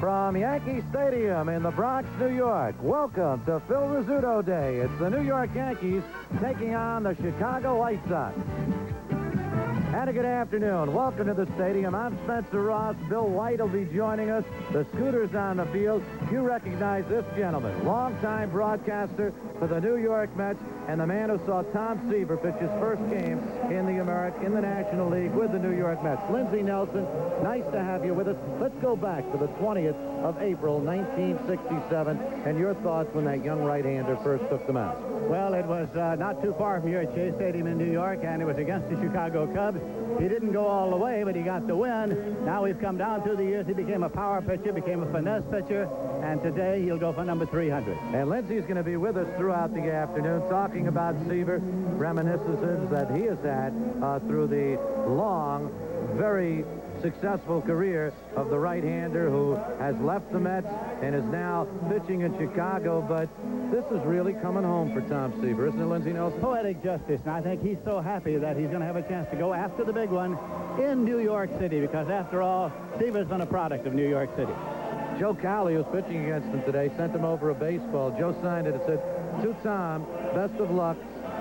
From Yankee Stadium in the Bronx, New York, welcome to Phil Rizzuto Day. It's the New York Yankees taking on the Chicago White Sox. And a good afternoon. Welcome to the stadium. I'm Spencer Ross. Bill White will be joining us. The Scooters on the field. You recognize this gentleman, longtime broadcaster for the New York Mets, and the man who saw Tom Seaver pitch his first game in the National League with the New York Mets. Lindsey Nelson, nice to have you with us. Let's go back to the 20th of April, 1967, and your thoughts when that young right-hander first took the mound. Well, it was not too far from here at Shea Stadium in New York, and it was against the Chicago Cubs. He didn't go all the way, but he got the win. Now we've come down through the years. He became a power pitcher, became a finesse pitcher, and today he'll go for number 300. And Lindsey's going to be with us throughout the afternoon talking about Seaver, reminiscences that he has had through the long, very successful career of the right-hander who has left the Mets and is now pitching in Chicago. But this is really coming home for Tom Seaver, isn't it, Lindsey Nelson? Poetic justice, and I think he's so happy that he's going to have a chance to go after the big one in New York City, because after all, Seaver's been a product of New York City. Joe Cowley, who's pitching against him today, sent him over a baseball. Joe signed it. It said, "To Tom, best of luck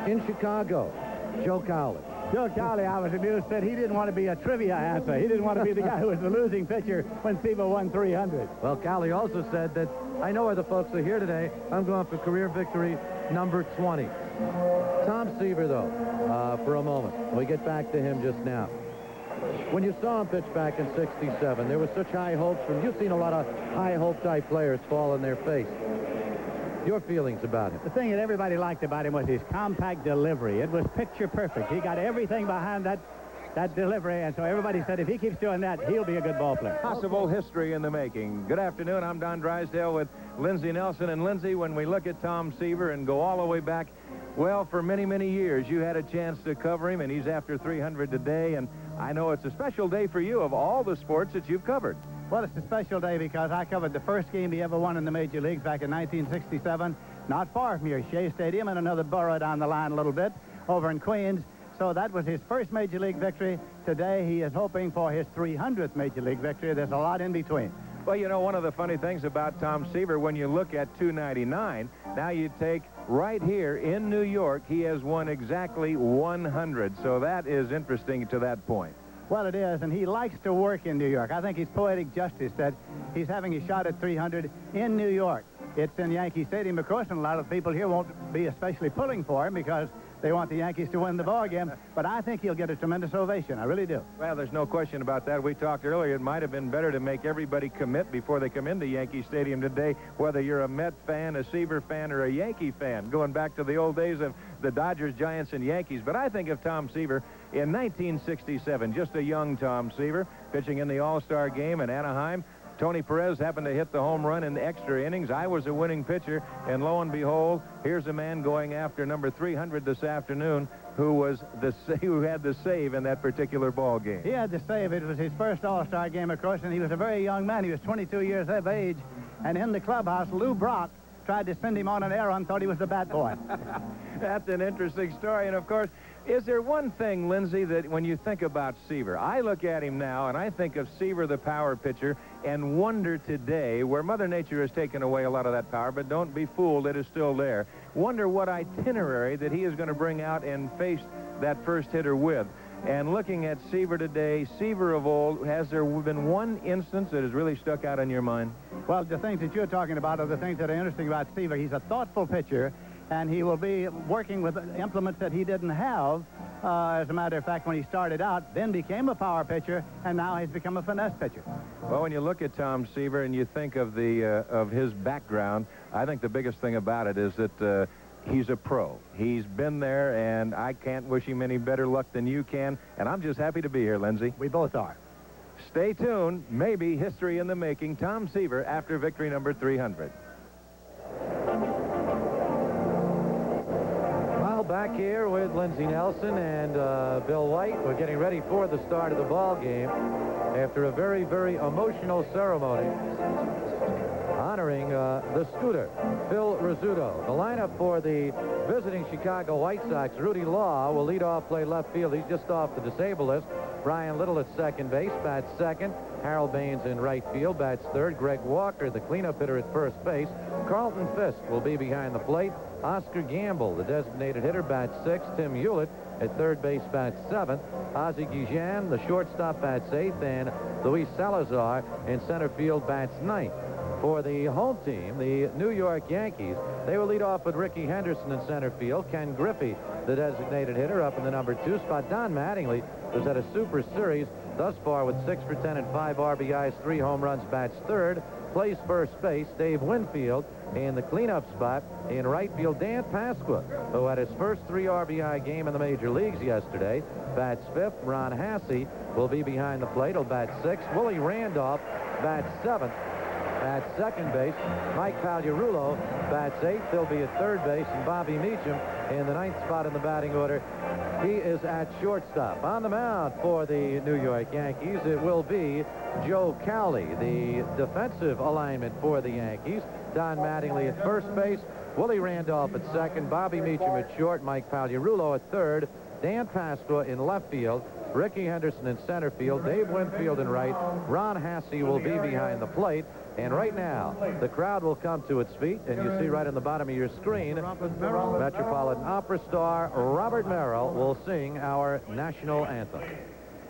in Chicago." Joe Cowley. Joe Cowley, I was amused, said he didn't want to be a trivia answer. He didn't want to be the guy who was the losing pitcher when Seaver won 300. Well, Cowley also said that, "I know where the folks are here today. I'm going for career victory number 20. Tom Seaver, though, for a moment. We get back to him just now. When you saw him pitch back in '67, there was such high hopes from. You've seen a lot of high hope type players fall on their face. Your feelings about him? The thing that everybody liked about him was his compact delivery. It was picture perfect. He got everything behind that delivery, and so everybody said if he keeps doing that, he'll be a good ball player. Possible history in the making. Good afternoon. I'm Don Drysdale with Lindsey Nelson. And Lindsey, when we look at Tom Seaver and go all the way back, well, for many, many years, you had a chance to cover him, and he's after 300 today. And I know it's a special day for you of all the sports that you've covered. Well, it's a special day because I covered the first game he ever won in the Major Leagues back in 1967, not far from here, Shea Stadium, and another borough down the line a little bit over in Queens. So that was his first Major League victory. Today he is hoping for his 300th Major League victory. There's a lot in between. Well, you know, one of the funny things about Tom Seaver, when you look at 299, now you take right here in New York, he has won exactly 100. So that is interesting to that point. Well, it is, and he likes to work in New York. I think it's poetic justice that he's having a shot at 300 in New York. It's in Yankee Stadium, of course, and a lot of people here won't be especially pulling for him because they want the Yankees to win the ball game. But I think he'll get a tremendous ovation. I really do. Well, there's no question about that. We talked earlier. It might have been better to make everybody commit before they come into Yankee Stadium today, whether you're a Met fan, a Seaver fan, or a Yankee fan, going back to the old days of the Dodgers, Giants, and Yankees. But I think of Tom Seaver in 1967, just a young Tom Seaver, pitching in the All-Star game in Anaheim. Tony Perez happened to hit the home run in the extra innings. I was a winning pitcher, and lo and behold, here's a man going after number 300 this afternoon who had the save in that particular ball game. He had the save. It was his first All-Star game, of course, and he was a very young man. He was 22 years of age, and in the clubhouse, Lou Brock tried to send him on an errand, thought he was the bat boy. That's an interesting story, and of course, is there one thing, Lindsey, that when you think about Seaver, I look at him now and I think of Seaver, the power pitcher, and wonder today, where Mother Nature has taken away a lot of that power, but don't be fooled, it is still there. Wonder what itinerary that he is going to bring out and face that first hitter with. And looking at Seaver today, Seaver of old, has there been one instance that has really stuck out in your mind? Well, the things that you're talking about are the things that are interesting about Seaver. He's a thoughtful pitcher, and he will be working with implements that he didn't have. As a matter of fact, when he started out, then became a power pitcher, and now he's become a finesse pitcher. Well, when you look at Tom Seaver and you think of of his background, I think the biggest thing about it is that he's a pro. He's been there, and I can't wish him any better luck than you can, and I'm just happy to be here, Lindsey. We both are. Stay tuned. Maybe history in the making. Tom Seaver after victory number 300. Well, back back here with Lindsey Nelson and Bill White. We're getting ready for the start of the ball game after a very, very emotional ceremony honoring the Scooter, Phil Rizzuto. The lineup for the visiting Chicago White Sox, Rudy Law will lead off, play left field. He's just off the disabled list. Brian Little at second base, bats second. Harold Baines in right field, bats third. Greg Walker, the cleanup hitter, at first base. Carlton Fisk will be behind the plate. Oscar Gamble, the designated hitter, bats sixth. Tim Hewlett at third base, bats seventh. Ozzie Guillen, the shortstop, bats eighth. And Luis Salazar in center field, bats ninth. For the home team, the New York Yankees, they will lead off with Ricky Henderson in center field. Ken Griffey, the designated hitter, up in the number 2 spot. Don Mattingly, who's had a super series thus far with 6 for 10 and 5 RBIs, 3 home runs, bats third, plays first base. Dave Winfield in the cleanup spot. In right field, Dan Pasqua, who had his first 3 RBI game in the major leagues yesterday, bats fifth. Ron Hasse will be behind the plate. He'll bat sixth. Willie Randolph bats seventh. At second base, Mike Pagliarulo bats eighth. He'll be at third base, and Bobby Meacham in the 9th spot in the batting order. He is at shortstop. On the mound for the New York Yankees, it will be Joe Cowley, the defensive alignment for the Yankees. Don Mattingly at first base, Willie Randolph at second, Bobby Meacham at short, Mike Pagliarulo at third, Dan Pasqua in left field, Ricky Henderson in center field, Dave Winfield in right, Ron Hasse will be behind the plate. And right now, the crowd will come to its feet, and you see right on the bottom of your screen, Metropolitan Opera star Robert Merrill will sing our national anthem.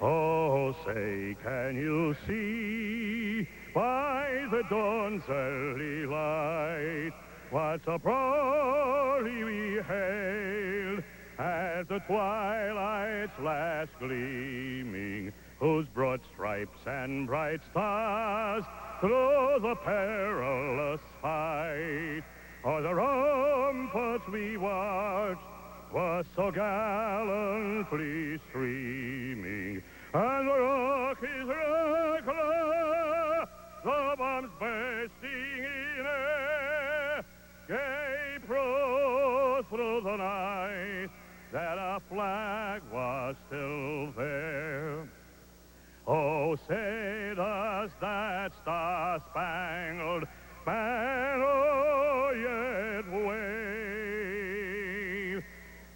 Oh, say, can you see by the dawn's early light what so proudly we hailed as the twilight's last gleaming, whose broad stripes and bright stars through the perilous fight, o'er the ramparts we watched was so gallantly streaming, and the Rockies reckless, the bombs bursting in air, gave proof through the night that our flag was still there. Oh, say does that star-spangled banner yet wave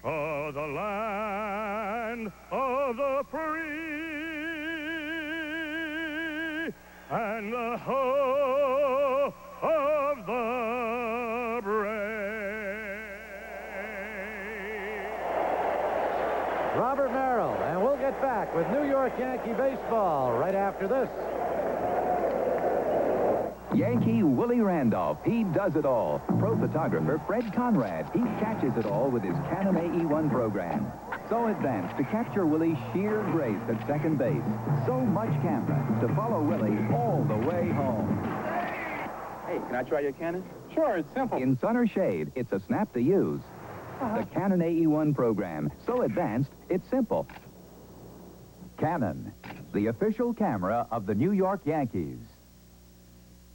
o'er the land of the free and the hope of the brave? Robert Merrill, and we'll get back with New York Yankee baseball right after this. Yankee Willie Randolph, he does it all. Pro photographer Fred Conrad, he catches it all with his Canon AE1 program. So advanced to capture Willie's sheer grace at second base. So much camera to follow Willie all the way home. Hey, can I try your Canon? Sure, it's simple. In sun or shade, it's a snap to use. The Canon AE1 program, so advanced, it's simple. Canon, the official camera of the New York Yankees.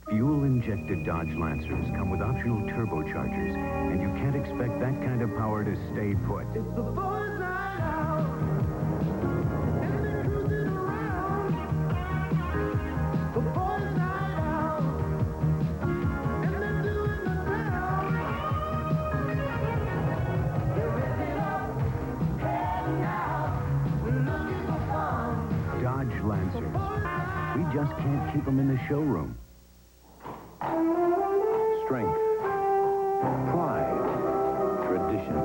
Fuel-injected Dodge Lancers come with optional turbochargers, and you can't expect that kind of power to stay put. It's the boys night out, and they're cruising around. The boys night out, and they're doing the round. They're ripping up, heading out, looking for fun. Dodge Lancers. We just can't keep them in the showroom. Strength, pride, tradition.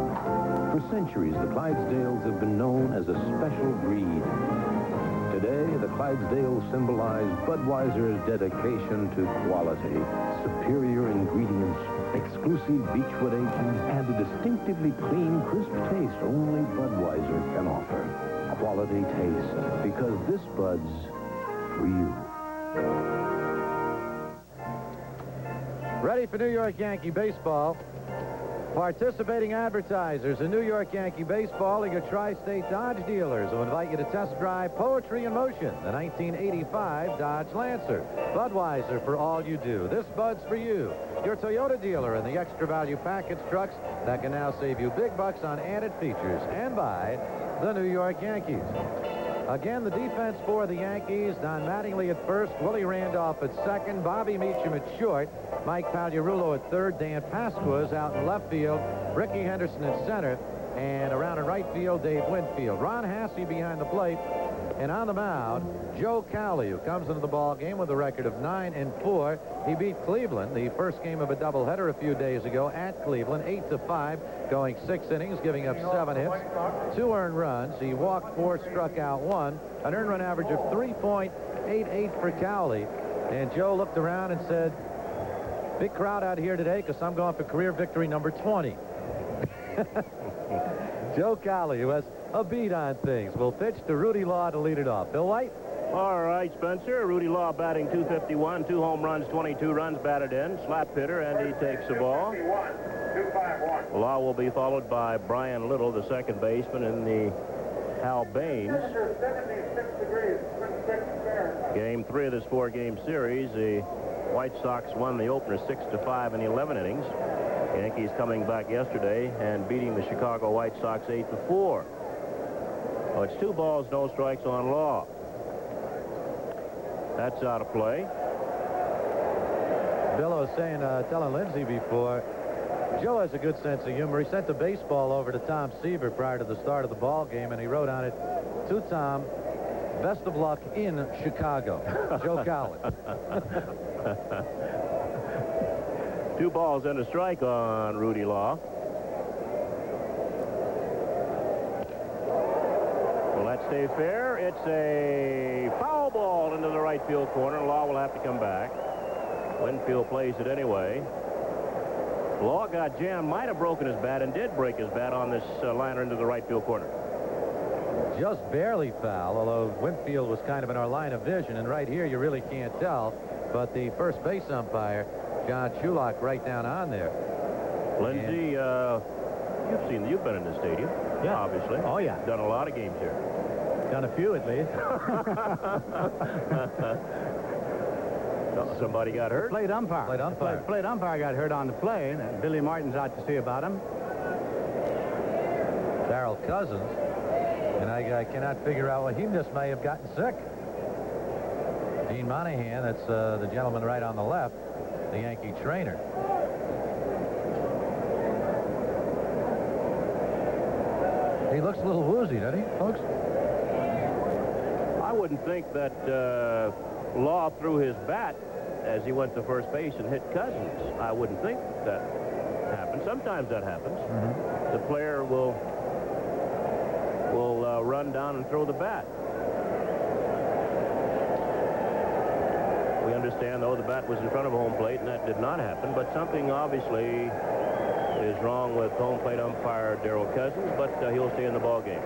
For centuries, the Clydesdales have been known as a special breed. Today, the Clydesdales symbolize Budweiser's dedication to quality, superior ingredients, exclusive beechwood aging, and a distinctively clean, crisp taste only Budweiser can offer. Quality taste, because this Bud's for you. Ready for New York Yankee baseball. Participating advertisers in New York Yankee baseball are your tri-state Dodge dealers who invite you to test drive Poetry in Motion, the 1985 Dodge Lancer. Budweiser for all you do. This Bud's for you. Your Toyota dealer in the extra value package trucks that can now save you big bucks on added features. And by the New York Yankees. Again, the defense for the Yankees, Don Mattingly at first, Willie Randolph at second, Bobby Meacham at short, Mike Pagliarulo at third, Dan Pasquas out in left field, Ricky Henderson at center, and around in right field, Dave Winfield. Ron Hasse behind the plate, and on the mound, Joe Cowley, who comes into the ball game with a record of 9-4. He beat Cleveland, the first game of a doubleheader a few days ago at Cleveland, 8-5, going 6 innings, giving up 7 hits, 2 earned runs. He walked 4, struck out 1, an earned run average of 3.88 for Cowley. And Joe looked around and said, big crowd out here today because I'm going for career victory number 20. Joe Cowley, who has a beat on things, will pitch to Rudy Law to lead it off. Bill White? All right, Spencer. Rudy Law batting .251, 2 home runs, 22 runs batted in. Slap hitter, and he takes the ball. Law will be followed by Brian Little, the second baseman, in the Hal Baines. Game 3 of this 4-game series. The White Sox won the opener 6-5 in 11 innings. Yankees coming back yesterday and beating the Chicago White Sox 8-4. Oh, it's 2 balls, no strikes on Law. That's out of play. Bill was saying, telling Lindsay before, Joe has a good sense of humor. He sent the baseball over to Tom Seaver prior to the start of the ball game, and he wrote on it, to Tom, best of luck in Chicago. Joe Cowley. 2 balls and a strike on Rudy Law. Will that stay fair? It's a foul ball into the right field corner. Law will have to come back. Winfield plays it anyway. Law got jammed, might have broken his bat, and did break his bat on this liner into the right field corner. Just barely foul, although Winfield was kind of in our line of vision, and right here you really can't tell. But the first base umpire, John Chulak, right down on there. Lindsay, you've been in the stadium. Yeah. Obviously. Oh, yeah. Done a lot of games here. Done a few, at least. Somebody got hurt? Plate umpire. Plate umpire. Plate umpire got hurt on the play, and Billy Martin's out to see about him. Darrell Cousins. And I cannot figure out what he just may have gotten sick. Dean Monahan, that's the gentleman right on the left, the Yankee trainer. He looks a little woozy, doesn't he, folks? I wouldn't think that Law threw his bat as he went to first base and hit Cousins. I wouldn't think that happened. Sometimes that happens. Mm-hmm. The player will run down and throw the bat. We understand, though, the bat was in front of home plate, and that did not happen. But something obviously is wrong with home plate umpire Darrell Cousins, but he'll stay in the ball game.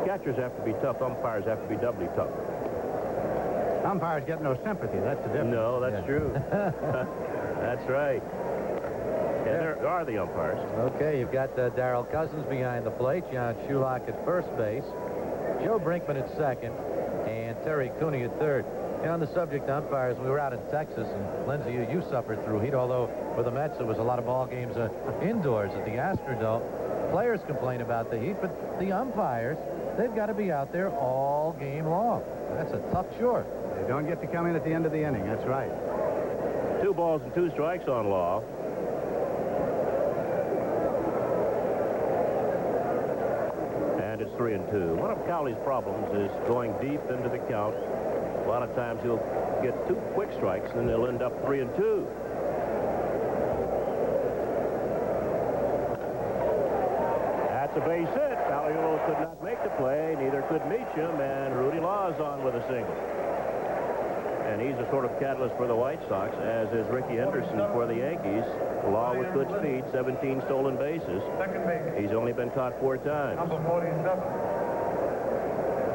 Catchers have to be tough. Umpires have to be doubly tough. Umpires get no sympathy. That's the difference. No, that's true. That's right. Yeah, there are the umpires. Okay, you've got Darrell Cousins behind the plate, John Chulak at first base, Joe Brinkman at second, and Terry Cooney at third. And on the subject of umpires, we were out in Texas, and Lindsay, you suffered through heat, although with the Mets there was a lot of ball games indoors at the Astrodome. Players complain about the heat, but the umpires, they've got to be out there all game long. That's a tough chore. They don't get to come in at the end of the inning. That's right. 2 balls and 2 strikes on Law. And it's 3-2. One of Cowley's problems is going deep into the count. A lot of times he'll get 2 quick strikes, and then they'll end up 3-2. That's a base hit. Pagliarulo could not make the play. Neither could Meacham, and Rudy Law's on with a single. And he's a sort of catalyst for the White Sox, as is Ricky Henderson for the Yankees. Law with good speed, 17 stolen bases. He's only been caught 4 times. Number 47.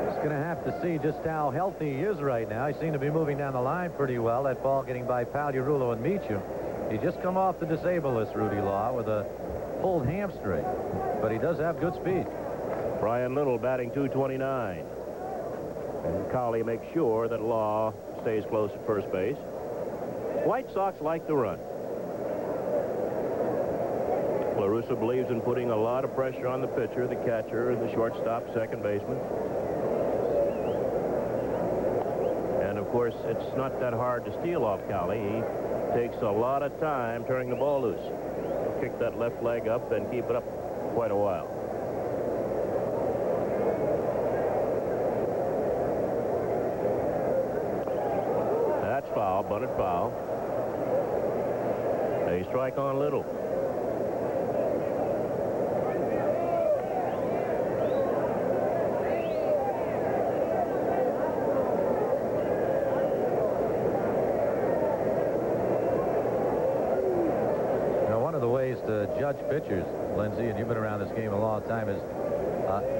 Just going to have to see just how healthy he is right now. He seemed to be moving down the line pretty well. That ball getting by Pagliarulo and Meacham. He just come off the disabled list, Rudy Law, with a pulled hamstring. But he does have good speed. Brian Little batting .229. And Colley makes sure that Law stays close at first base. White Sox like to run. La Russa believes in putting a lot of pressure on the pitcher, the catcher, and the shortstop, second baseman. And of course, it's not that hard to steal off Colley. He takes a lot of time turning the ball loose. He'll kick that left leg up and keep it up quite a while. That's foul, bunted foul. A strike on Little. To judge pitchers, Lindsay, and you've been around this game a long time, is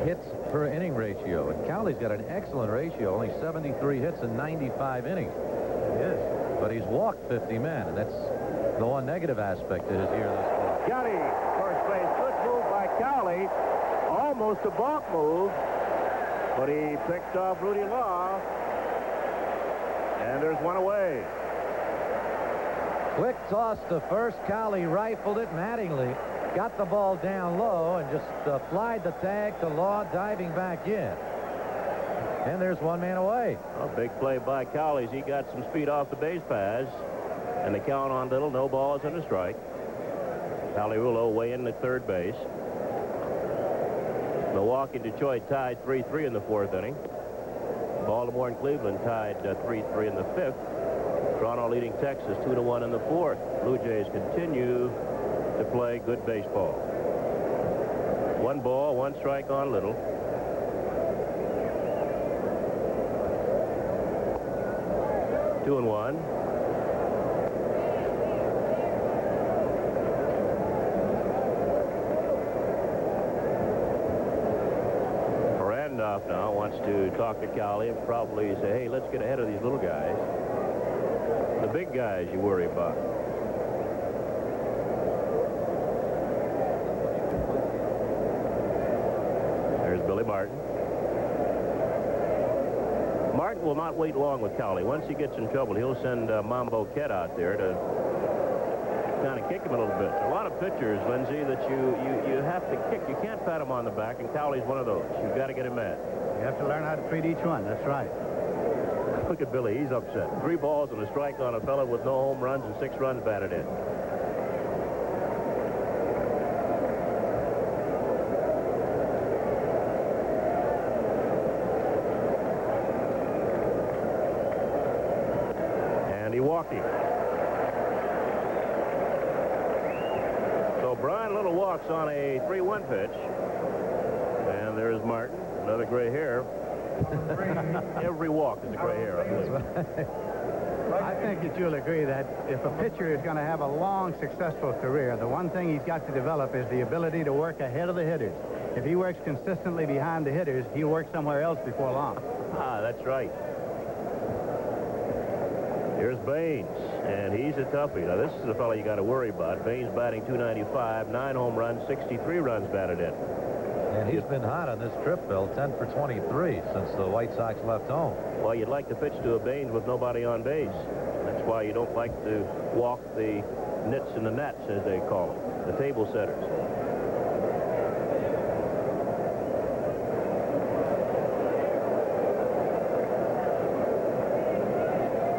hits per inning ratio. And Cowley's got an excellent ratio, only 73 hits in 95 innings. Yes. But he's walked 50 men, and that's the one negative aspect to his year thus far. Got him. First base. Good move by Cowley. Almost a balk move, but he picked off Rudy Law. And there's one away. Quick toss to first. Cowley rifled it. Mattingly got the ball down low and just flied the tag to Law, diving back in. And there's one man away. A big play by Cowley. He got some speed off the base paths. And the count on Little, no balls and a strike. Pagliarulo way in at third base. Milwaukee and Detroit tied 3-3 in the fourth inning. Baltimore and Cleveland tied 3-3 in the fifth. Toronto leading Texas 2-1 in the fourth. Blue Jays continue to play good baseball. One ball, one strike on Little. Two and one. Randolph now wants to talk to Cowley and probably say, hey, let's get ahead of these little guys. The big guys you worry about. There's Billy Martin. Martin will not wait long with Cowley. Once he gets in trouble, he'll send Mambo Kett out there to kind of kick him a little bit. A lot of pitchers, Lindsay, that you have to kick. You can't pat him on the back, and Cowley's one of those. You've got to get him mad. You have to learn how to treat each one. That's right. Look at Billy. He's upset. 3 balls and a strike on a fella with no home runs and 6 runs batted in. And he walked him. So Brian Little walks on a 3-1 pitch. And there's Martin. Another gray hair. Every walk is a gray hair, I believe. I think that you'll agree that if a pitcher is going to have a long, successful career, the one thing he's got to develop is the ability to work ahead of the hitters. If he works consistently behind the hitters, he'll work somewhere else before long. Ah, that's right. Here's Baines, and he's a toughie. Now, this is a fellow you got to worry about. Baines batting .295, 9 home runs, 63 runs batted in. And he's been hot on this trip, Bill, 10 for 23 since the White Sox left home. Well, you'd like to pitch to a Baines with nobody on base. That's why you don't like to walk the nits and the gnats, as they call them, the table setters.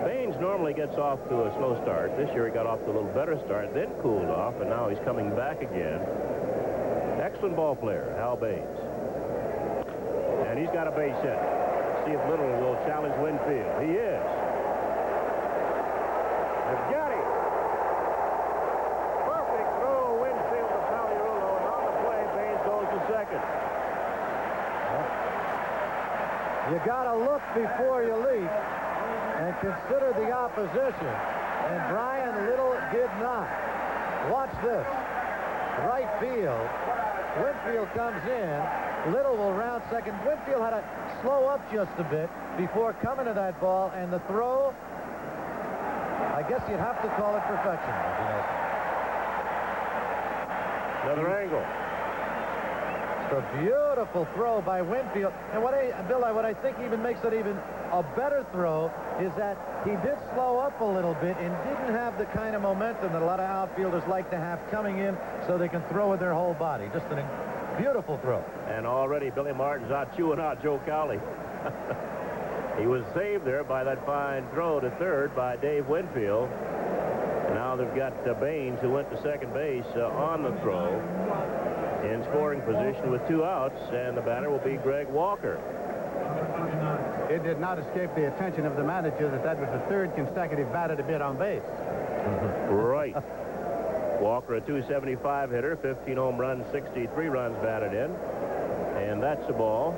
Baines normally gets off to a slow start. This year he got off to a little better start, then cooled off, and now he's coming back again. Excellent ball player, Hal Baines. And he's got a base hit. See if Little will challenge Winfield. He is. They've got him. Perfect throw, Winfield to Pagliarulo, and on the play, Baines goes to second. You got to look before you leap and consider the opposition. And Brian Little did not. Watch this. Right field. Winfield comes in. Little will round second. Winfield had to slow up just a bit before coming to that ball, and the throw, I guess you'd have to call it perfection. Another angle. It's a beautiful throw by Winfield. And what I think even makes it even a better throw is that he did slow up a little bit and didn't have the kind of momentum that a lot of outfielders like to have coming in so they can throw with their whole body. Just a beautiful throw. And already Billy Martin's out chewing out Joe Cowley. He was saved there by that fine throw to third by Dave Winfield. And now they've got Baines, who went to second base on the throw, in scoring position with 2 outs, and the batter will be Greg Walker. It did not escape the attention of the manager that was the 3rd consecutive batter to be on base. Right. Walker, a .275 hitter, 15 home runs, 63 runs batted in. And that's the ball.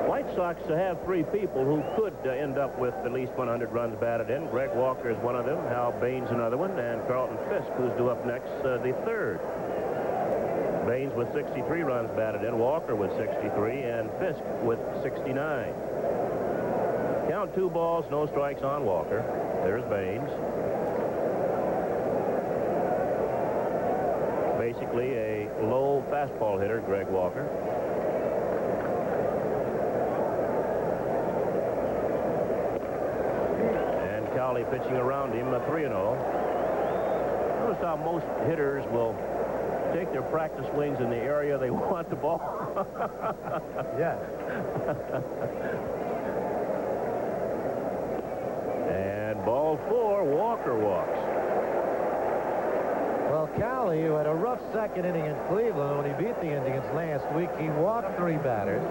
White Sox have 3 people who could end up with at least 100 runs batted in. Greg Walker is one of them, Hal Baines another one, and Carlton Fisk, who's due up next, the 3rd. Baines with 63 runs batted in, Walker with 63, and Fisk with 69. Count 2 balls, no strikes on Walker. There's Baines. Basically a low fastball hitter, Greg Walker. And Cowley pitching around him, a 3-0. Notice how most hitters will take their practice swings in the area they want the ball. Yeah. And ball 4, Walker walks. Well, Cowley, who had a rough second inning in Cleveland when he beat the Indians last week, he walked 3 batters,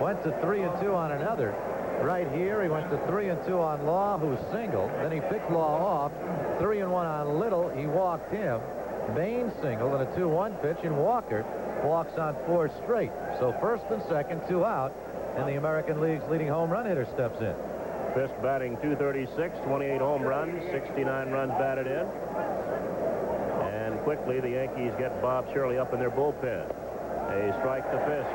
went to 3-2 on another. Right here, he went to 3-2 on Law, who singled. Then he picked Law off. 3-1 on Little. He walked him. Baines singled and a 2-1 pitch, and Walker walks on 4 straight. So first and second, 2 out, and the American League's leading home run hitter steps in. Fisk batting .236, 28 home runs, 69 runs batted in. And quickly, the Yankees get Bob Shirley up in their bullpen. A strike to Fisk.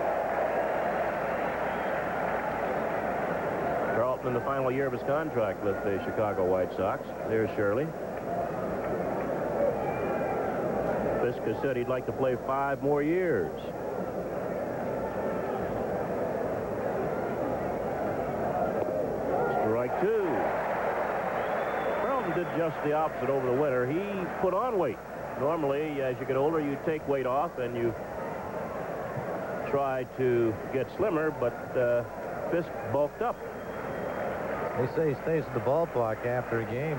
Carlton in the final year of his contract with the Chicago White Sox. There's Shirley. Fisk has said he'd like to play 5 more years. Strike 2. Carlton did just the opposite over the winter. He put on weight. Normally, as you get older, you take weight off and you try to get slimmer, but Fisk bulked up. They say he stays at the ballpark after a game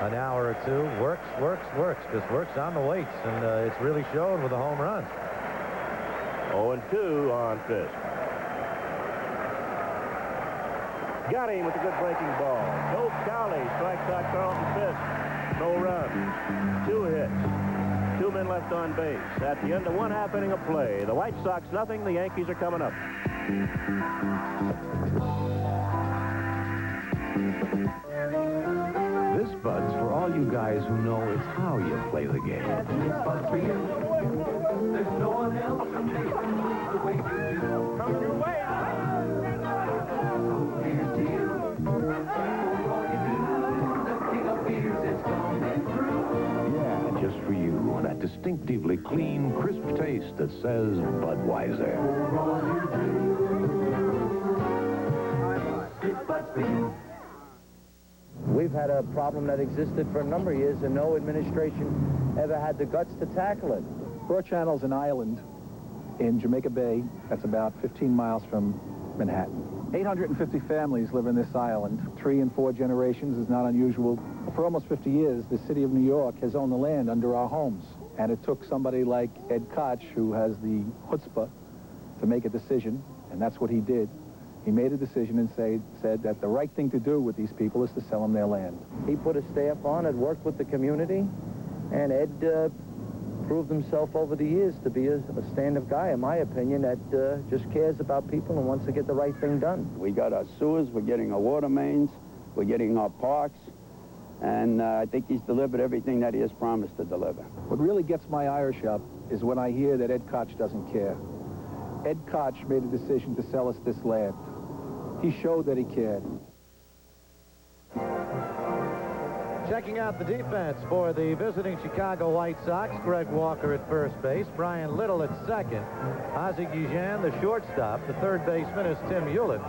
an hour or 2, works, just works on the weights, and it's really showing with a home run. 0-2 on Fisk. Got him with a good breaking ball. Joe Cowley strikes out Carlton Fisk. No run. 2 hits. 2 men left on base. At the end of 1/2 inning of play, the White Sox nothing. The Yankees are coming up. This Bud's for all you guys who know it's how you play the game. There's no one else who makes the moves the way you do. Come your way. Here's to you. All you do, the king of beers is coming through. Yeah, just for you. That distinctively clean, crisp taste that says Budweiser. For all you do. It's Bud's for you. We've had a problem that existed for a number of years, and no administration ever had the guts to tackle it. Broad Channel's an island in Jamaica Bay that's about 15 miles from Manhattan. 850 families live in this island. 3 and 4 generations is not unusual. For almost 50 years, the city of New York has owned the land under our homes. And it took somebody like Ed Koch, who has the chutzpah, to make a decision, and that's what he did. He made a decision and said that the right thing to do with these people is to sell them their land. He put a staff on, had worked with the community, and Ed proved himself over the years to be a stand-up guy, in my opinion, that just cares about people and wants to get the right thing done. We got our sewers, we're getting our water mains, we're getting our parks, and I think he's delivered everything that he has promised to deliver. What really gets my Irish up is when I hear that Ed Koch doesn't care. Ed Koch made a decision to sell us this land. He showed that he cared. Checking out the defense for the visiting Chicago White Sox, Greg Walker at first base, Brian Little at second, Ozzie Guillen, the shortstop. The third baseman is Tim Hewlett.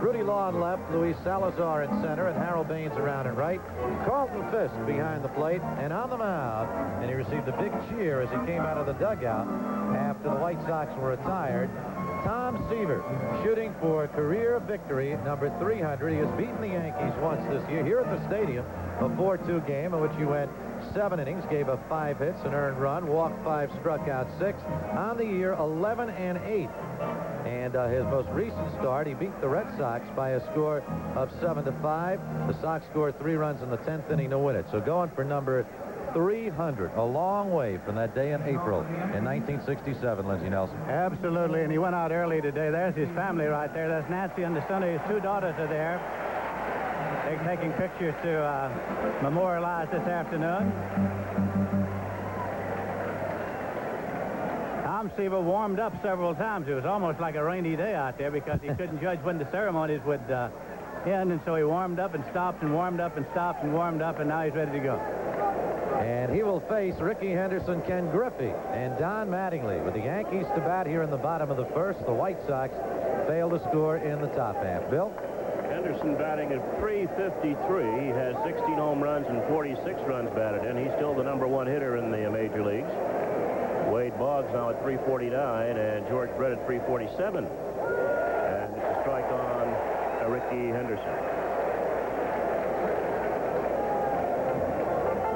Rudy Law in left, Luis Salazar in center, and Harold Baines around and right. Carlton Fisk behind the plate and on the mound, and he received a big cheer as he came out of the dugout after the White Sox were retired. Tom Seaver shooting for career victory number 300. He has beaten the Yankees once this year here at the stadium, a 4-2 game in which he went 7 innings, gave up 5 hits, an earned run, walked 5, struck out 6. On the year, 11-8. And his most recent start, he beat the Red Sox by a score of 7-5. The Sox scored 3 runs in the 10th inning to win it. So going for number 300, a long way from that day in April in 1967, Lindsey Nelson. Absolutely, and he went out early today. There's his family right there. That's Nancy and the son of his 2 daughters are there. They're taking pictures to memorialize this afternoon. Tom Seaver warmed up several times. It was almost like a rainy day out there because he couldn't judge when the ceremonies would end, and so he warmed up and stopped and warmed up and stopped and warmed up, and now he's ready to go. And he will face Ricky Henderson, Ken Griffey, and Don Mattingly. With the Yankees to bat here in the bottom of the first, the White Sox fail to score in the top half. Bill? Henderson batting at .353. He has 16 home runs and 46 runs batted in. He's still the #1 hitter in the major leagues. Wade Boggs now at .349 and George Brett at .347. And it's a strike on Ricky Henderson.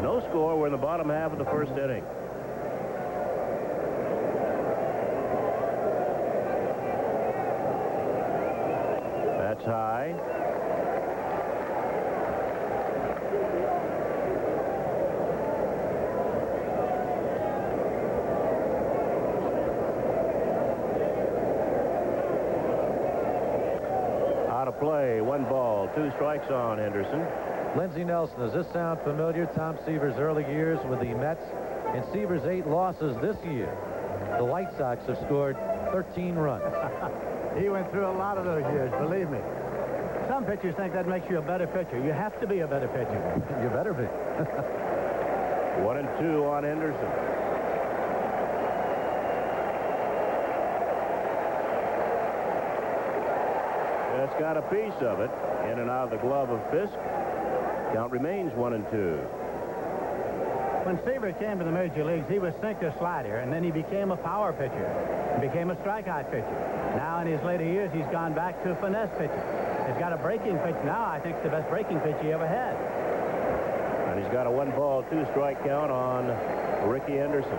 No score. We're in the bottom half of the first inning. That's high. Out of play. 1 ball, 2 strikes on Henderson. Lindsey Nelson, does this sound familiar? Tom Seaver's early years with the Mets. In Seaver's 8 losses this year, the White Sox have scored 13 runs. He went through a lot of those years, believe me. Some pitchers think that makes you a better pitcher. You have to be a better pitcher. You better be. 1-2 on Henderson. That's got a piece of it. In and out of the glove of Fisk. Count remains 1-2. When Seaver came to the major leagues, he was sinker slider, and then he became a power pitcher. He became a strikeout pitcher. Now in his later years, he's gone back to a finesse pitcher. He's got a breaking pitch now. I think it's the best breaking pitch he ever had. And he's got a 1 ball, 2 strike count on Ricky Henderson.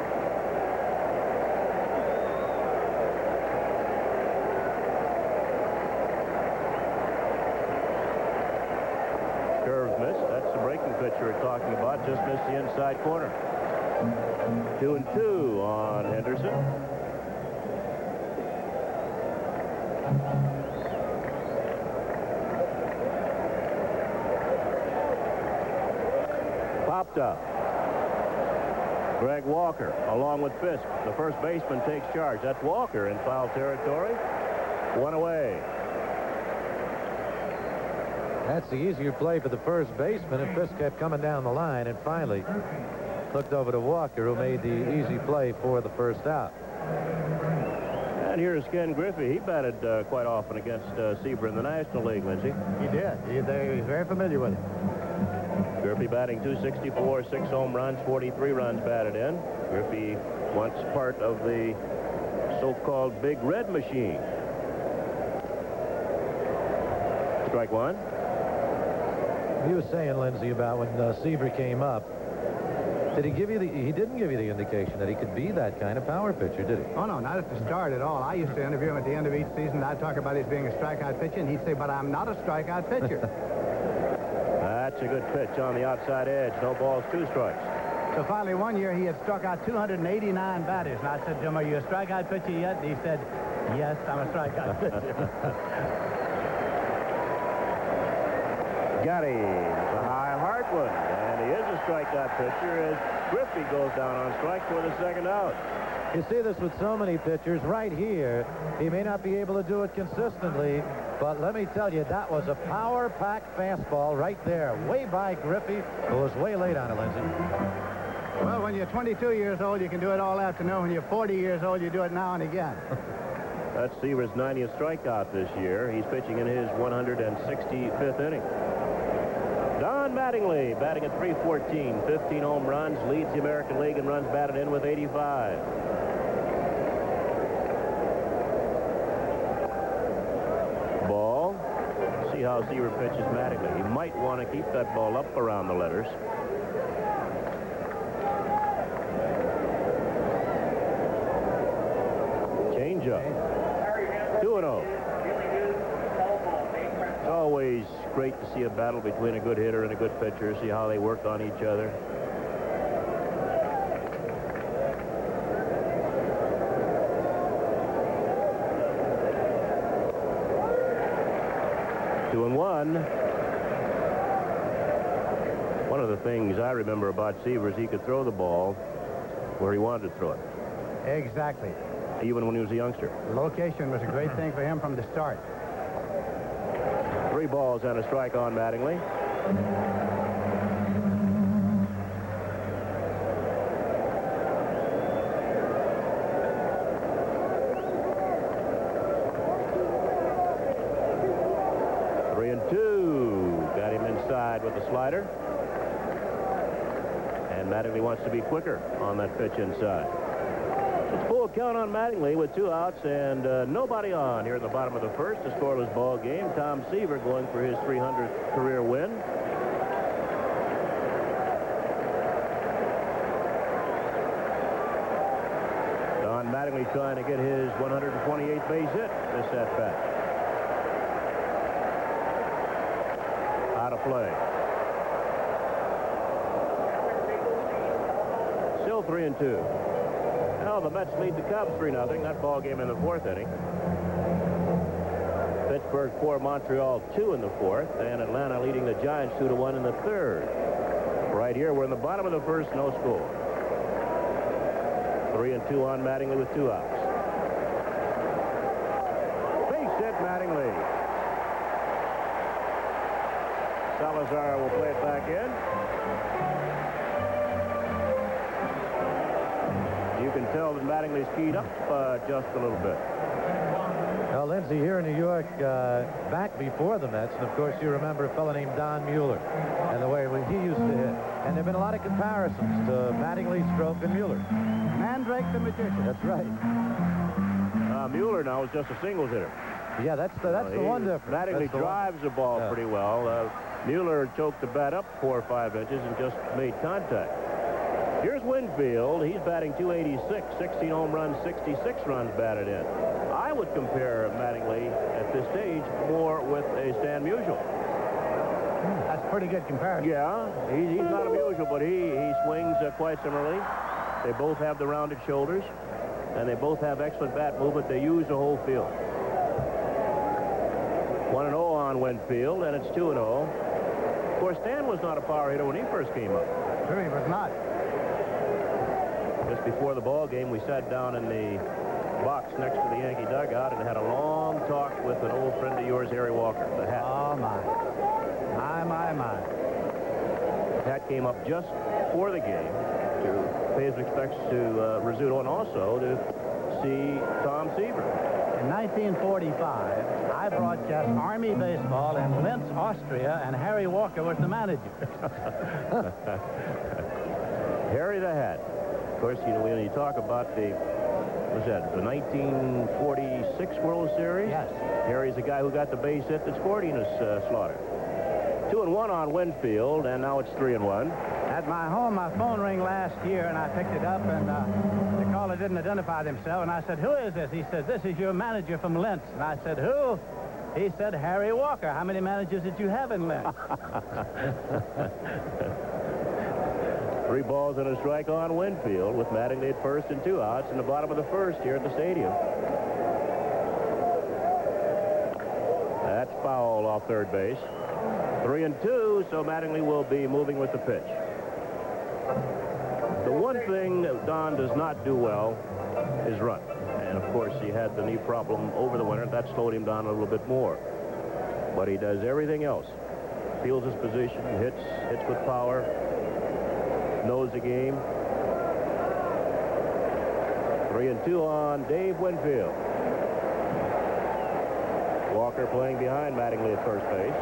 Curve miss. That's the breaking pitch we're talking about. Just missed the inside corner. 2-2 on Henderson. Popped up. Greg Walker along with Fisk. The first baseman takes charge. That's Walker in foul territory. 1 away. That's the easier play for the first baseman, and Fisk kept coming down the line and finally looked over to Walker, who made the easy play for the first out. And here's Ken Griffey. He batted quite often against Seaver in the National League, Lindsey. He did. He's very familiar with it. Griffey batting .264, 6 home runs, 43 runs batted in. Griffey once part of the so-called Big Red Machine. Strike 1. You were saying, Lindsey, about when Seaver came up. Did he give you he didn't give you the indication that he could be that kind of power pitcher, did he? Oh, no, not at the start at all. I used to interview him at the end of each season. I'd talk about his being a strikeout pitcher, and he'd say, but I'm not a strikeout pitcher. That's a good pitch on the outside edge. No balls, 2 strikes. So finally, one year, he had struck out 289 batters. And I said to him, are you a strikeout pitcher yet? And he said, yes, I'm a strikeout pitcher. Got him. It's a high, hard one. And he is a strikeout pitcher as Griffey goes down on strike for the second out. You see this with so many pitchers. Right here, he may not be able to do it consistently, But let me tell you, that was a power-packed fastball right there, way by Griffey, who was way late on it, Lindsey. Well, when you're 22 years old, you can do it all afternoon. When you're 40 years old, you do it now and again. That's Seaver's 90th strikeout this year. He's pitching in his 165th inning. Don Mattingly batting at .314, 15 home runs, leads the American League in runs batted in with 85. Ball. See how Seaver pitches Mattingly. He might want to keep that ball up around the letters. Changeup. 2-0. It's always great to see a battle between a good hitter and a good pitcher, see how they work on each other. Two and one. One of the things I remember about Seaver is he could throw the ball where he wanted to throw it. Exactly. Even when he was a youngster. Location was a great thing for him from the start. 3 balls and a strike on Mattingly. Three and two. Got him inside with the slider. And Mattingly wants to be quicker on that pitch inside. It's full count on Mattingly with 2 outs and nobody on here in the bottom of the first. A scoreless ball game. Tom Seaver going for his 300th career win. Don Mattingly trying to get his 128th base hit this at-bat. Out of play. Still 3 and 2. Now the Mets lead the Cubs 3-0. That ball game in the 4th inning. Pittsburgh 4, Montreal 2 in the 4th, and Atlanta leading the Giants 2-1 in the 3rd. Right here, we're in the bottom of the first, no score. 3 and 2 on Mattingly with 2 outs. Base hit, Mattingly. Salazar will play it back in. You can tell that Mattingly's keyed up just a little bit. Now, Lindsey, here in New York, back before the Mets, and of course you remember a fellow named Don Mueller and the way he used to hit. And there have been a lot of comparisons to Mattingly, Stroke, and Mueller. Mandrake the magician. That's right. Mueller now is just a singles hitter. Yeah, that's the one difference. Mattingly drives the ball pretty well. Mueller choked the bat up 4 or 5 inches and just made contact. Here's Winfield. He's batting .286, 16 home runs, 66 runs batted in. I would compare Mattingly at this stage more with a Stan Musial. That's a pretty good comparison. Yeah, he's not a Musial, but he swings quite similarly. They both have the rounded shoulders, and they both have excellent bat movement. They use the whole field. 1-0 on Winfield, and it's 2-0. Of course, Stan was not a power hitter when he first came up. Sure, he was not. Just before the ball game, we sat down in the box next to the Yankee dugout and had a long talk with an old friend of yours, Harry Walker, the Hat. Oh, my. My. The Hat came up just before the game to pay his respects to Rizzuto and also to see Tom Seaver. In 1945, I broadcast Army baseball in Linz, Austria, and Harry Walker was the manager. Harry the Hat. Of course, you know, when you talk about the 1946 World Series? Yes. Harry's the guy who got the base hit that scored Enos Slaughter. 2-1 on Winfield, and now it's 3-1. At my home, my phone rang last year, and I picked it up, and the caller didn't identify himself, and I said, "Who is this?" He said, "This is your manager from Linz." And I said, "Who?" He said, "Harry Walker." "How many managers did you have in Linz?" 3 balls and a strike on Winfield with Mattingly at first and 2 outs in the bottom of the first here at the stadium. That's foul off third base. 3-2, so Mattingly will be moving with the pitch. The one thing that Don does not do well is run. And, of course, he had the knee problem over the winter. That slowed him down a little bit more. but he does everything else. Feels his position, hits with power, knows the game. 3-2 on Dave Winfield. Walker playing behind Mattingly at first base.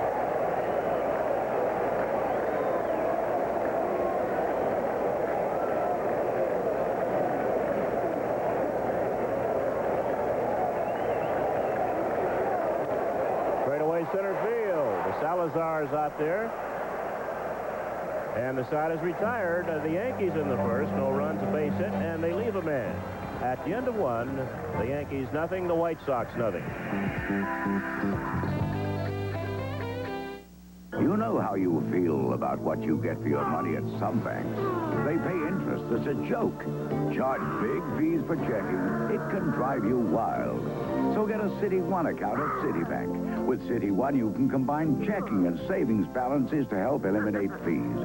Straightaway center field. The Salazar's out there. And the side is retired. The Yankees in the first. No runs, a base hit, and they leave a man. At the end of one, the Yankees nothing, the White Sox nothing. You know how you feel about what you get for your money at some banks. They pay interest that's a joke. Charge big fees for checking. It can drive you wild. So get a City One account at Citibank. With City One, you can combine checking and savings balances to help eliminate fees.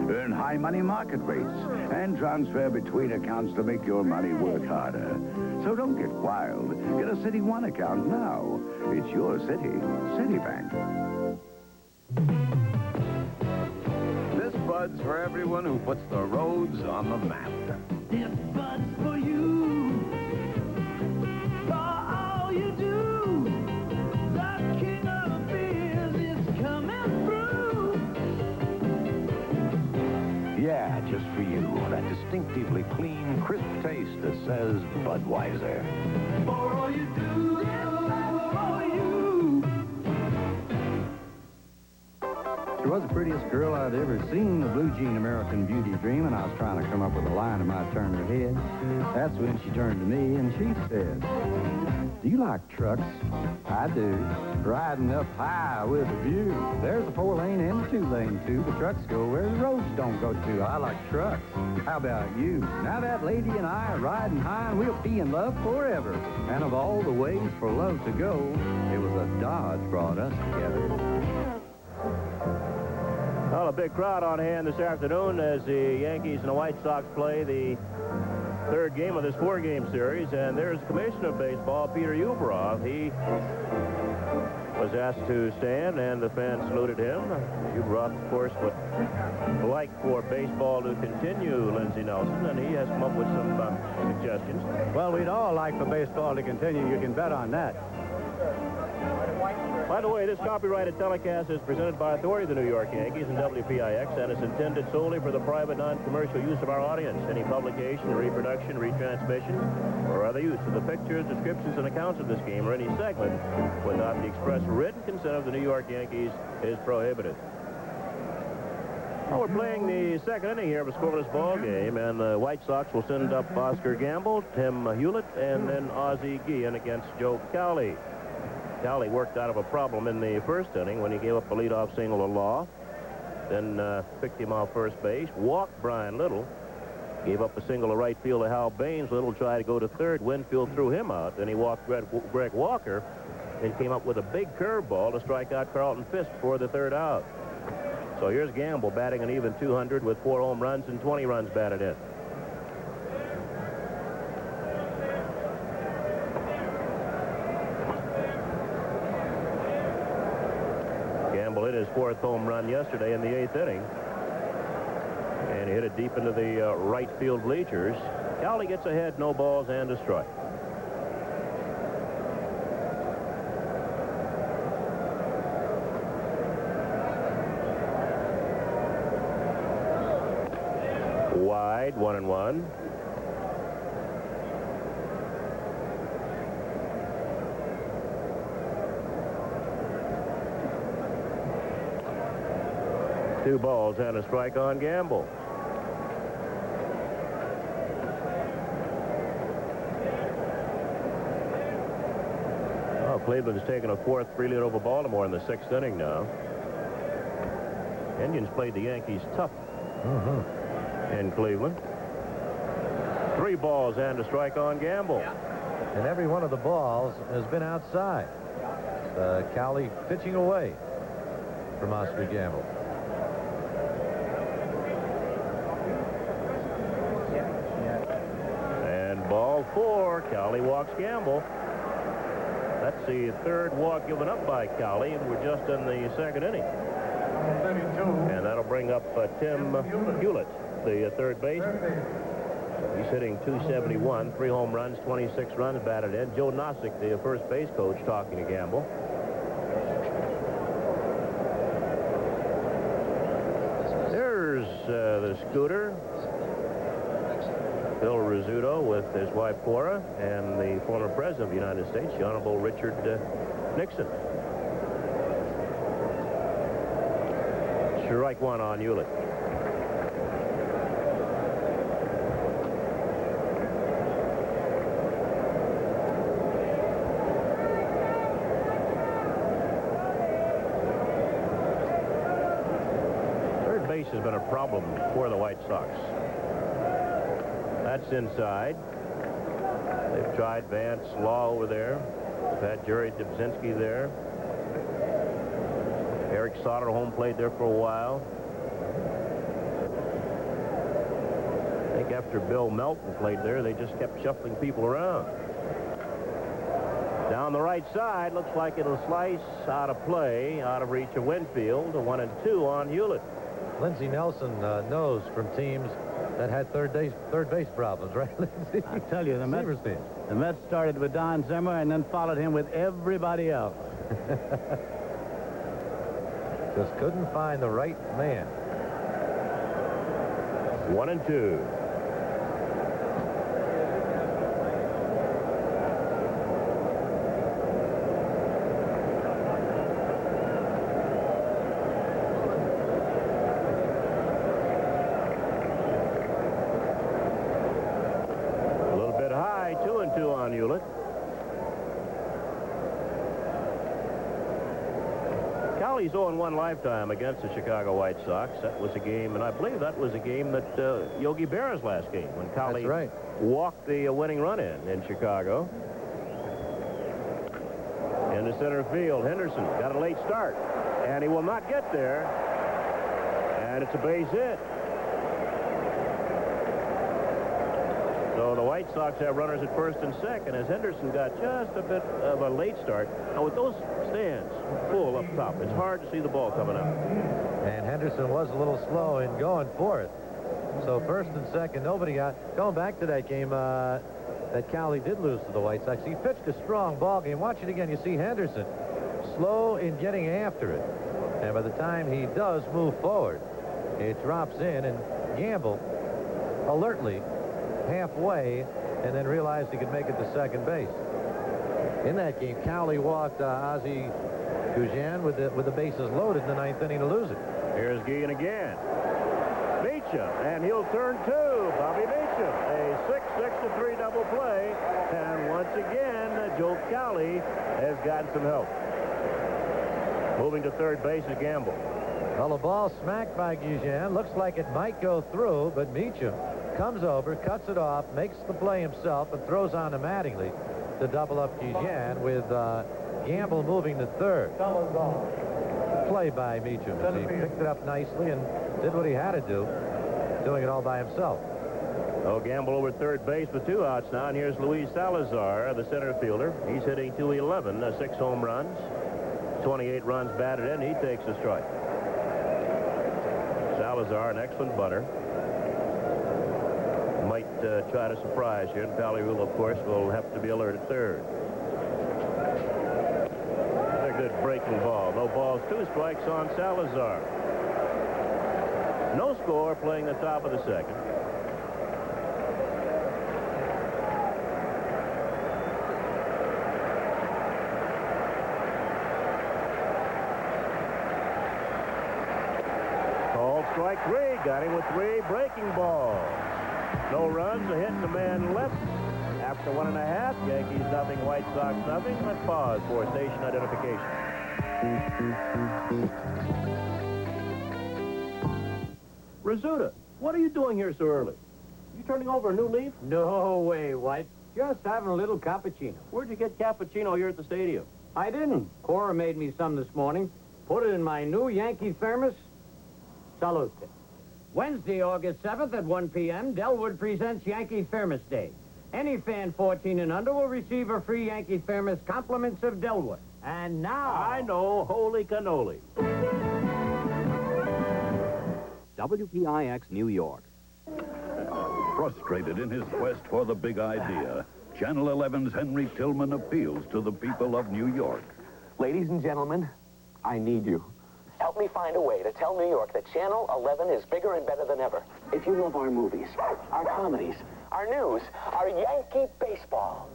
Earn high money market rates and transfer between accounts to make your money work harder. So don't get wild. Get a City One account now. It's your city, Citibank. This Bud's for everyone who puts the roads on the map. This Bud's for you. For all you do. The king of beers is coming through. Yeah, just for you. That distinctively clean, crisp taste that says Budweiser. For all you do. For you. She was the prettiest girl I'd ever seen, the blue jean American beauty dream, and I was trying to come up with a line, and I turned her head. That's when she turned to me and she said, "Do you like trucks?" "I do. Riding up high with a view. There's a 4-lane and a 2-lane too. The trucks go where the roads don't go to. I like trucks. How about you?" Now that lady and I are riding high, and we'll be in love forever. And of all the ways for love to go, it was a Dodge brought us together. Well, a big crowd on hand this afternoon as the Yankees and the White Sox play the third game of this 4-game series. And there's the commissioner of baseball, Peter Ueberroth. He was asked to stand, and the fans saluted him. Ueberroth, of course, would like for baseball to continue, Lindsey Nelson, and he has come up with some suggestions. Well, we'd all like for baseball to continue. You can bet on that. By the way, this copyrighted telecast is presented by authority of the New York Yankees and WPIX, and is intended solely for the private, non-commercial use of our audience. Any publication, reproduction, retransmission, or other use of the pictures, descriptions, and accounts of this game or any segment without the express written consent of the New York Yankees is prohibited. Well, we're playing the second inning here of a scoreless ball game, and the White Sox will send up Oscar Gamble, Tim Hewlett, and then Ozzie Guillen against Joe Cowley. Cowley worked out of a problem in the first inning when he gave up a leadoff single to Law. Then picked him off first base, walked Brian Little, gave up a single to right field to Hal Baines. Little tried to go to third. Winfield threw him out. Then he walked Greg Walker and came up with a big curveball to strike out Carlton Fisk for the third out. So here's Gamble batting an even 200 with 4 home runs and 20 runs batted in. Gamble hit his 4th home run yesterday in the 8th inning. And he hit it deep into the right field bleachers. Cowley gets ahead, no balls and a strike. Wide, 1-1. Two balls and a strike on Gamble. Well, Cleveland's taken a 4-3 lead over Baltimore in the 6th inning now. Indians played the Yankees tough in Cleveland. 3 balls and a strike on Gamble. And every one of the balls has been outside. Cowley pitching away from Oscar Gamble. And ball 4. Cowley walks Gamble. That's the third walk given up by Cowley, and we're just in the second inning. And that'll bring up Tim Hewlett, the third baseman. He's hitting .271, 3 home runs, 26 runs batted in. Joe Nossick, the first base coach, talking to Gamble. There's the scooter. Phil Rizzuto with his wife Cora and the former president of the United States, the Honorable Richard Nixon. Strike one on Hewlett. Third base has been a problem for the White Sox. That's inside. They've tried Vance Law over there. They've had Jerry Dubzinski there. Eric Soderholm played there for a while. I think after Bill Melton played there, they just kept shuffling people around. Down the right side, looks like it'll slice out of play, out of reach of Winfield. A 1-2 on Hewlett. Lindsey Nelson knows from teams that had third base problems, right, Lindsey? I tell you, the Mets started with Don Zimmer and then followed him with everybody else. Just couldn't find the right man. 1-2. A little bit high, 2-2 on Hewlett. Cowley's 0-1 lifetime against the Chicago White Sox. That was a game, and I believe that was a game that Yogi Berra's last game when Cowley walked the winning run in Chicago. Into center field, Henderson got a late start, and he will not get there, and it's a base hit. So the White Sox have runners at first and second as Henderson got just a bit of a late start. Now with those stands full up top, it's hard to see the ball coming out. And Henderson was a little slow in going for it. So first and second, nobody got. Going back to that game that Cowley did lose to the White Sox, he pitched a strong ball game. Watch it again. You see Henderson slow in getting after it. And by the time he does move forward, it drops in, and Gamble alertly halfway, and then realized he could make it to second base. In that game, Cowley walked Ozzie Gujan with the bases loaded in the ninth inning to lose it. Here's Guillen again. Meacham, and he'll turn two. Bobby Meacham, a 6-6-3 double play, and once again, Joe Cowley has gotten some help. Moving to third base is Gamble. Well, the ball smacked by Gujan. Looks like it might go through, but Meacham comes over, cuts it off, makes the play himself, and throws on to Mattingly to double up Gujan with Gamble moving to third. Play by Meacham. He picked it up nicely and did what he had to do, doing it all by himself. Oh, Gamble over third base with 2 outs now, and here's Luis Salazar, the center fielder. He's hitting .211, 6 home runs, 28 runs batted in. He takes a strike. Salazar, an excellent butter. Might try to surprise here, and Palliarula, of course, will have to be alert at third. A good breaking ball. No balls, 2 strikes on Salazar. No score, playing the top of the second. Called strike 3. Got him with 3 breaking balls. No runs, a hit, and a man left. After 1.5, Yankees nothing, White Sox nothing. Let's pause for station identification. Rizzuto, what are you doing here so early? You turning over a new leaf? No way, White. Just having a little cappuccino. Where'd you get cappuccino here at the stadium? I didn't. Cora made me some this morning. Put it in my new Yankee thermos. Salute. Wednesday, August 7th at 1 p.m., Delwood presents Yankee Thermos Day. Any fan 14 and under will receive a free Yankees famous compliments of Delwood. And now... I know, holy cannoli. WPIX, New York. Frustrated in his quest for the big idea, Channel 11's Henry Tillman appeals to the people of New York. Ladies and gentlemen, I need you. Help me find a way to tell New York that Channel 11 is bigger and better than ever. If you love our movies, our comedies, our news, our Yankee baseball,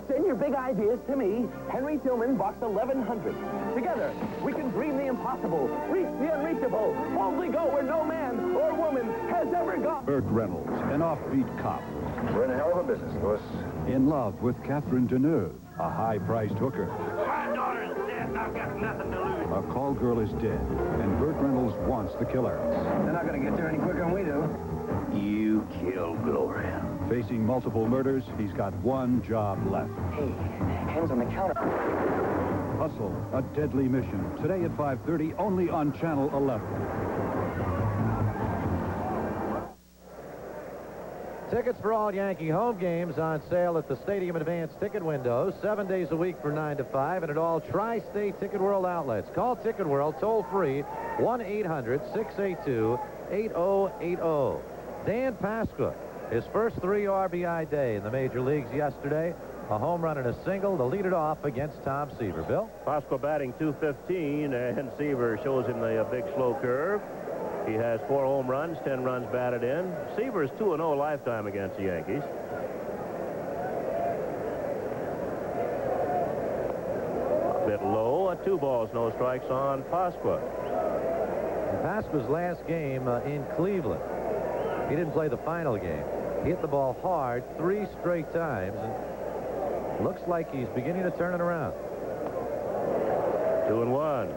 send your big ideas to me, Henry Tillman, Box 1100. Together, we can dream the impossible, reach the unreachable, boldly go where no man or woman has ever gone. Burt Reynolds, an offbeat cop. We're in a hell of a business, Louis. In love with Catherine Deneuve, a high-priced hooker. My daughter's dead, and I've got nothing to lose. A call girl is dead, and Burt Reynolds wants the killer. They're not going to get there any quicker than we do. You killed Gloria. Facing multiple murders, he's got one job left. Hey, hands on the counter. Hustle, a deadly mission. Today at 5:30, only on Channel 11. Tickets for all Yankee home games on sale at the Stadium Advance ticket window, 7 days a week from 9 to 5, and at all Tri-State Ticket World outlets. Call Ticket World toll-free, 1-800-682-8080. Dan Pasqua, his first 3 RBI day in the major leagues yesterday. A home run and a single to lead it off against Tom Seaver. Bill? Pasqua batting .215, and Seaver shows him the big slow curve. He has 4 home runs, 10 runs batted in. Seaver's 2-0 lifetime against the Yankees. A bit low, 2 balls, no strikes on Pasqua. In Pasqua's last game in Cleveland, he didn't play the final game. He hit the ball hard 3 straight times, and looks like he's beginning to turn it around. 2-1.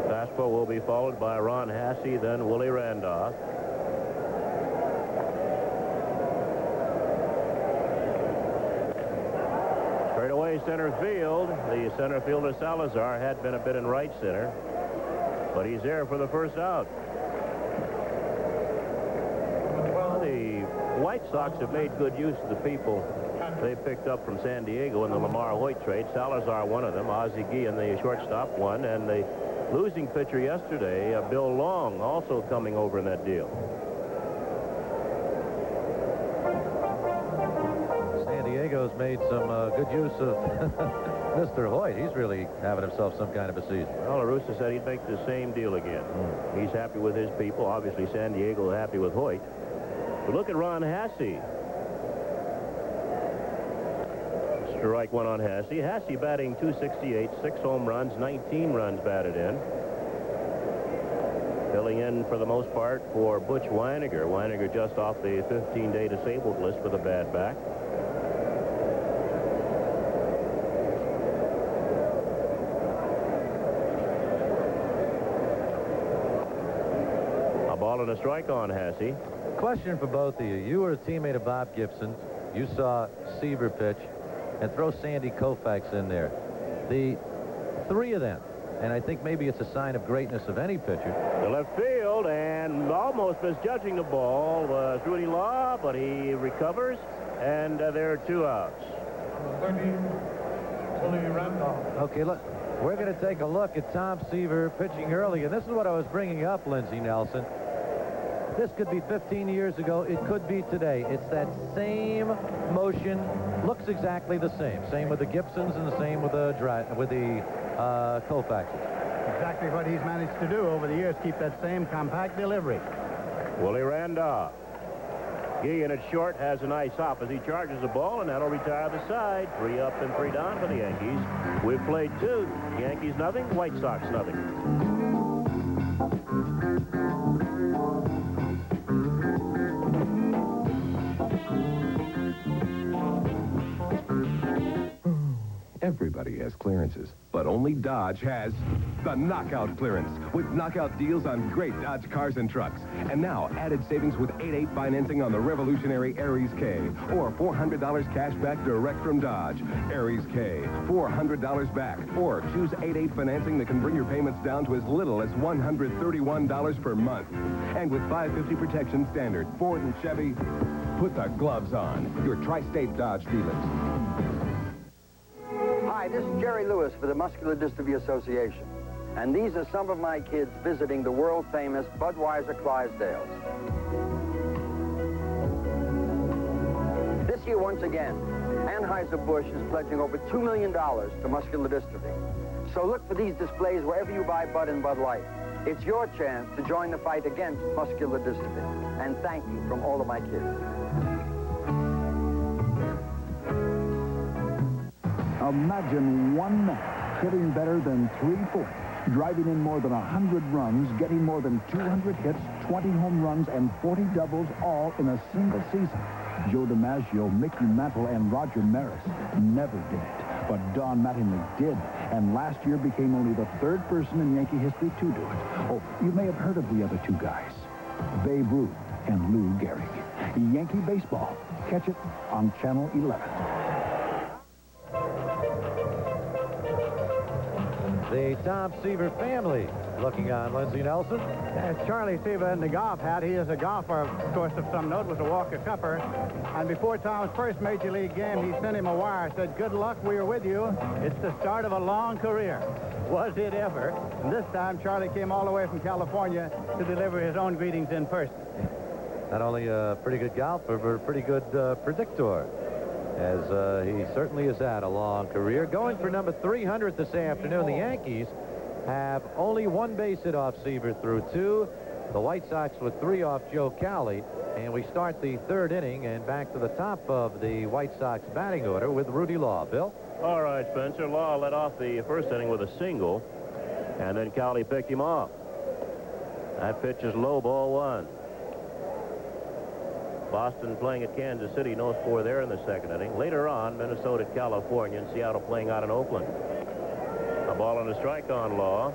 Pasqua will be followed by Ron Hassey, then Willie Randolph. Straight away center field. The center fielder Salazar had been a bit in right center, but he's there for the first out. Well, the White Sox have made good use of the people they picked up from San Diego in the Lamar Hoyt trade. Salazar, one of them. Ozzie Guillen, the shortstop, one. And the losing pitcher yesterday, Bill Long, also coming over in that deal. San Diego's made some good use of Mr. Hoyt. He's really having himself some kind of a season. Well, LaRussa said he'd make the same deal again. He's happy with his people. Obviously, San Diego is happy with Hoyt. But look at Ron Hassey. Strike one on Hassey. Hassey batting .268, 6 home runs, 19 runs batted in. Filling in for the most part for Butch Weiniger. Weiniger just off the 15-day disabled list with a bad back. A ball and a strike on Hassey. Question for both of you. You were a teammate of Bob Gibson. You saw Seaver pitch. And throw Sandy Koufax in there. The 3 of them, and I think maybe it's a sign of greatness of any pitcher. The left field, and almost misjudging the ball was Rudy Law, but he recovers, and there are 2 outs. Okay, look, we're going to take a look at Tom Seaver pitching early, and this is what I was bringing up, Lindsey Nelson. This could be 15 years ago. It could be today. It's that same motion. Looks exactly the same. Same with the Gibsons and the same with the Koufaxes. Exactly what he's managed to do over the years, keep that same compact delivery. Willie Randolph. Guillen at short has a nice hop as he charges the ball, and that'll retire the side. 3 up and 3 down for the Yankees. We've played 2. Yankees nothing, White Sox nothing. Everybody has clearances, but only Dodge has the knockout clearance with knockout deals on great Dodge cars and trucks. And now, added savings with 8-8 financing on the revolutionary Aries K, or $400 cash back direct from Dodge. Aries K, $400 back, or choose 8-8 financing that can bring your payments down to as little as $131 per month. And with 550 protection standard, Ford and Chevy, put the gloves on. Your Tri-State Dodge dealers. Hi, this is Jerry Lewis for the Muscular Dystrophy Association. And these are some of my kids visiting the world-famous Budweiser Clydesdales. This year, once again, Anheuser-Busch is pledging over $2 million to muscular dystrophy. So look for these displays wherever you buy Bud and Bud Light. It's your chance to join the fight against muscular dystrophy. And thank you from all of my kids. Imagine one man hitting better than .340, driving in more than 100 runs, getting more than 200 hits, 20 home runs, and 40 doubles, all in a single season. Joe DiMaggio, Mickey Mantle, and Roger Maris never did it. But Don Mattingly did, and last year became only the third person in Yankee history to do it. Oh, you may have heard of the other two guys, Babe Ruth and Lou Gehrig. Yankee baseball. Catch it on Channel 11. The Tom Seaver family looking on Lindsey Nelson. There's Charlie Seaver in the golf hat. He is a golfer, of course, of some note with the Walker Cupper. And before Tom's first Major League game, he sent him a wire, said, "Good luck, we are with you. It's the start of a long career." Was it ever? And this time, Charlie came all the way from California to deliver his own greetings in person. Not only a pretty good golfer, but a pretty good predictor, as he certainly has had a long career. Going for number 300 this afternoon, the Yankees have only one base hit off Seaver through two. The White Sox with 3 off Joe Cowley. And we start the third inning and back to the top of the White Sox batting order with Rudy Law. Bill? All right, Spencer. Law led off the first inning with a single, and then Cowley picked him off. That pitch is low, ball 1. Boston playing at Kansas City, no score there in the second inning. Later on, Minnesota at California, and Seattle playing out in Oakland. A ball and a strike on Law.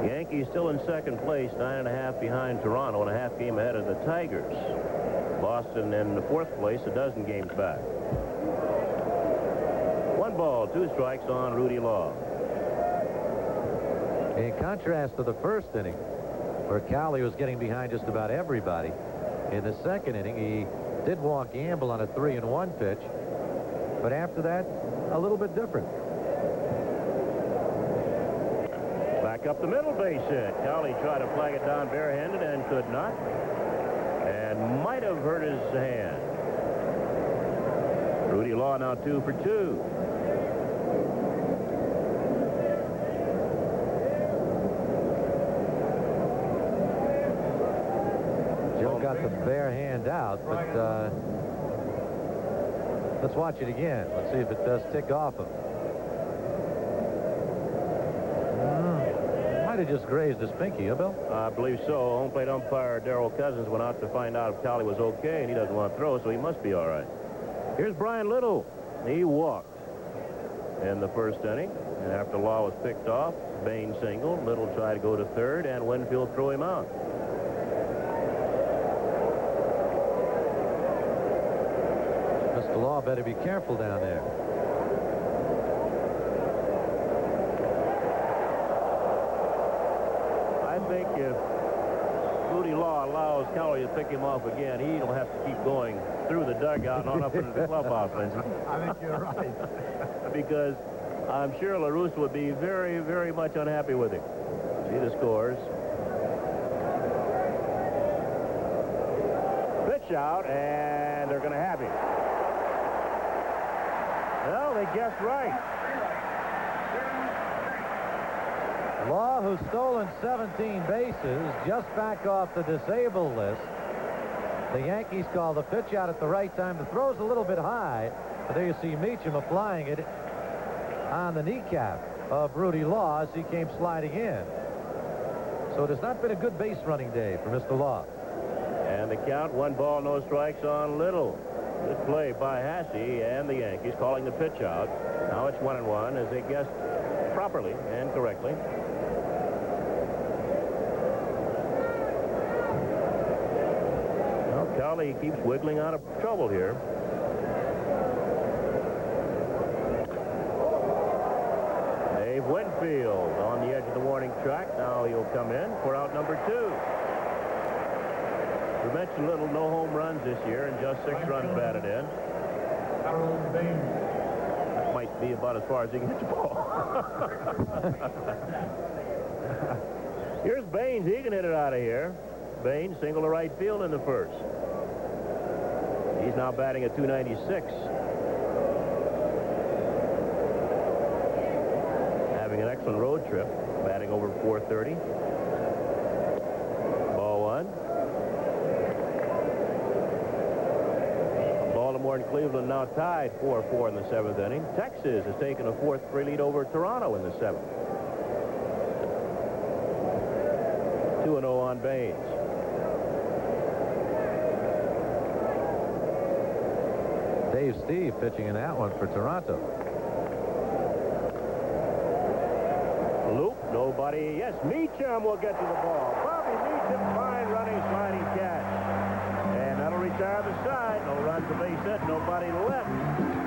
Yankees still in second place, 9.5 behind Toronto, and a half game ahead of the Tigers. Boston in the fourth place, a dozen games back. 1 ball, 2 strikes on Rudy Law. In contrast to the first inning, where Cowley was getting behind just about everybody, in the second inning, he did walk Gamble on a 3-1 pitch, but after that, a little bit different. Back up the middle, base hit. Cowley tried to flag it down barehanded and could not, and might have hurt his hand. Rudy Law now 2 for 2. Got the bare hand out, but let's watch it again. Let's see if it does tick off him. Might have just grazed his pinky, huh, Bill? I believe so. Home plate umpire Darrell Cousins went out to find out if Cowley was okay, and he doesn't want to throw, so he must be all right. Here's Brian Little. He walked in the first inning, and after Law was picked off, Bain singled. Little tried to go to third, and Winfield threw him out. Mr. Law better be careful down there. I think if Rudy Law allows Cowley to pick him off again, he'll have to keep going through the dugout and on up into the clubhouse, Lindsey. I think you're right. Because I'm sure LaRusse would be very, very much unhappy with him. See the scores. Pitch out, and they're going to have him. Well, they guessed right. Law, who's stolen 17 bases, just back off the disabled list. The Yankees call the pitch out at the right time. The throw's a little bit high, but there you see Meacham applying it on the kneecap of Rudy Law as he came sliding in. So it has not been a good base running day for Mr. Law. And the count, 1 ball, no strikes on Little. Good play by Hasse and the Yankees calling the pitch out. Now it's 1-1 as they guessed properly and correctly. Well, Cowley keeps wiggling out of trouble here. Dave Winfield on the edge of the warning track. Now he'll come in for out number 2. We mentioned Little, no home runs this year and just 6 runs batted in. That might be about as far as he can hit the ball. Here's Baines. He can hit it out of here. Baines single to right field in the first. He's now batting at 296. Having an excellent road trip, batting over 430. Ball 1. Baltimore and Cleveland now tied 4-4 in the 7th inning. Texas has taken a 4-3 lead over Toronto in the 7th. 2-0 on Baines. Dave Steve pitching in that one for Toronto. Loop, nobody. Yes, Meacham will get to the ball. Bobby Meacham, fine running, sliding catch. And that'll retire the side. No runs, a base hit, nobody left.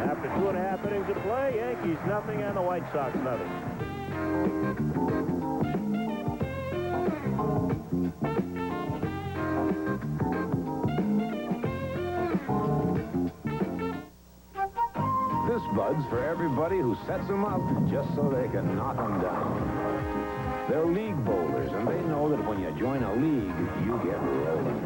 After 2.5 innings of play, Yankees nothing and the White Sox nothing. This Bud's for everybody who sets them up just so they can knock them down. They're league bowlers, and they know that when you join a league, you get rolling.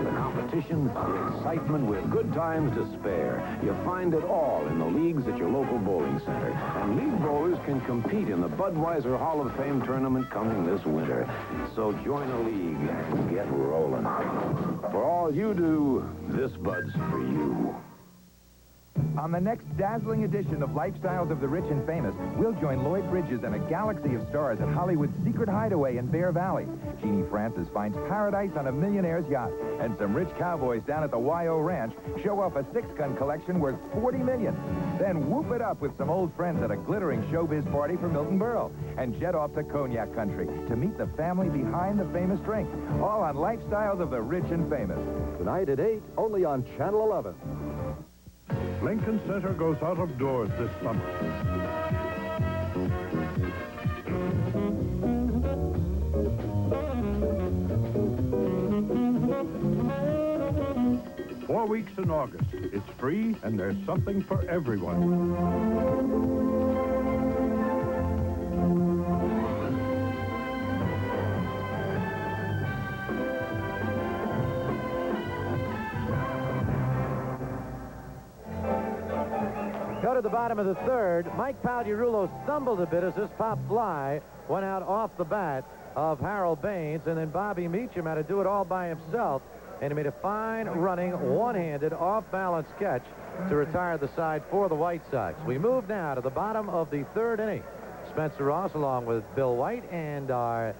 The competition, the excitement with good times to spare. You find it all in the leagues at your local bowling center. And league bowlers can compete in the Budweiser Hall of Fame tournament coming this winter. So join a league and get rolling. For all you do, this Bud's for you. On the next dazzling edition of Lifestyles of the Rich and Famous, we'll join Lloyd Bridges and a galaxy of stars at Hollywood's secret hideaway in Bear Valley. Jeannie Francis finds paradise on a millionaire's yacht, and some rich cowboys down at the YO Ranch show off a 6-gun collection worth $40 million. Then whoop it up with some old friends at a glittering showbiz party for Milton Berle, and jet off to Cognac Country to meet the family behind the famous drink. All on Lifestyles of the Rich and Famous. Tonight at 8, only on Channel 11. Lincoln Center goes out of doors this summer. Four weeks in August. It's free, and there's something for everyone. Go to the bottom of the 3rd. Mike Pagliarulo stumbled a bit as this pop fly went out off the bat of Harold Baines, and then Bobby Meacham had to do it all by himself, and he made a fine running, one-handed, off-balance catch to retire the side for the White Sox. We move now to the bottom of the 3rd inning. Spencer Ross along with Bill White and our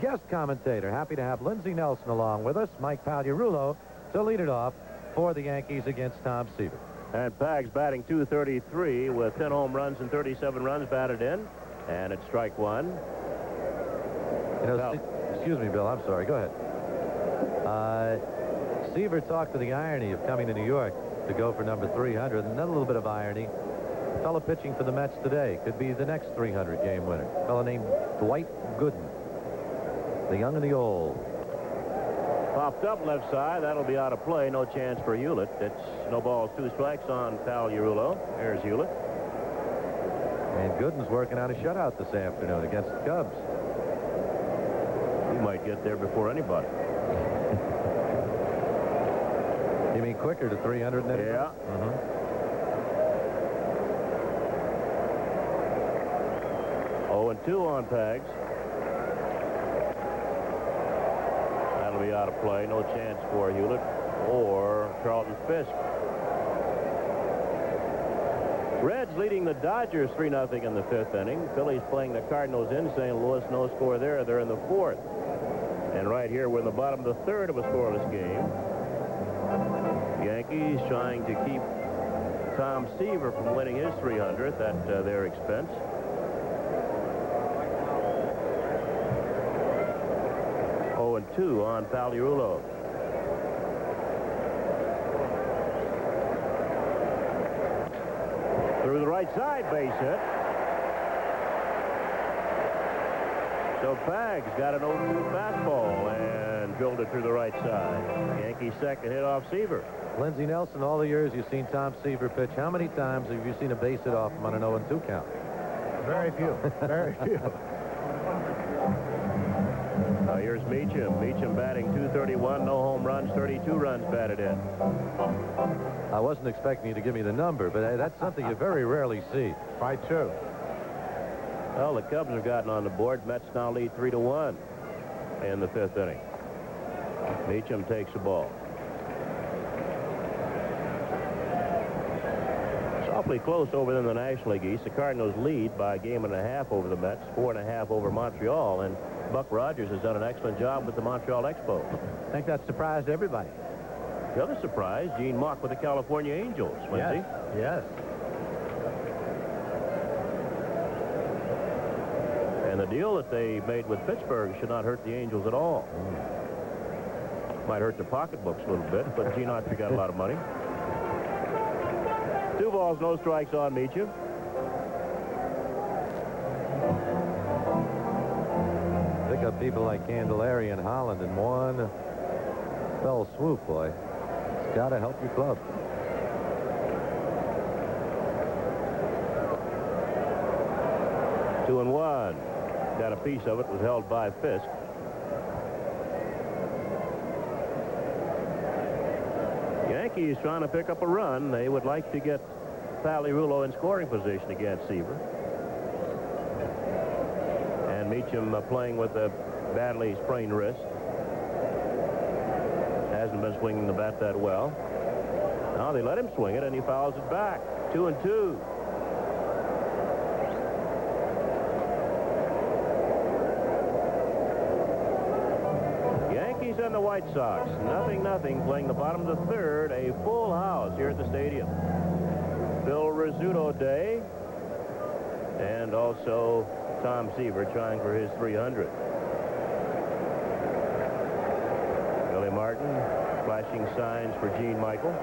guest commentator. Happy to have Lindsey Nelson along with us. Mike Pagliarulo to lead it off for the Yankees against Tom Seaver. And Pags batting .233 with 10 home runs and 37 runs batted in. And it's strike 1. You know, excuse me, Bill. I'm sorry. Go ahead. Seaver talked to the irony of coming to New York to go for number 300. And then a little bit of irony. A fellow pitching for the Mets today could be the next 300-game winner. A fellow named Dwight Gooden. The young and the old. Popped up left side. That'll be out of play. No chance for Hewlett. It's no balls, 2 strikes on Pagliarulo. There's Hewlett. And Gooden's working on a shutout this afternoon against the Cubs. He might get there before anybody. You mean quicker to 300 than Yeah. 0-2 on Pags. That'll be out of play. No chance for Hewlett or Charlton Fisk. Reds leading the Dodgers 3-0 in the 5th inning. Phillies playing the Cardinals in St. Louis. No score there. They're in the 4th. And right here, we're in the bottom of the third of a scoreless game. Yankees trying to keep Tom Seaver from winning his 300th at their expense. Oh, and 2 on Pagliarulo. Through the right side, base hit. So Pags got an 0-2 fastball and drilled it through the right side. Yankees second hit off Seaver. Lindsey Nelson, all the years you've seen Tom Seaver pitch, how many times have you seen a base hit off him on an 0-2 count? Very few. Very few. Here's Meacham. Meacham batting .231, no home runs, 32 runs batted in. I wasn't expecting you to give me the number, but that's something you very rarely see. Right, true. Well, the Cubs have gotten on the board. Mets now lead 3-1 in the 5th inning. Meacham takes the ball. It's awfully close over in the National League East. The Cardinals lead by a game and a half over the Mets, 4.5 over Montreal, and Buck Rogers has done an excellent job with the Montreal Expos. I think that surprised everybody. The other surprise, Gene Mauch with the California Angels, Lindsey. Yes. And the deal that they made with Pittsburgh should not hurt the Angels at all. Might hurt their pocketbooks a little bit, but Gene Autry got a lot of money. 2 balls, no strikes on Meacham. Pick up people like Candelaria and Holland in one fell swoop, boy. It's got to help your club. Two and one. Got a piece of it. Was held by Fisk. Yankees trying to pick up a run. They would like to get Pagliarulo in scoring position against Seaver. And Meacham playing with a badly sprained wrist. Hasn't been swinging the bat that well. Now they let him swing it, and he fouls it back. 2-2. Yankees and the White Sox. 0-0 playing the bottom of the third. A full house here at the stadium. Phil Rizzuto Day. And also Tom Seaver trying for his 300th. Billy Martin flashing signs for Gene Michael.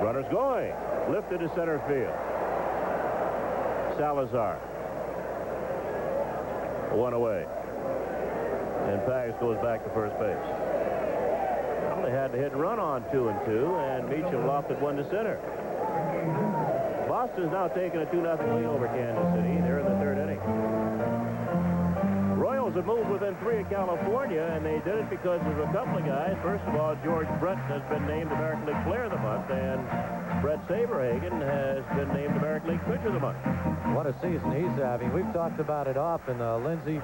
Runners going. Lifted to center field. Salazar. 1 away. And Pags goes back to first base. Well, they had to hit and run on 2-2, and Meacham lofted 1 to center. Boston's now taking a 2-0 lead over Kansas City. They're in the 3rd inning. Royals have moved within 3 of California, and they did it because of a couple of guys. First of all, George Brett has been named American League Player of the Month, and Brett Saberhagen has been named American League Pitcher of the Month. What a season he's having. We've talked about it often. Lindsey,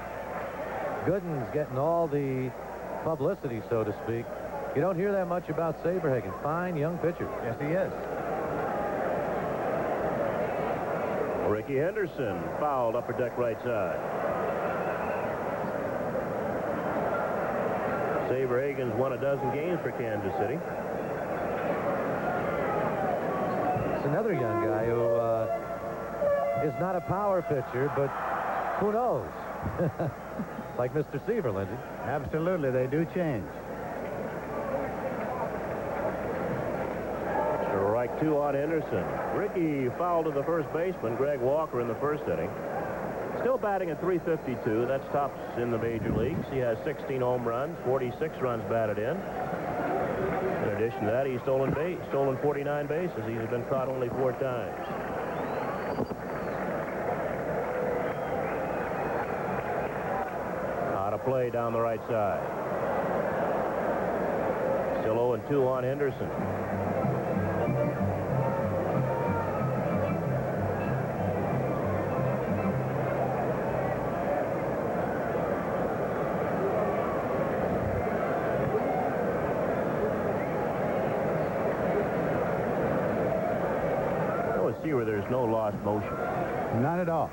Gooden's getting all the publicity, so to speak. You don't hear that much about Saberhagen. Fine young pitcher. Yes, he is. Ricky Henderson fouled upper deck right side. Saberhagen's won a dozen games for Kansas City. It's another young guy who is not a power pitcher, but who knows? Like Mr. Seaver, Lindsey. Absolutely, they do change. Strike 2 on Henderson. Ricky fouled to the first baseman, Greg Walker, in the 1st inning. Still batting at .352. That's tops in the major leagues. He has 16 home runs, 46 runs batted in. In addition to that, he's stolen 49 bases. He's been caught only 4 times. Out of play down the right side. Still 0-2 on Henderson. Where there's no lost motion. Not at all.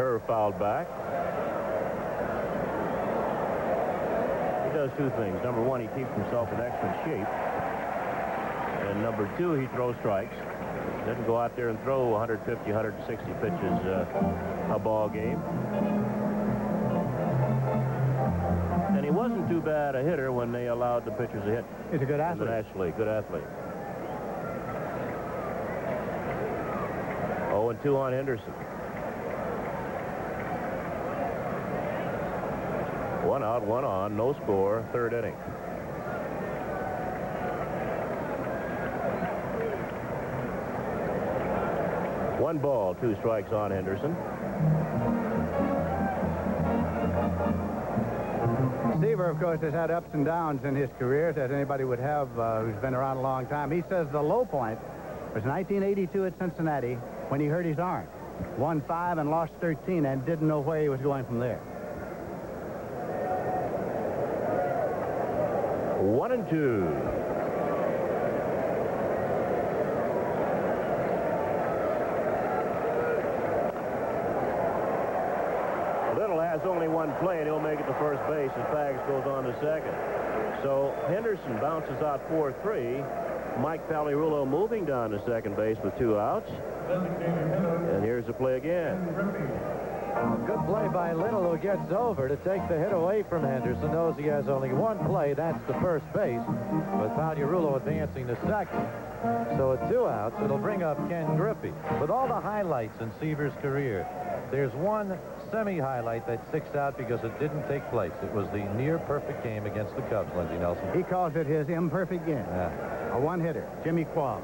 Curve fouled back. He does two things. Number one, he keeps himself in excellent shape. And number two, he throws strikes. Doesn't go out there and throw 150, 160 pitches a ball game. And he wasn't too bad a hitter when they allowed the pitchers to hit. He's a good athlete. In the National League. Good athlete. 0-2 on Henderson. 1 out, 1 on, no score, third inning. One ball, 2 strikes on Henderson. Seaver, of course, has had ups and downs in his career, as anybody would have who's been around a long time. He says the low point was 1982 at Cincinnati when he hurt his arm. Won 5 and lost 13 and didn't know where he was going from there. 1-2. Little has only one play, and he'll make it to first base as Baggs goes on to second. So Henderson bounces out 4-3. Mike Pagliarulo moving down to second base with 2 outs. And here's the play again. Good play by Little, who gets over to take the hit away from Henderson. Knows he has only one play, that's the first base, with Pagliarulo advancing to second. So at 2 outs, it'll bring up Ken Griffey. With all the highlights in Seaver's career, there's one semi-highlight that sticks out because it didn't take place. It was the near-perfect game against the Cubs, Lindsey Nelson. He calls it his imperfect game. Yeah. A one-hitter, Jimmy Qualls.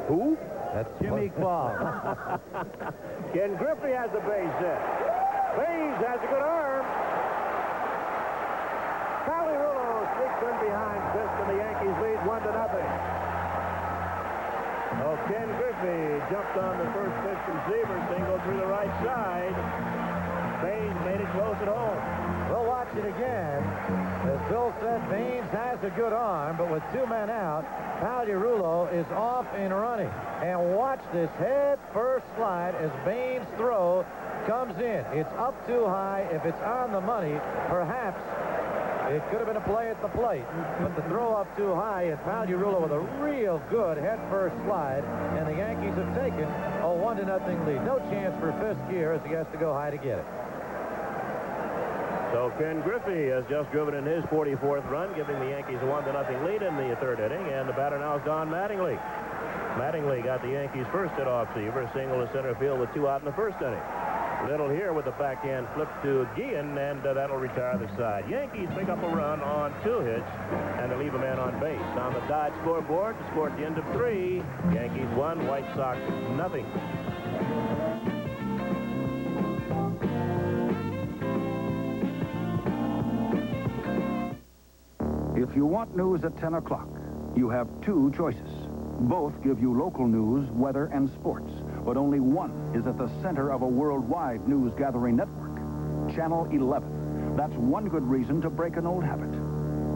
Who? That's Jimmy Qualls. Ken Griffey has a base hit. Baines has a good arm. Pagliarulo sneaks in behind fifth, and the Yankees lead 1-0. Oh, Ken Griffey jumped on the first pitch from Seaver, single through the right side. Baines made it close at home. We'll watch it again. As Bill said, Baines has a good arm, but with 2 men out, Pagliarulo is off and running. And watch this head first slide as Baines' throw comes in. It's up too high. If it's on the money, perhaps it could have been a play at the plate. But the throw up too high, and Pagliarulo with a real good head first slide, and the Yankees have taken a 1-0 lead. No chance for Fisk here as he has to go high to get it. So Ken Griffey has just driven in his 44th run, giving the Yankees a 1-0 lead in the third inning, and the batter now is Don Mattingly. Mattingly got the Yankees' first hit off Seaver, a single to center field with 2 out in the first inning. Little here with the backhand flip to Guillen, and that'll retire the side. Yankees pick up a run on 2 hits, and they leave a man on base. On the Dodge scoreboard, the score at the end of 3. Yankees 1, White Sox 0. If you want news at 10 o'clock, you have 2 choices. Both give you local news, weather, and sports, but only one is at the center of a worldwide news-gathering network, Channel 11. That's one good reason to break an old habit.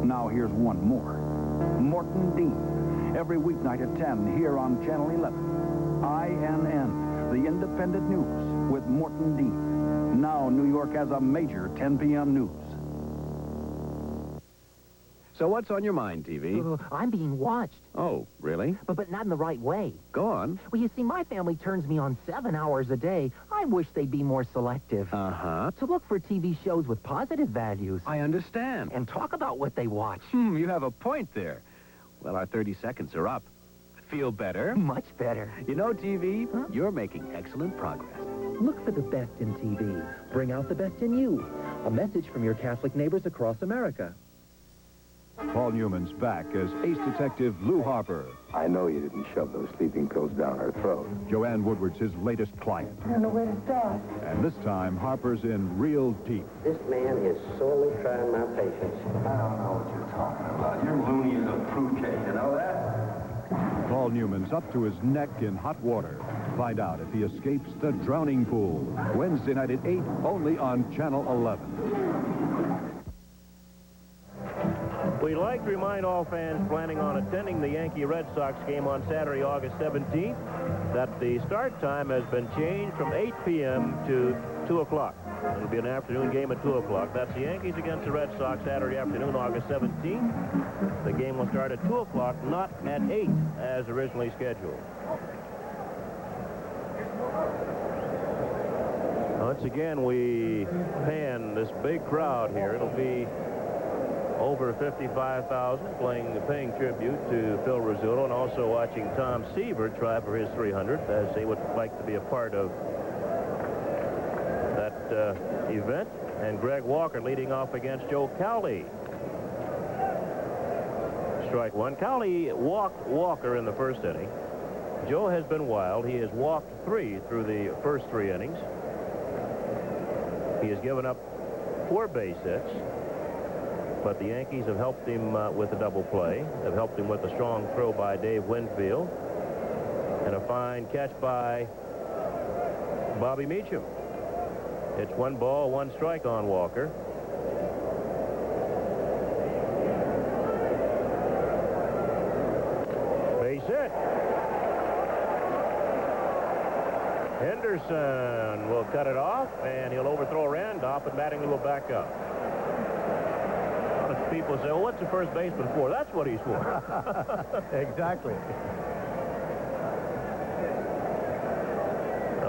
Now here's one more. Morton Dean, every weeknight at 10 here on Channel 11. INN, the independent news with Morton Dean. Now New York has a major 10 p.m. news. So what's on your mind, TV? I'm being watched. Oh, really? But not in the right way. Go on. Well, you see, my family turns me on 7 hours a day. I wish they'd be more selective. Uh-huh. To look for TV shows with positive values. I understand. And talk about what they watch. You have a point there. Well, our 30 seconds are up. Feel better? Much better. You know, TV, you're making excellent progress. Look for the best in TV. Bring out the best in you. A message from your Catholic neighbors across America. Paul Newman's back as ace detective Lou Harper. I know you didn't shove those sleeping pills down her throat. Joanne Woodward's his latest client. I don't know where to start. And this time, Harper's in real deep. This man is sorely trying my patience. I don't know what you're talking about. You're loony as a fruitcake, you know that? Paul Newman's up to his neck in hot water. Find out if he escapes the drowning pool. Wednesday night at 8, only on Channel 11. We'd like to remind all fans planning on attending the Yankee-Red Sox game on Saturday, August 17th, that the start time has been changed from 8 p.m. to 2 o'clock. It'll be an afternoon game at 2 o'clock. That's the Yankees against the Red Sox Saturday afternoon, August 17th. The game will start at 2 o'clock, not at 8 as originally scheduled. Once again, we pan this big crowd here. It'll be over 55,000 paying tribute to Phil Rizzuto, and also watching Tom Seaver try for his 300th, as they would like to be a part of that event. And Greg Walker leading off against Joe Cowley. Strike one. Cowley walked Walker in the first inning. Joe has been wild. He has walked 3 through the first 3 innings. He has given up 4 base hits, but the Yankees have helped him with a double play. They've helped him with a strong throw by Dave Winfield and a fine catch by Bobby Meacham. It's 1 ball, 1 strike on Walker. Base hit. Henderson will cut it off, and he'll overthrow Randolph, and Mattingly will back up. A lot of people say, well, what's the first baseman for? That's what he's for. Exactly.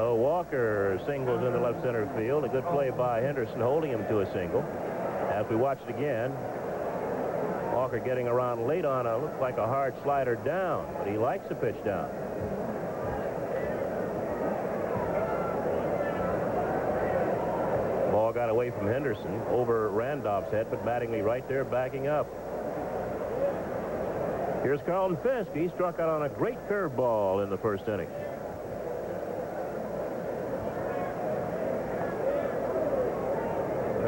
Walker singles into left center field. A good play by Henderson, holding him to a single. As we watch it again, Walker getting around late on a, looks like a hard slider down, but he likes the pitch down. Ball got away from Henderson over Randolph's head, but Mattingly right there backing up. Here's Carlton Fisk. He struck out on a great curveball in the first inning.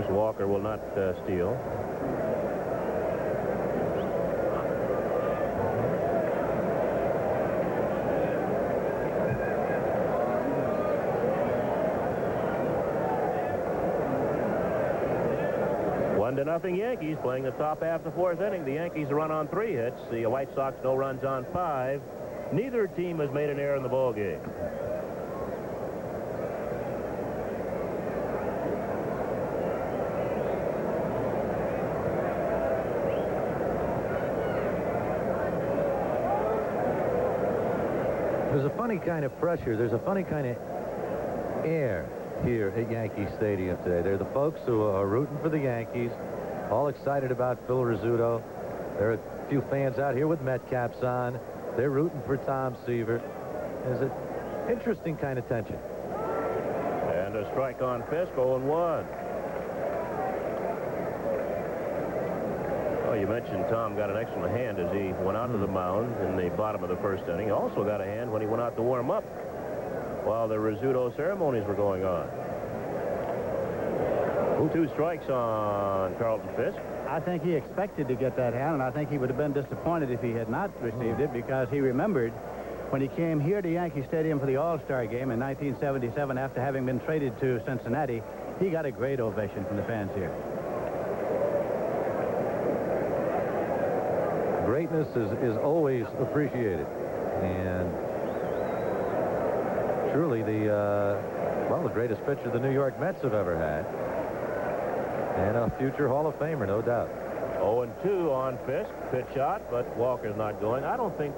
Walker will not steal. One to nothing Yankees playing the top half of the fourth inning. The Yankees run on 3 hits. The White Sox no runs on 5. Neither team has made an error in the ball game. There's a funny kind of pressure. There's a funny kind of air here at Yankee Stadium today. They're the folks who are rooting for the Yankees, all excited about Phil Rizzuto. There are a few fans out here with Met caps on. They're rooting for Tom Seaver. There's an interesting kind of tension. And a strike on Fisk, 0-1. Oh, you mentioned Tom got an excellent hand as he went out to the mound in the bottom of the first inning. He also got a hand when he went out to warm up while the Rizzuto ceremonies were going on. 2 strikes on Carlton Fisk. I think he expected to get that hand, and I think he would have been disappointed if he had not received it, because he remembered when he came here to Yankee Stadium for the All-Star game in 1977 after having been traded to Cincinnati. He got a great ovation from the fans here. Greatness is always appreciated, and truly the greatest pitcher the New York Mets have ever had, and a future Hall of Famer, no doubt. 0-2 on Fisk. Pitch shot, but Walker's not going. I don't think...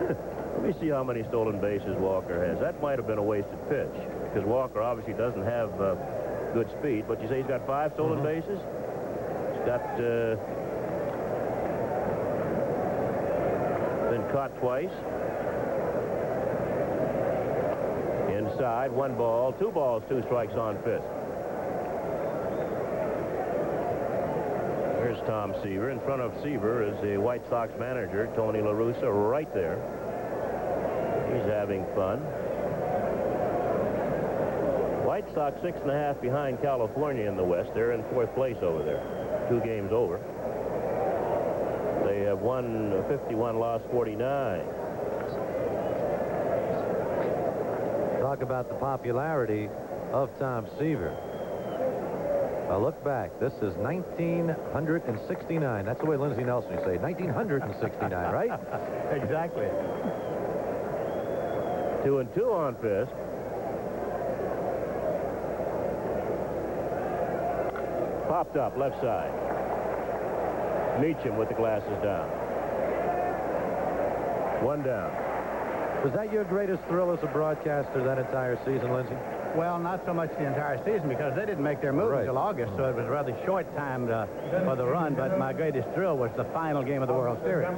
Let me see how many stolen bases Walker has. That might have been a wasted pitch, because Walker obviously doesn't have good speed, but you say he's got 5 stolen bases? He's got... been caught twice. Inside, 1 ball, 2 balls, 2 strikes on Fisk. Here's Tom Seaver. In front of Seaver is the White Sox manager, Tony La Russa, right there. He's having fun. White Sox 6.5 behind California in the West. They're in 4th place over there. 2 games over. They have won 51, lost 49. Talk about the popularity of Tom Seaver. Now look back. This is 1969. That's the way Lindsey Nelson would say. 1969, right? Exactly. 2-2 on Fisk. Popped up, left side. Meacham with the glasses down. One down. Was that your greatest thrill as a broadcaster that entire season, Lindsay? Well, not so much the entire season because they didn't make their move until August, so it was a rather short time for the run. But my greatest thrill was the final game of the World Series,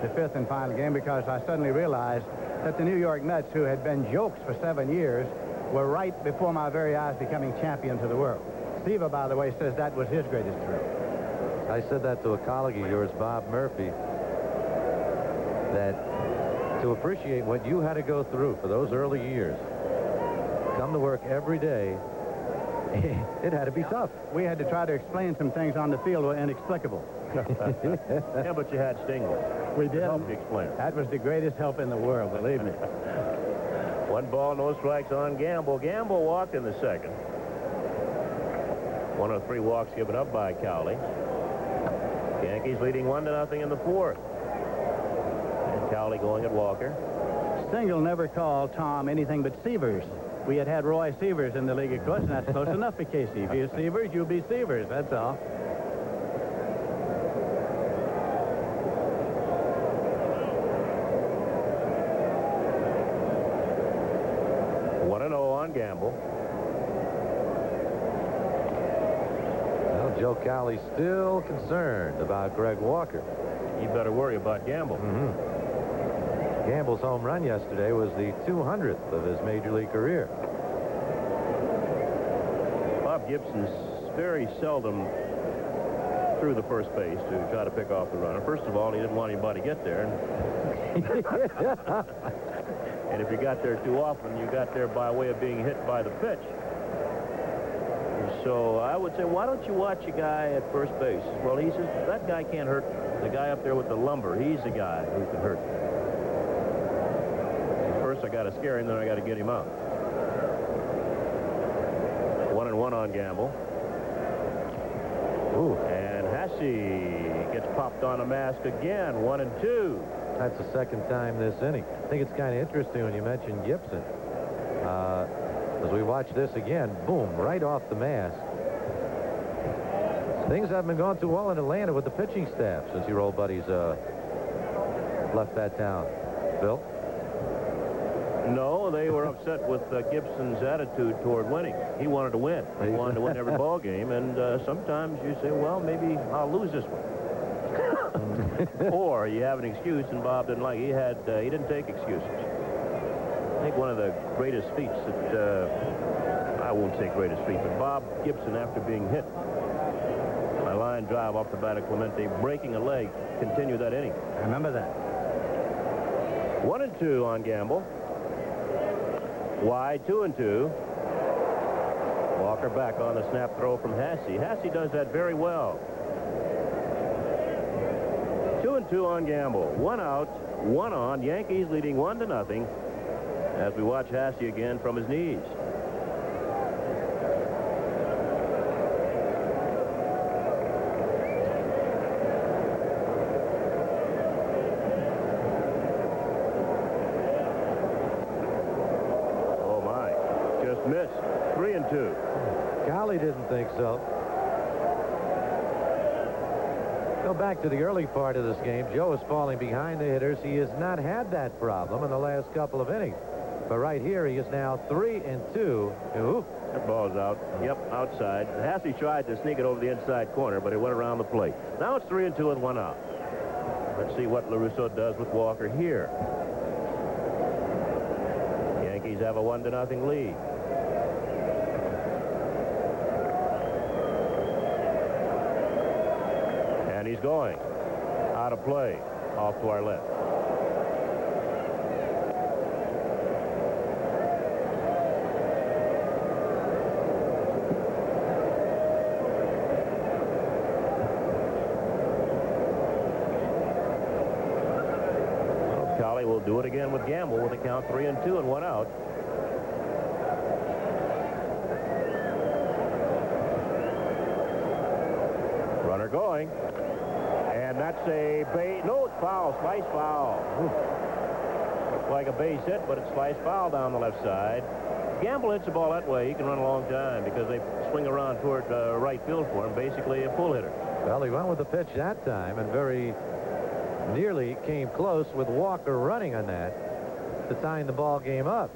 the fifth and final game, because I suddenly realized that the New York Mets, who had been jokes for 7 years, were right before my very eyes becoming champions of the world. Seaver, by the way, says that was his greatest thrill. I said that to a colleague of yours, Bob Murphy, that to appreciate what you had to go through for those early years, come to work every day, it had to be tough. We had to try to explain some things on the field were inexplicable. Yeah, but you had Stingley. We did. Help me explain it. That was the greatest help in the world, believe me. 1 ball, no strikes on Gamble. Gamble walked in the second. 1 of 3 walks given up by Cowley. Yankees leading 1-0 in the fourth. And Cowley going at Walker. Stingle never called Tom anything but Seavers. We had Roy Seavers in the league, of course, and that's close enough for Casey. If you're Seavers, you'll be Seavers. That's all. On Gamble. Well, Joe Cowley's still concerned about Greg Walker. You better worry about Gamble. Gamble's home run yesterday was the 200th of his major league career. Bob Gibson's very seldom through the first base to try to pick off the runner. First of all, he didn't want anybody to get there. And if you got there too often, you got there by way of being hit by the pitch. So I would say, why don't you watch a guy at first base? Well, he says, that guy can't hurt the guy up there with the lumber. He's the guy who can hurt. First, I got to scare him, then I got to get him out. 1-1 on Gamble. Ooh. And Hasse gets popped on a mask again. 1-2. That's the second time this inning. I think it's kind of interesting when you mentioned Gibson. As we watch this again, boom, right off the mask. Things haven't been going too well in Atlanta with the pitching staff since your old buddies left that town. Bill? No, they were upset with Gibson's attitude toward winning. He wanted to win. He wanted to win every ball game, and sometimes you say, well, maybe I'll lose this one. Or you have an excuse, and Bob didn't like it. He didn't take excuses. I think one of the greatest feats that, I won't say greatest feat, but Bob Gibson, after being hit by a line drive off the bat of Clemente, breaking a leg, continued that inning. I remember that. 1-2 on Gamble. Wide, 2-2. Walker back on the snap throw from Hasse. Hasse does that very well. 2-2 on Gamble. 1 out, 1 on. Yankees leading 1-0 as we watch Hasse again from his knees. Oh my, just missed. 3-2. Cowley didn't think so. Go back to the early part of this game. Joe is falling behind the hitters. He has not had that problem in the last couple of innings. But right here, he is now 3-2. Ooh. That ball's out. Yep, outside. Hasse tried to sneak it over the inside corner, but it went around the plate. Now it's 3-2 and 1 out. Let's see what LaRusso does with Walker here. Yankees have a 1-0 lead. And he's going. Out of play. Off to our left. Cowley will do it again with Gamble with a count 3-2 and 1 out. Runner going. And that's a base. No, it's foul. Slice foul. Looks like a base hit, but it's slice foul down the left side. Gamble hits the ball that way, he can run a long time because they swing around toward right field for him, basically a pull hitter. Well, he went with the pitch that time and very nearly came close with Walker running on that to tying the ball game up.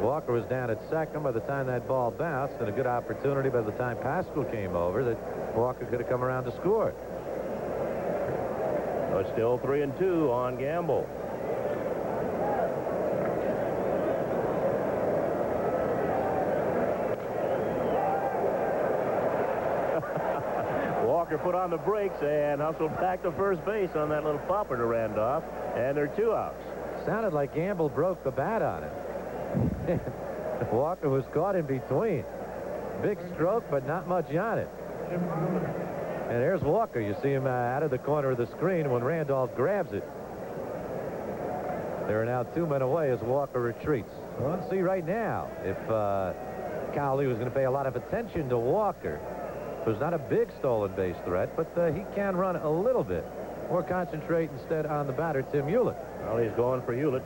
Walker was down at second by the time that ball bounced, and a good opportunity by the time Pascal came over that Walker could have come around to score. So it's still 3-2 on Gamble. Walker put on the brakes and hustled back to first base on that little popper to Randolph, and there are 2 outs. Sounded like Gamble broke the bat on it. Walker was caught in between. Big stroke, but not much on it. And there's Walker. You see him out of the corner of the screen when Randolph grabs it. There are now 2 men away as Walker retreats. Well, let's see right now if Cowley was going to pay a lot of attention to Walker. It was not a big stolen base threat, but he can run a little bit. Or concentrate instead on the batter, Tim Hewlett. Well, he's going for Hewlett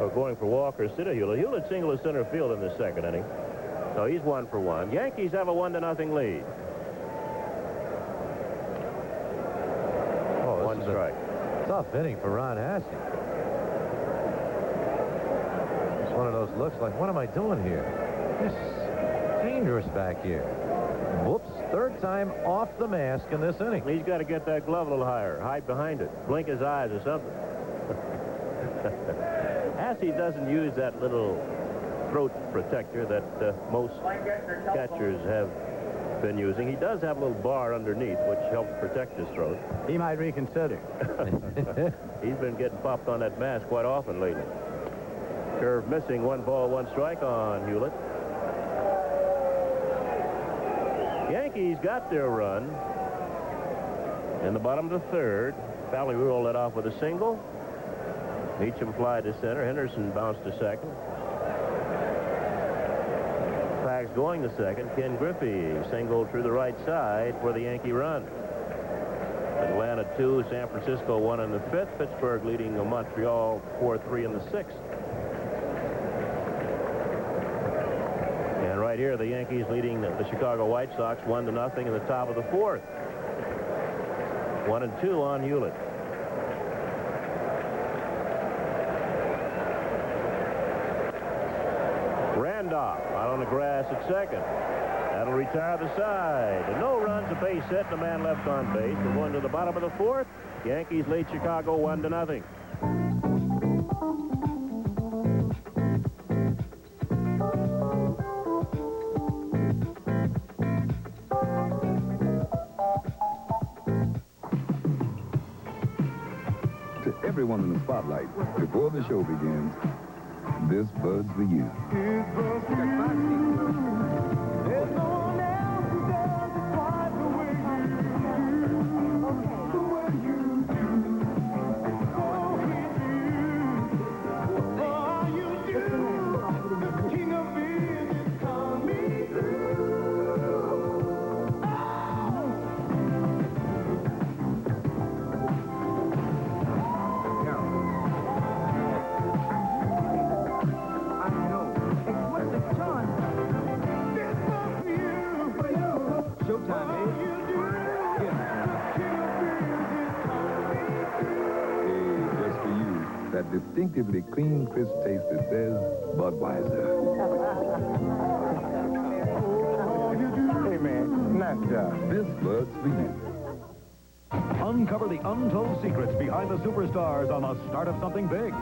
or going for Walker instead of Hewlett. Hewlett singled to center field in the second inning. So he's 1 for 1. Yankees have a 1-0 lead. Oh, 1 strike. Tough inning for Ron Hassey. It's one of those looks like, what am I doing here? It's dangerous back here. Whoops, 3rd time off the mask in this inning. He's got to get that glove a little higher, hide behind it, blink his eyes or something. Hassey doesn't use that little throat protector that most catchers have been using. He does have a little bar underneath, which helps protect his throat. He might reconsider. He's been getting popped on that mask quite often lately. Curve missing, 1 ball, 1 strike on Hewlett. Yankees got their run in the bottom of the 3rd. Ballyrool led off with a single. Meacham fly to center. Henderson bounced to second. Fags going to second. Ken Griffey singled through the right side for the Yankee run. Atlanta 2, San Francisco 1 in the 5th. Pittsburgh leading Montreal 4-3 in the 6th. And right here, the Yankees leading the Chicago White Sox 1-0 in the top of the 4th. 1-2 on Hewlett. Randolph out on the grass at second. That'll retire the side. And no runs, a base hit, and a man left on base. We're going to the bottom of the 4th. Yankees lead Chicago 1-0. To everyone in the spotlight, before the show begins, this bud's for you. Distinctively clean, crisp taste that says Budweiser. Hey, man, nice job. This Bud's for you. Uncover the untold secrets behind the superstars on the start of something big.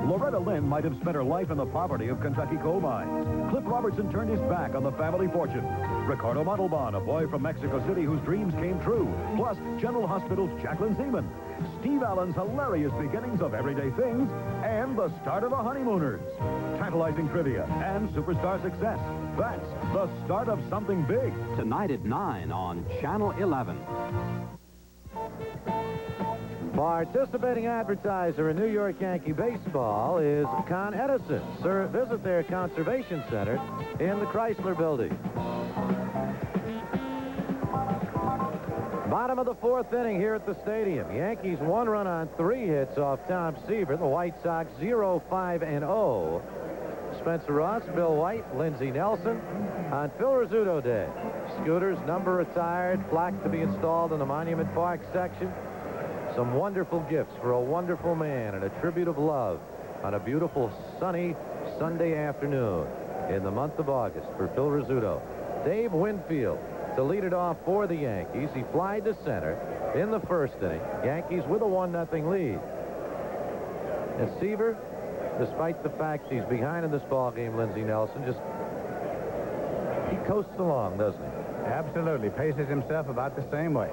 Loretta Lynn might have spent her life in the poverty of Kentucky coal mines. Cliff Robertson turned his back on the family fortune. Ricardo Montalban, a boy from Mexico City whose dreams came true. Plus, General Hospital's Jacqueline Seaman. Steve Allen's hilarious beginnings of everyday things. And the start of the Honeymooners. Tantalizing trivia and superstar success. That's the start of something big. Tonight at 9 on Channel 11. Participating advertiser in New York Yankee baseball is Con Edison. Sir, visit their conservation center in the Chrysler Building. Bottom of the 4th inning here at the stadium. Yankees 1 run on 3 hits off Tom Seaver. The White Sox 0-5-0. Spencer Ross, Bill White, Lindsey Nelson on Phil Rizzuto Day. Scooters, number retired, plaque to be installed in the Monument Park section. Some wonderful gifts for a wonderful man and a tribute of love on a beautiful sunny Sunday afternoon in the month of August for Phil Rizzuto. Dave Winfield to lead it off for the Yankees. He flied to center in the first inning. Yankees with a 1-0 lead. And Seaver, despite the fact he's behind in this ball game, Lindsey Nelson, he coasts along, doesn't he? Absolutely. Paces himself about the same way.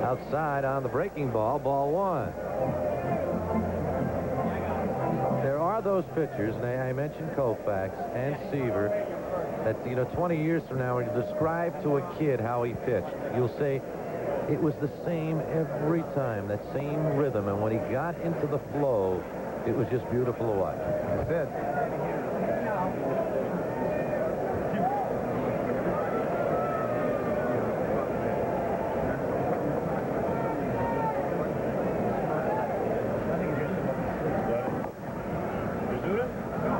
Outside on the breaking ball, ball 1. There are those pitchers, and I mentioned Koufax and Seaver, that, 20 years from now, when you describe to a kid how he pitched, you'll say it was the same every time, that same rhythm, and when he got into the flow, it was just beautiful to watch. That's it.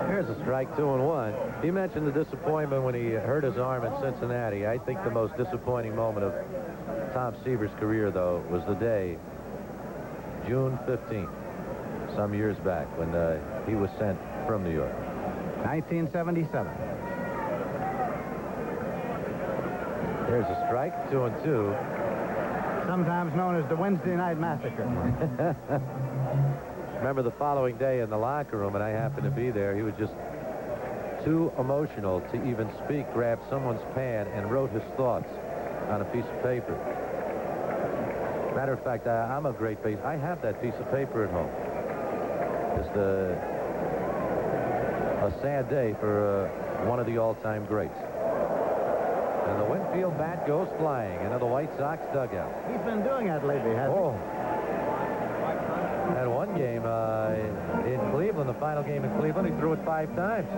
Here's a strike, 2-1. He mentioned the disappointment when he hurt his arm in Cincinnati. I think the most disappointing moment of Tom Seaver's career, though, was the day, June 15th, some years back, when he was sent from New York. 1977. There's a strike, 2-2. Sometimes known as the Wednesday Night Massacre. Remember the following day in the locker room, and I happened to be there, he was just too emotional to even speak, grabbed someone's pad and wrote his thoughts on a piece of paper. Matter of fact, I'm a great base. I have that piece of paper at home. Just a sad day for one of the all-time greats. And the Winfield bat goes flying into the White Sox dugout. He's been doing that lately, hasn't he? Had one game in Cleveland, the final game in Cleveland, he threw it 5 times.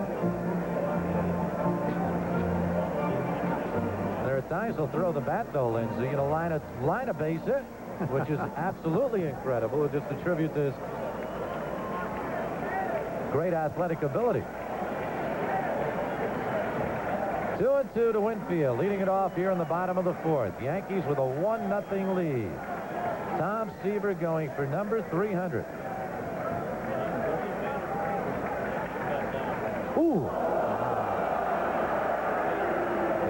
There are times he'll throw the bat, though, Lindsey, line a base hit, which is absolutely incredible. It's just a tribute to his great athletic ability. 2-2 to Winfield, leading it off here in the bottom of the 4th. Yankees with a 1-0 lead. Tom Seaver going for number 300. Ooh.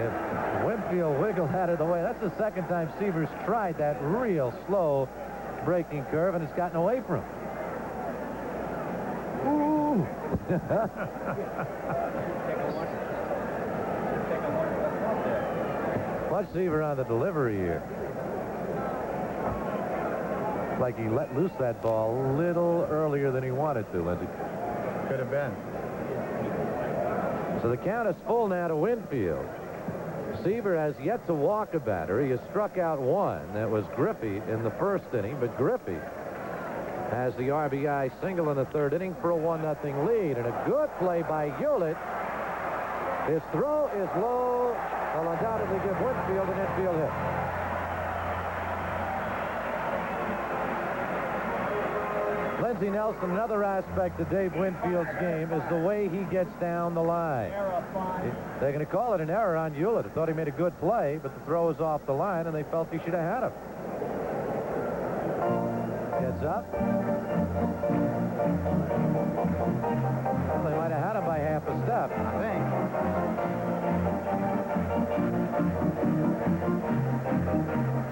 If Winfield wiggled out of the way, that's the second time Seaver's tried that real slow breaking curve, and it's gotten away from him. Ooh. Watch Seaver on the delivery here. Like he let loose that ball a little earlier than he wanted to, Lindsey. Could have been. So the count is full now to Winfield. Seaver has yet to walk a batter. He has struck out one. That was Griffey in the first inning, but Griffey has the RBI single in the 3rd inning for a 1-0 lead, and a good play by Hewlett. His throw is low. Will undoubtedly give Winfield an infield hit. Lindsey Nelson, another aspect of Dave Winfield's game is the way he gets down the line. They're going to call it an error on Hewlett. I thought he made a good play, but the throw is off the line, and they felt he should have had him. Gets up. Well, they might have had him by half a step, I think.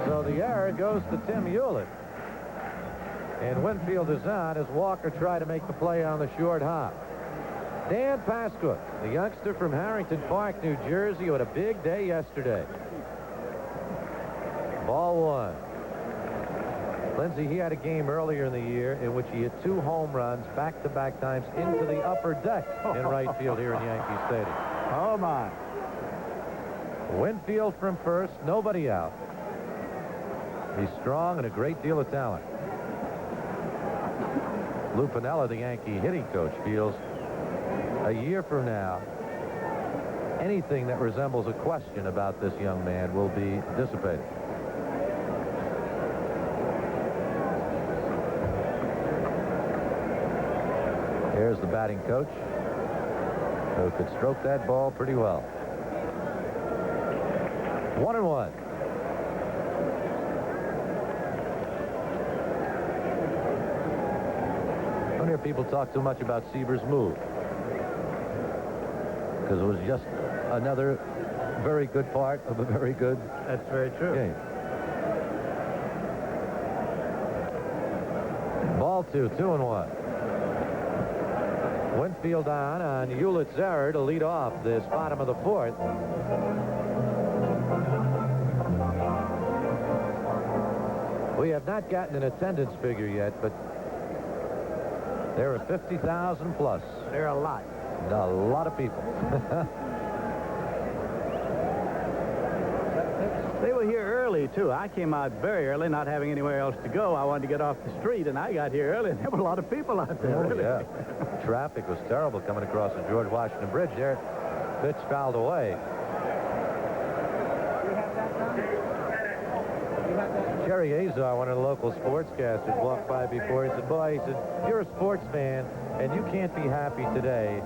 So the error goes to Tim Hewlett. And Winfield is on as Walker tried to make the play on the short hop. Dan Pascook, the youngster from Harrington Park, New Jersey, who had a big day yesterday. Ball 1. Lindsey, he had a game earlier in the year in which he hit 2 home runs back-to-back times into the upper deck in right field here in Yankee Stadium. Oh, my. Winfield from first, nobody out. He's strong and a great deal of talent. Lou Piniella, the Yankee hitting coach, feels a year from now, anything that resembles a question about this young man will be dissipated. There's the batting coach, who could stroke that ball pretty well. 1-1. I don't hear people talk too much about Seaver's move, because it was just another very good part of a very good That's very true. game. Ball 2, 2-1. Winfield on Hewlett's error to lead off this bottom of the fourth. We have not gotten an attendance figure yet, but there are 50,000 plus. There are a lot. A lot of people. They were here early, too. I came out very early, not having anywhere else to go. I wanted to get off the street, and I got here early, and there were a lot of people out there. Oh, really. yeah. Traffic was terrible coming across the George Washington Bridge there. Pitch fouled away. Jerry Azar, one of the local sportscasters, walked by before. He said, boy, he said, you're a sports fan, and you can't be happy today.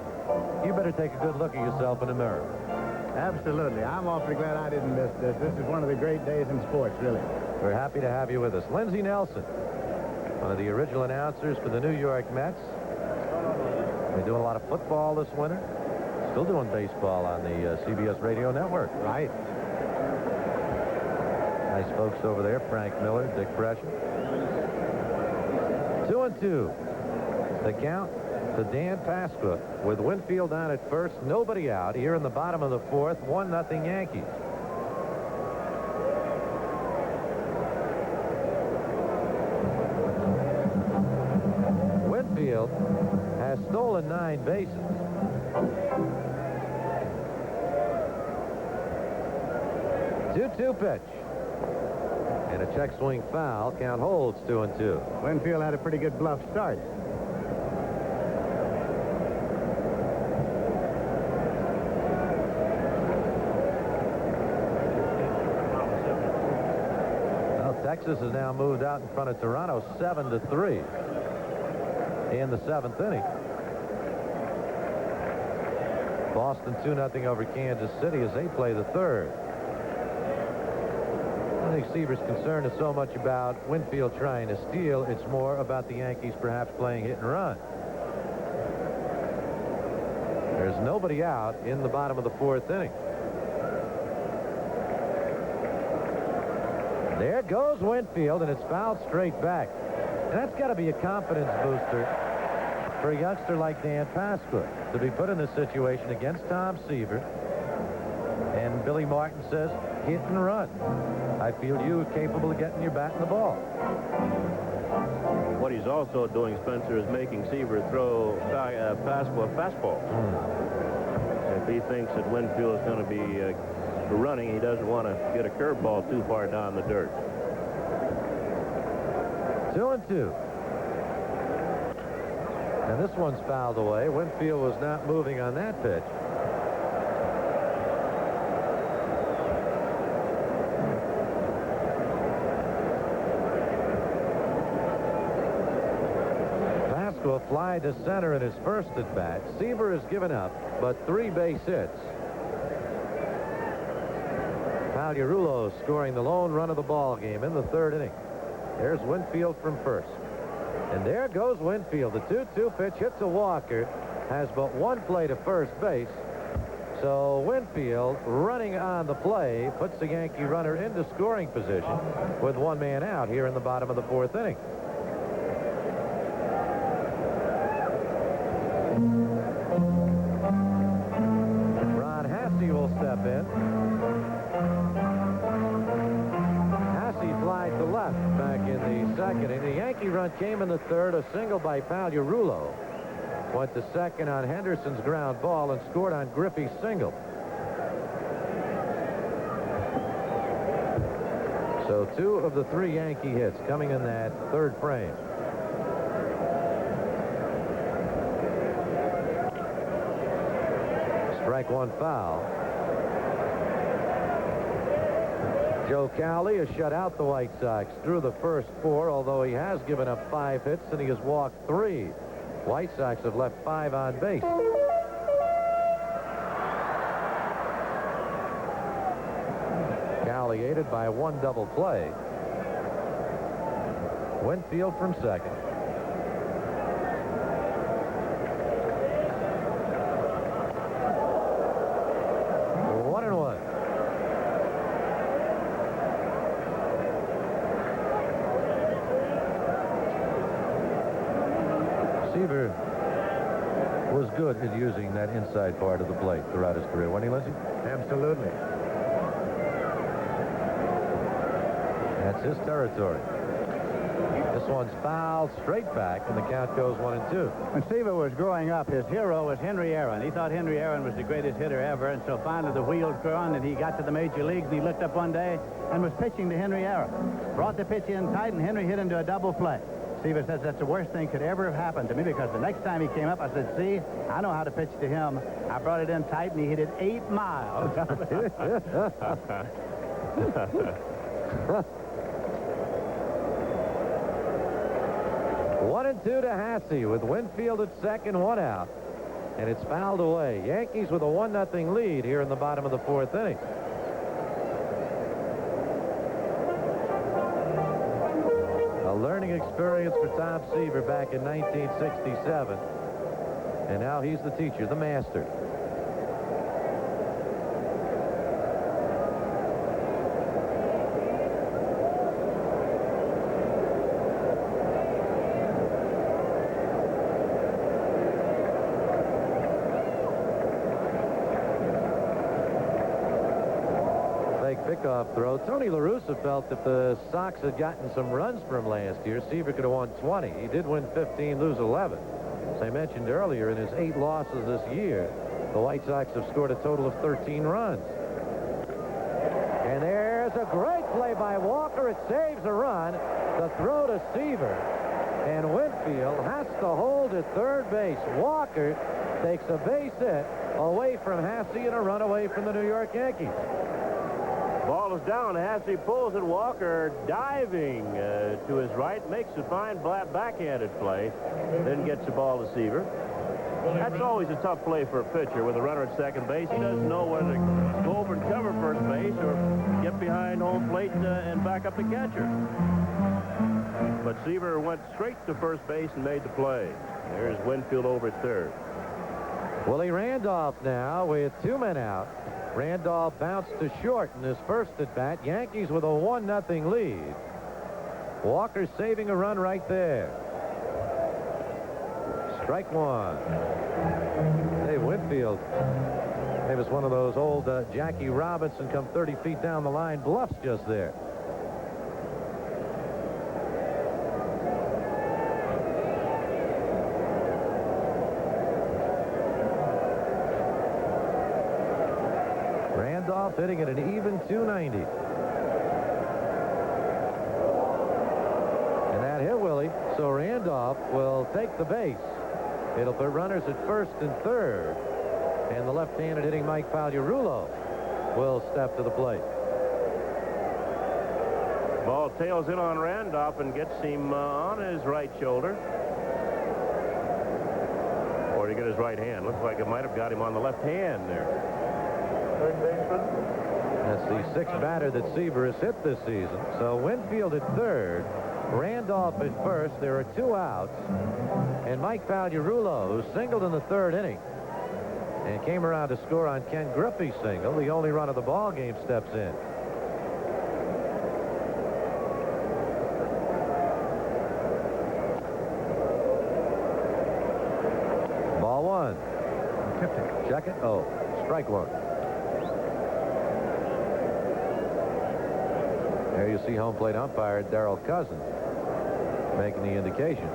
You better take a good look at yourself in the mirror. Absolutely. I'm awfully glad I didn't miss this. This is one of the great days in sports, really. We're happy to have you with us. Lindsey Nelson, one of the original announcers for the New York Mets. Been doing a lot of football this winter. Still doing baseball on the CBS radio network. Right. Nice folks over there. Frank Miller, Dick Brescia. 2-2. The count to Dan Pasqua with Winfield on at first. Nobody out here in the bottom of the fourth. 1-0 Yankees. Winfield has stolen 9 bases. Two-two pitch. And a check swing foul. Count holds 2-2. Winfield had a pretty good bluff start. Well, Texas has now moved out in front of Toronto 7-3 in the 7th inning. Boston 2-0 over Kansas City as they play the 3rd. I think Seaver's concern is so much about Winfield trying to steal. It's more about the Yankees perhaps playing hit and run. There's nobody out in the bottom of the 4th inning. There goes Winfield, and it's fouled straight back. And that's got to be a confidence booster for a youngster like Dan Pasqua to be put in this situation against Tom Seaver. And Billy Martin says, hit and run. I feel you are capable of getting your bat in the ball. What he's also doing, Spencer, is making Seaver throw Pasqua a fastball. If he thinks that Winfield is going to be running, he doesn't want to get a curveball too far down the dirt. 2-2. And this one's fouled away. Winfield was not moving on that pitch. Pasqua fly to center in his first at bat. Seaver has given up but 3 base hits. Pagliarulo scoring the lone run of the ball game in the 3rd inning. There's Winfield from first. And there goes Winfield. The 2-2 pitch hits a walker. Has but 1 play to first base. So Winfield, running on the play, puts the Yankee runner into scoring position with 1 man out here in the bottom of the 4th inning. Ron Hasse will step in. Flied to left back in the 2nd inning. The Yankee run came in the 3rd. A single by Pagliarulo. Went to 2nd on Henderson's ground ball and scored on Griffey's single. So 2 of the 3 Yankee hits coming in that 3rd frame. Strike 1 foul. Joe Cowley has shut out the White Sox through the first 4, although he has given up 5 hits and he has walked 3. White Sox have left 5 on base. Cowley aided by 1 double play. Winfield from second. Seaver was good at using that inside part of the plate throughout his career, wasn't he, Lindsey? Absolutely. That's his territory. This one's fouled straight back, and the count goes 1-2. When Seaver was growing up, his hero was Henry Aaron. He thought Henry Aaron was the greatest hitter ever, and so finally the wheels turned, and he got to the major leagues, and he looked up one day and was pitching to Henry Aaron. Brought the pitch in tight, and Henry hit into a double play. Seaver says that's the worst thing could ever have happened to me, because the next time he came up, I said, see, I know how to pitch to him. I brought it in tight, and he hit it 8 miles. 1-2 to Hasse with Winfield at second, 1 out. And it's fouled away. Yankees with a 1-0 lead here in the bottom of the 4th inning. A learning experience for Tom Seaver back in 1967. And now he's the teacher, the master. Pickoff throw. Tony La Russa felt if the Sox had gotten some runs from last year, Seaver could have won 20. He did win 15, lose 11. As I mentioned earlier, in his 8 losses this year, the White Sox have scored a total of 13 runs. And there's a great play by Walker. It saves a run. The throw to Seaver. And Winfield has to hold at third base. Walker takes a base hit away from Hasse and a run away from the New York Yankees. Ball is down. Hasse pulls it. Walker diving to his right, makes a fine backhanded play, then gets the ball to Seaver. That's always a tough play for a pitcher with a runner at second base. He doesn't know whether to go over and cover first base or get behind home plate and back up the catcher. But Seaver went straight to first base and made the play. There's Winfield over at third. Willie Randolph now with 2 men out. Randolph bounced to short in his first at-bat. Yankees with a 1-0 lead. Walker saving a run right there. Strike 1. Hey, Winfield. It was one of those old Jackie Robinson come 30 feet down the line bluffs just there. Randolph hitting at an even 290. And that hit Willie, so Randolph will take the base. It'll put runners at first and third. And the left-handed hitting Mike Pagliarulo will step to the plate. Ball tails in on Randolph and gets him on his right shoulder. Or to get his right hand. Looks like it might have got him on the left hand there. That's the 6th batter that Seaver has hit this season. So Winfield at third, Randolph at first. There are 2 outs. And Mike Pagliarulo, who singled in the 3rd inning and came around to score on Ken Griffey's single, the only run of the ball game, steps in. Ball 1. Check it. Oh, strike 1. There you see home plate umpire Darrell Cousin making the indication.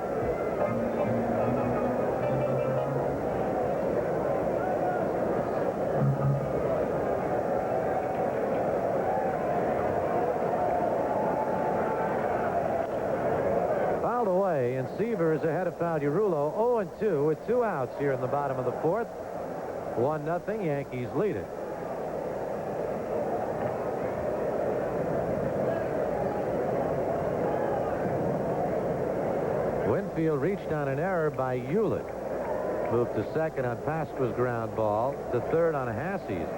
Fouled away, and Seaver is ahead of Pagliarulo 0-2 with 2 outs here in the bottom of the 4th. 1-0, Yankees lead it. field reached on an error by Hewlett. Moved to second on Pasqua's ground ball, to third on Hassey's.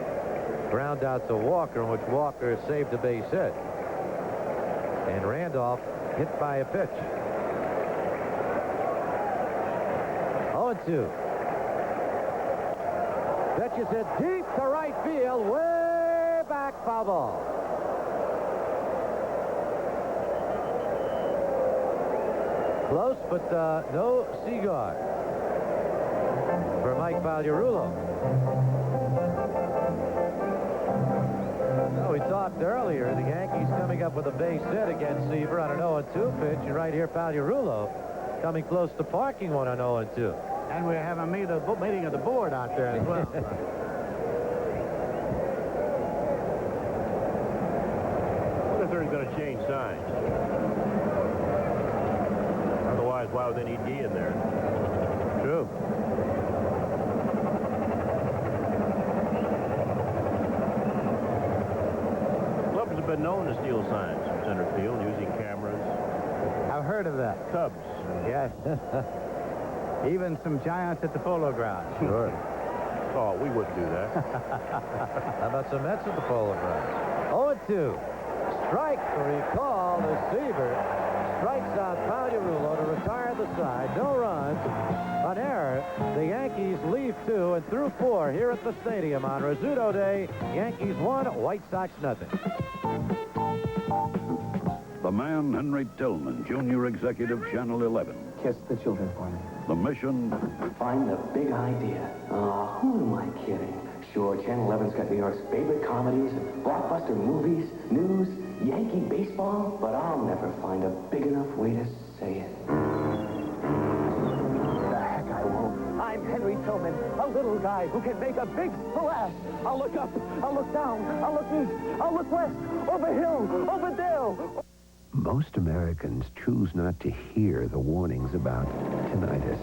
Ground out to Walker, in which Walker saved a base hit. And Randolph hit by a pitch. 0-2. Pitch is hit deep to right field, way back, foul ball. Close, but no Seaver for Mike Pagliarulo. We talked earlier, the Yankees coming up with a base hit against Seaver on an 0-2 pitch, and right here Pagliarulo coming close to parking one on 0-2. And we have a meeting of the board out there as well. What if they're going to change signs? Otherwise, why would they need D in there? True. Clubs have been known to steal signs from center field using cameras. I've heard of that. Cubs. Yes. Even some giants at the Polo Grounds. Sure. Oh, we wouldn't do that. How about some Mets at the Polo Grounds? 0-2. Strike to recall to Seaver. Strikes out Pagliarulo to retire the side. No runs. An error. The Yankees leave 2 and through 4 here at the stadium on Rizzuto Day. Yankees 1, White Sox nothing. The man, Henry Tillman, Junior Executive, Channel 11. Kiss the children for me. The mission? Find the big idea. Who am I kidding? Sure, Channel 11's got New York's favorite comedies and blockbuster movies, news, Yankee baseball, but I'll never find a big enough way to say it. The heck I won't. I'm Henry Tillman, a little guy who can make a big splash. I'll look up, I'll look down, I'll look east, I'll look west, over hill, over dale. Most Americans choose not to hear the warnings about tinnitus.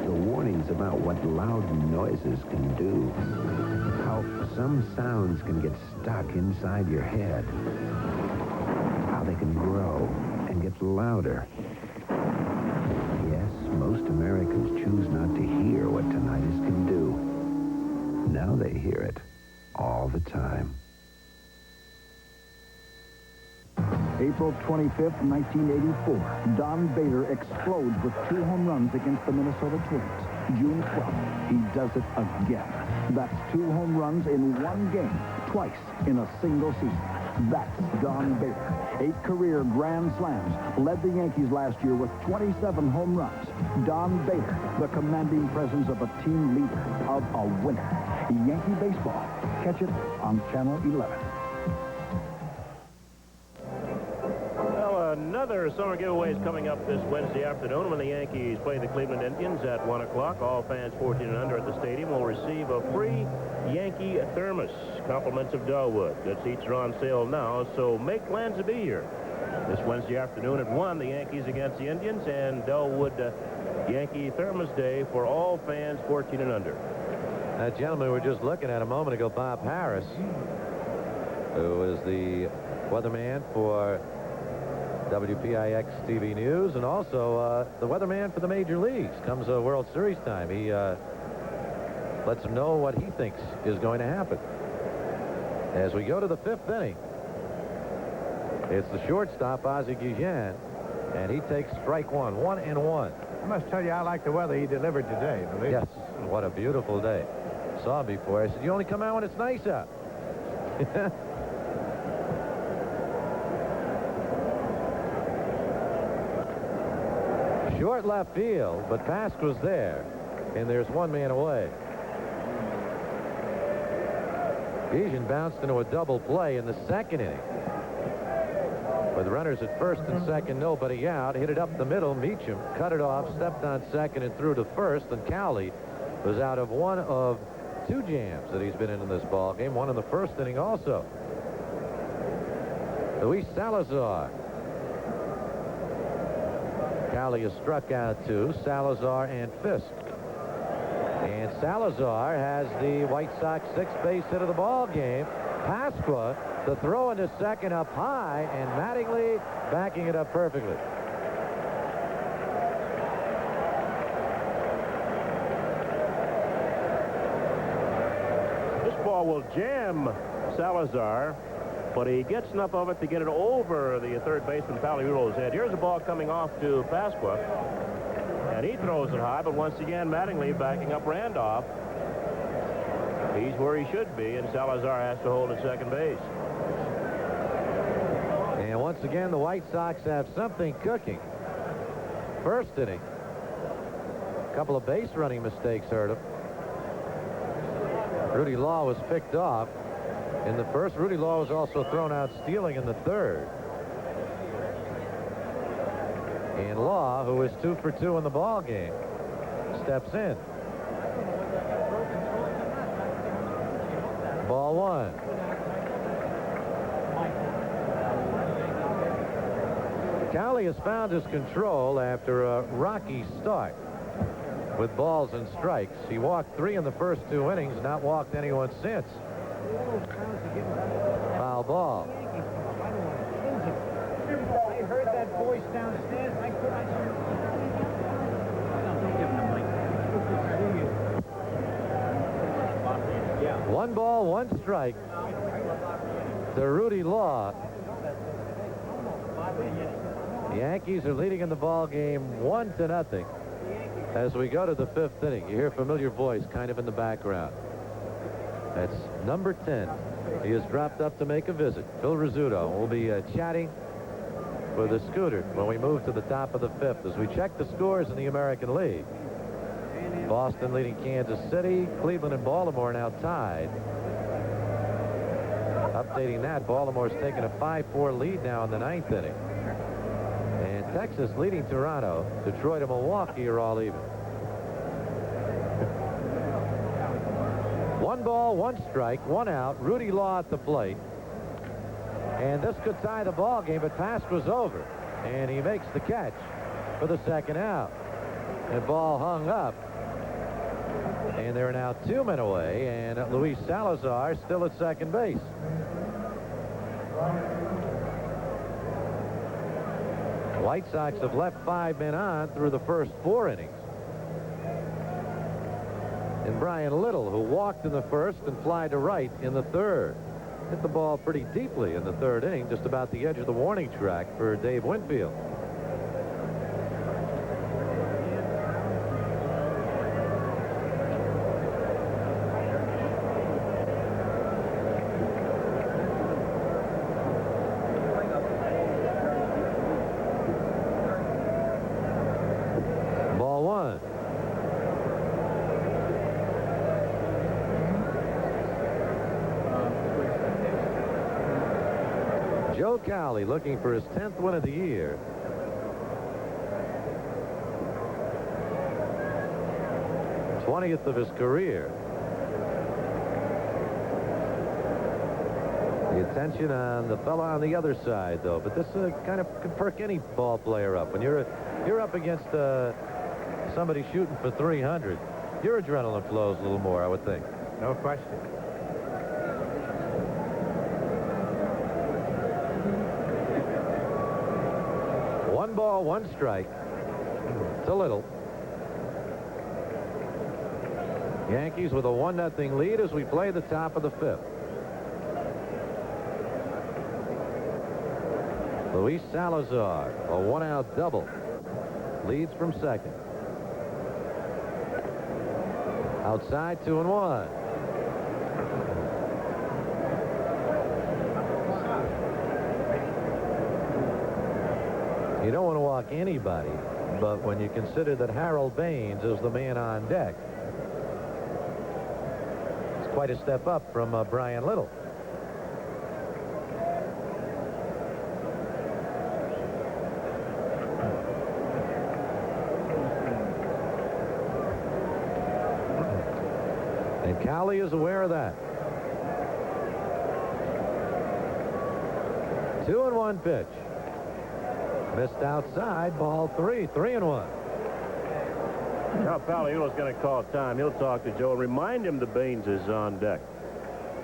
The warnings about what loud noises can do. How some sounds can get stuck inside your head. How they can grow and get louder. Yes, most Americans choose not to hear what tinnitus can do. Now they hear it all the time. April 25th, 1984, Don Bader explodes with 2 home runs against the Minnesota Twins. June 12th, he does it again. That's 2 home runs in 1 game, twice in a single season. That's Don Bader. 8 career grand slams, led the Yankees last year with 27 home runs. Don Bader, the commanding presence of a team leader, of a winner. Yankee baseball. Catch it on Channel 11. Another summer giveaway is coming up this Wednesday afternoon when the Yankees play the Cleveland Indians at 1 o'clock. All fans 14 and under at the stadium will receive a free Yankee thermos. Compliments of Dellwood. Good seats are on sale now, so make plans to be here. This Wednesday afternoon at 1, the Yankees against the Indians, and Dellwood Yankee Thermos Day for all fans 14 and under. That gentleman we were just looking at a moment ago, Bob Harris, who is the weatherman for WPIX TV News, and also the weatherman for the Major Leagues. Comes World Series time. He lets them know what he thinks is going to happen. As we go to the 5th inning, it's the shortstop, Ozzie Guillen, and he takes strike 1, 1-1. I must tell you, I like the weather he delivered today. Yes, what a beautiful day. Saw him before. I said, you only come out when it's nice out. Short left field, but Pasqua's there, and there's 1 man away. Guillen bounced into a double play in the 2nd inning. With runners at 1st and 2nd, nobody out, hit it up the middle. Meacham cut it off, stepped on 2nd and threw to 1st, and Cowley was out of 1 of 2 jams that he's been in this ball game. 1 in the 1st inning also. Luis Salazar. Cowley has struck out 2, Salazar and Fisk. And Salazar has the White Sox 6th base hit of the ball game. Pasqua, the throw into 2nd up high, and Mattingly backing it up perfectly. will jam Salazar, but he gets enough of it to get it over the third baseman Paliulo's head. Here's a ball coming off to Pasqua, and he throws it high, but once again Mattingly backing up Randolph. He's where he should be, and Salazar has to hold at second base. And once again, the White Sox have something cooking. First inning, a couple of base running mistakes hurt him. Rudy Law was picked off in the first. Rudy Law was also thrown out stealing in the third. And Law, who is 2 for 2 in the ball game, steps in. Ball 1. Cowley has found his control after a rocky start with balls and strikes. He walked 3 in the first 2 innings, not walked anyone since. Foul ball. I heard that voice downstairs. I could. Don't give him the mic. 1 ball, 1 strike to Rudy Law. The Yankees are leading in the ball game 1-0 as we go to the 5th inning. You hear a familiar voice kind of in the background. That's number 10. He has dropped up to make a visit. Phil Rizzuto will be chatting with the scooter when we move to the top of the 5th as we check the scores in the American League. Boston leading Kansas City. Cleveland and Baltimore now tied. Updating that, Baltimore's taken a 5-4 lead now in the 9th inning. And Texas leading Toronto. Detroit and Milwaukee are all even. 1 ball, 1 strike, 1 out. Rudy Law at the plate. And this could tie the ball game, but pass was over. And he makes the catch for the 2nd out. The ball hung up. And they're now 2 men away, and Luis Salazar still at second base. White Sox have left 5 men on through the first 4 innings. And Brian Little, who walked in the first and fly to right in the third. Hit the ball pretty deeply in the 3rd inning, just about the edge of the warning track for Dave Winfield. Ball 1. Joe Cowley looking for his 10th win of the year. '20th of his career. The attention on the fella on the other side, though. But this kind of could perk any ball player up. When you're up against somebody shooting for 300, your adrenaline flows a little more, I would think. No question. One ball, 1 strike. It's a little. Yankees with a 1-0 lead as we play the top of the 5th. Luis Salazar, a 1-out double. Leads from second. Outside, 2-1. You don't want to walk anybody, but when you consider that Harold Baines is the man on deck, it's quite a step up from Brian Little. And Cowley is aware of that. 2-1 pitch. Missed outside, ball 3, 3-1. Now Paliulo's going to call time. He'll talk to Joe and remind him that Baines is on deck.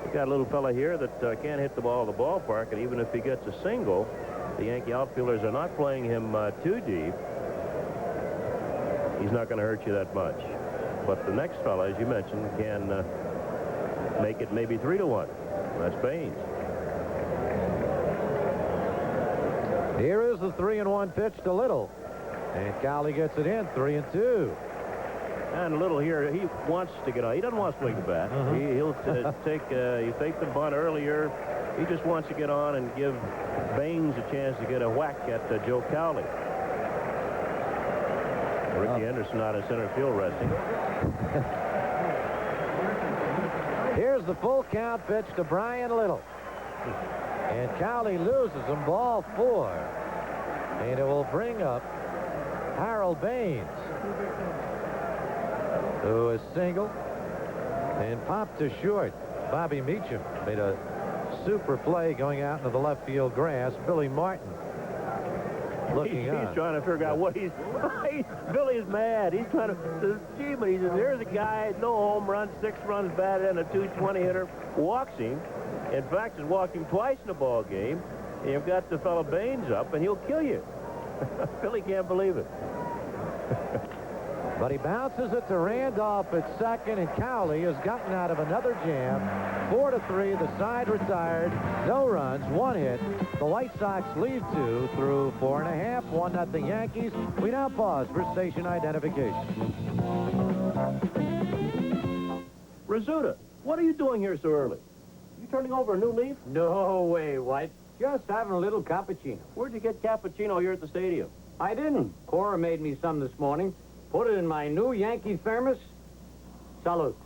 We got a little fella here that can't hit the ball at the ballpark, and even if he gets a single, the Yankee outfielders are not playing him too deep. He's not going to hurt you that much. But the next fella, as you mentioned, can make it maybe 3-1. That's Baines. Here is the 3-1 pitch to Little. And Cowley gets it in, 3-2. And Little here, he wants to get on. He doesn't want to swing the bat. He'll take the bunt earlier. He just wants to get on and give Baines a chance to get a whack at Joe Cowley. Ricky Henderson out of center field resting. Here's the full count pitch to Brian Little. And Cowley loses him, ball 4. And it will bring up Harold Baines, who is single and popped to short. Bobby Meacham made a super play going out into the left field grass. Billy Martin looking on. He's trying to figure out what he's... Billy's mad. He's trying to... Gee, but he says, there's a guy, no home runs, 6 runs batted, and a .220 hitter. Walks him. In fact, has walked him twice in the ball game. And you've got the fellow Baines up, and he'll kill you. Billy can't believe it. But he bounces it to Randolph at second, and Cowley has gotten out of another jam. 4-3, the side retired. No runs, 1 hit. The White Sox lead 2 through 4.5. 1-0 Yankees. We now pause for station identification. Rizzuta, what are you doing here so early? You turning over a new leaf? No way, White. Just having a little cappuccino. Where'd you get cappuccino here at the stadium? I didn't. Cora made me some this morning. Put it in my new Yankee thermos. Salute.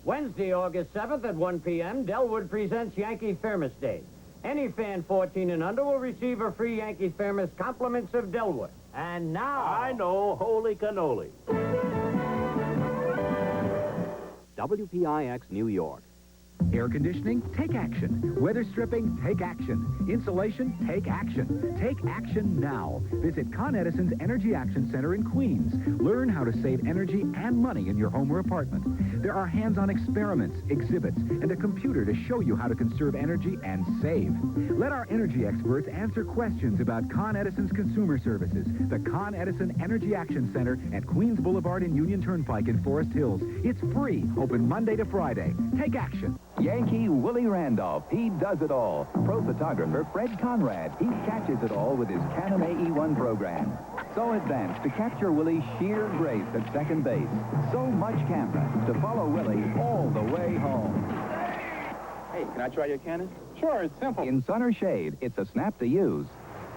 Wednesday, August 7th at 1 p.m., Delwood presents Yankee Thermos Day. Any fan 14 and under will receive a free Yankee thermos, compliments of Delwood. And now... I know, holy cannoli. WPIX, New York. Air conditioning, take action. Weather stripping, take action. Insulation, take action. Take action now. Visit Con Edison's Energy Action Center in Queens. Learn how to save energy and money in your home or apartment. There are hands-on experiments, exhibits, and a computer to show you how to conserve energy and save. Let our energy experts answer questions about Con Edison's consumer services. The Con Edison Energy Action Center at Queens Boulevard and Union Turnpike in Forest Hills. It's free, open Monday to Friday. Take action. Yankee Willie Randolph, he does it all. Pro photographer Fred Conrad, he catches it all with his Canon AE1 program. So advanced to capture Willie's sheer grace at second base. So much camera to follow Willie all the way home. Hey, can I try your Canon? Sure, it's simple. In sun or shade, it's a snap to use.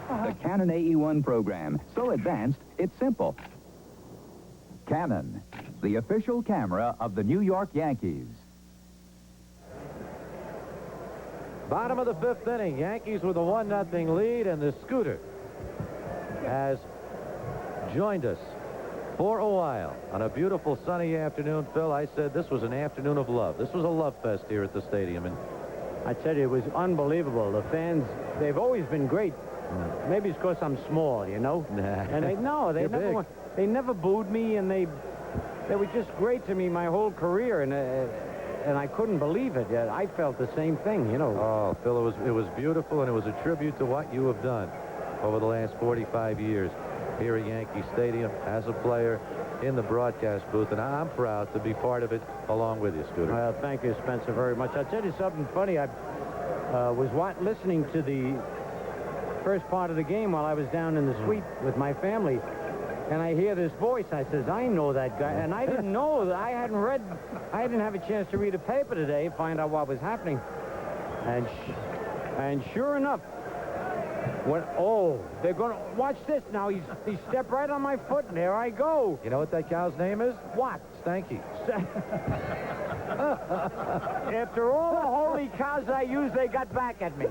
The Canon AE1 program, so advanced, it's simple. Canon, the official camera of the New York Yankees. Bottom of the 5th inning, Yankees with a 1-0 lead, and the Scooter has joined us for a while on a beautiful sunny afternoon. Phil, I said this was an afternoon of love. This was a love fest here at the stadium, and I tell you, it was unbelievable. The fans, they've always been great. Maybe it's because I'm small, you know. And they never booed me, and they were just great to me my whole career, and I couldn't believe it. I felt the same thing, you know. Oh, Phil, it was beautiful, and it was a tribute to what you have done over the last 45 years here at Yankee Stadium as a player in the broadcast booth, and I'm proud to be part of it along with you, Scooter. Well, thank you, Spencer, very much. I'll tell you something funny. I was listening to the first part of the game while I was down in the suite with my family, and I hear this voice. I says, I know that guy. And I didn't know that. I didn't have a chance to read a paper today, find out what was happening. And sure enough, they're going to watch this now. He stepped right on my foot, and there I go. You know what that cow's name is? What? Stanky. After all the holy cows I used, they got back at me.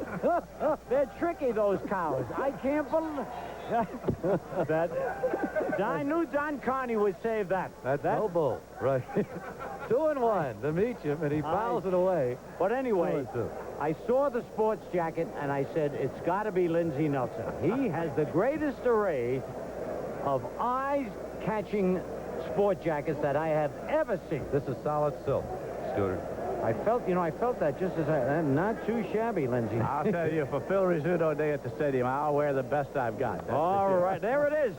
They're tricky, those cows. I can't believe that. I knew Don Carney would save that. That's no bull. Right. 2-1 to Meacham, and he fouls it away. But anyway, I saw the sports jacket, and I said, it's got to be Lindsey Nelson. He has the greatest array of eyes-catching sport jackets that I have ever seen. This is solid silk, Scooter. I felt that just as I'm not too shabby, Lindsey. I'll tell you, for Phil Rizzuto Day at the stadium, I'll wear the best I've got. All right, there it is.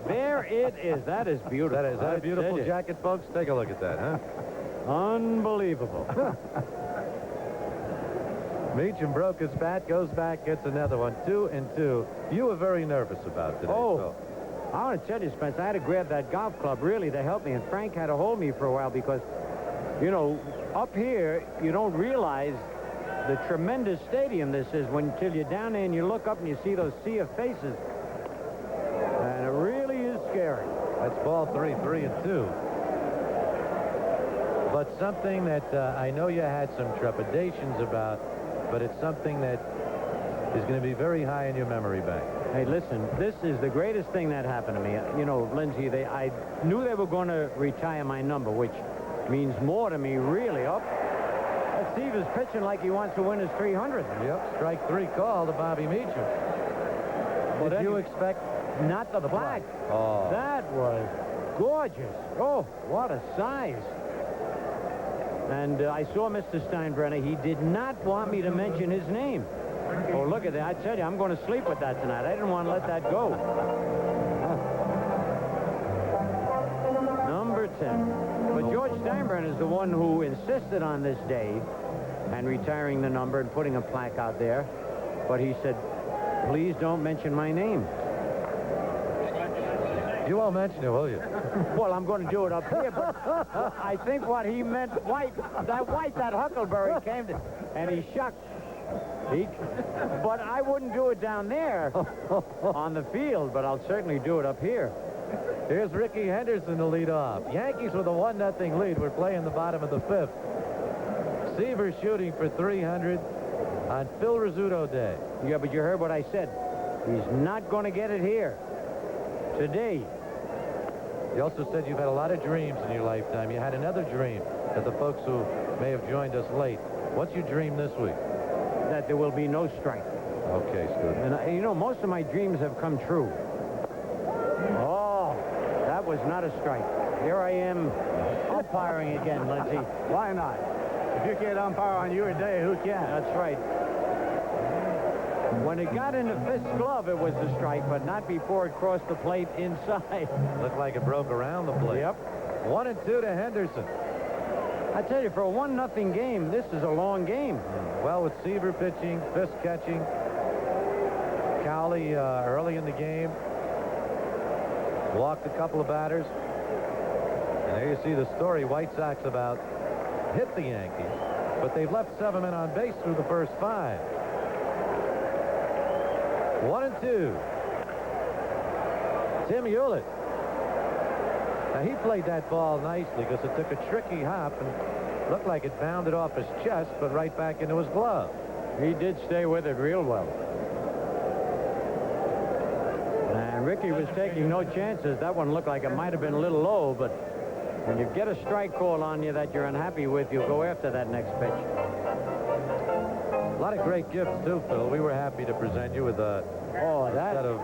There it is. That is beautiful. That is a beautiful jacket, folks. Take a look at that, huh? Unbelievable. Meacham broke his bat, goes back, gets another one. 2-2. You were very nervous about today. Oh, I want to tell you, Spence, I had to grab that golf club, really, to help me. And Frank had to hold me for a while because, you know, up here, you don't realize the tremendous stadium this is until you're down there and you look up and you see those sea of faces. And it really is scary. That's ball 3, 3-2. But something that I know you had some trepidations about, but it's something that is going to be very high in your memory bank. Hey, listen, this is the greatest thing that happened to me. You know, Lindsay, I knew they were going to retire my number, which means more to me, really. Steve is pitching like he wants to win his 300th. Yep, strike 3 call to Bobby Meacham. Did you expect... Not the flag. Oh. That was gorgeous. Oh, what a size. And I saw Mr. Steinbrenner. He did not want me to mention his name. Oh, look at that. I tell you, I'm going to sleep with that tonight. I didn't want to let that go. Number 10. But George Steinbrenner is the one who insisted on this day and retiring the number and putting a plaque out there. But he said, please don't mention my name. You won't mention it, will you? Well, I'm going to do it up here, but I think what he meant, that Huckleberry came to, and he shucked. But I wouldn't do it down there on the field, but I'll certainly do it up here. Here's Ricky Henderson to lead off. Yankees with a 1-0 lead. We're playing the bottom of the 5th. Seaver shooting for 300 on Phil Rizzuto Day. Yeah, but you heard what I said. He's not going to get it here today. You also said you've had a lot of dreams in your lifetime. You had another dream that the folks who may have joined us late. What's your dream this week? That there will be no strike. Okay, Stu. And, you know, most of my dreams have come true. Oh, that was not a strike. Here I am umpiring again, Lindsay. Why not? If you can't umpire on your day, who can? That's right. When it got in the fifth glove, it was a strike, but not before it crossed the plate inside. Looked like it broke around the plate. Yep. 1-2 to Henderson. I tell you, for a 1-0 game, this is a long game. Well, with Seaver pitching, Fisk catching, Cowley early in the game walked a couple of batters. And there you see the story. White Sox about hit the Yankees, but they've left 7 men on base through the first 5. 1-2. Tim Hewlett. Now, he played that ball nicely because it took a tricky hop and looked like it bounded off his chest, but right back into his glove. He did stay with it real well. And Ricky was taking no chances. That one looked like it might have been a little low, but when you get a strike call on you that you're unhappy with, you'll go after that next pitch. A lot of great gifts, too, Phil. We were happy to present you with a set of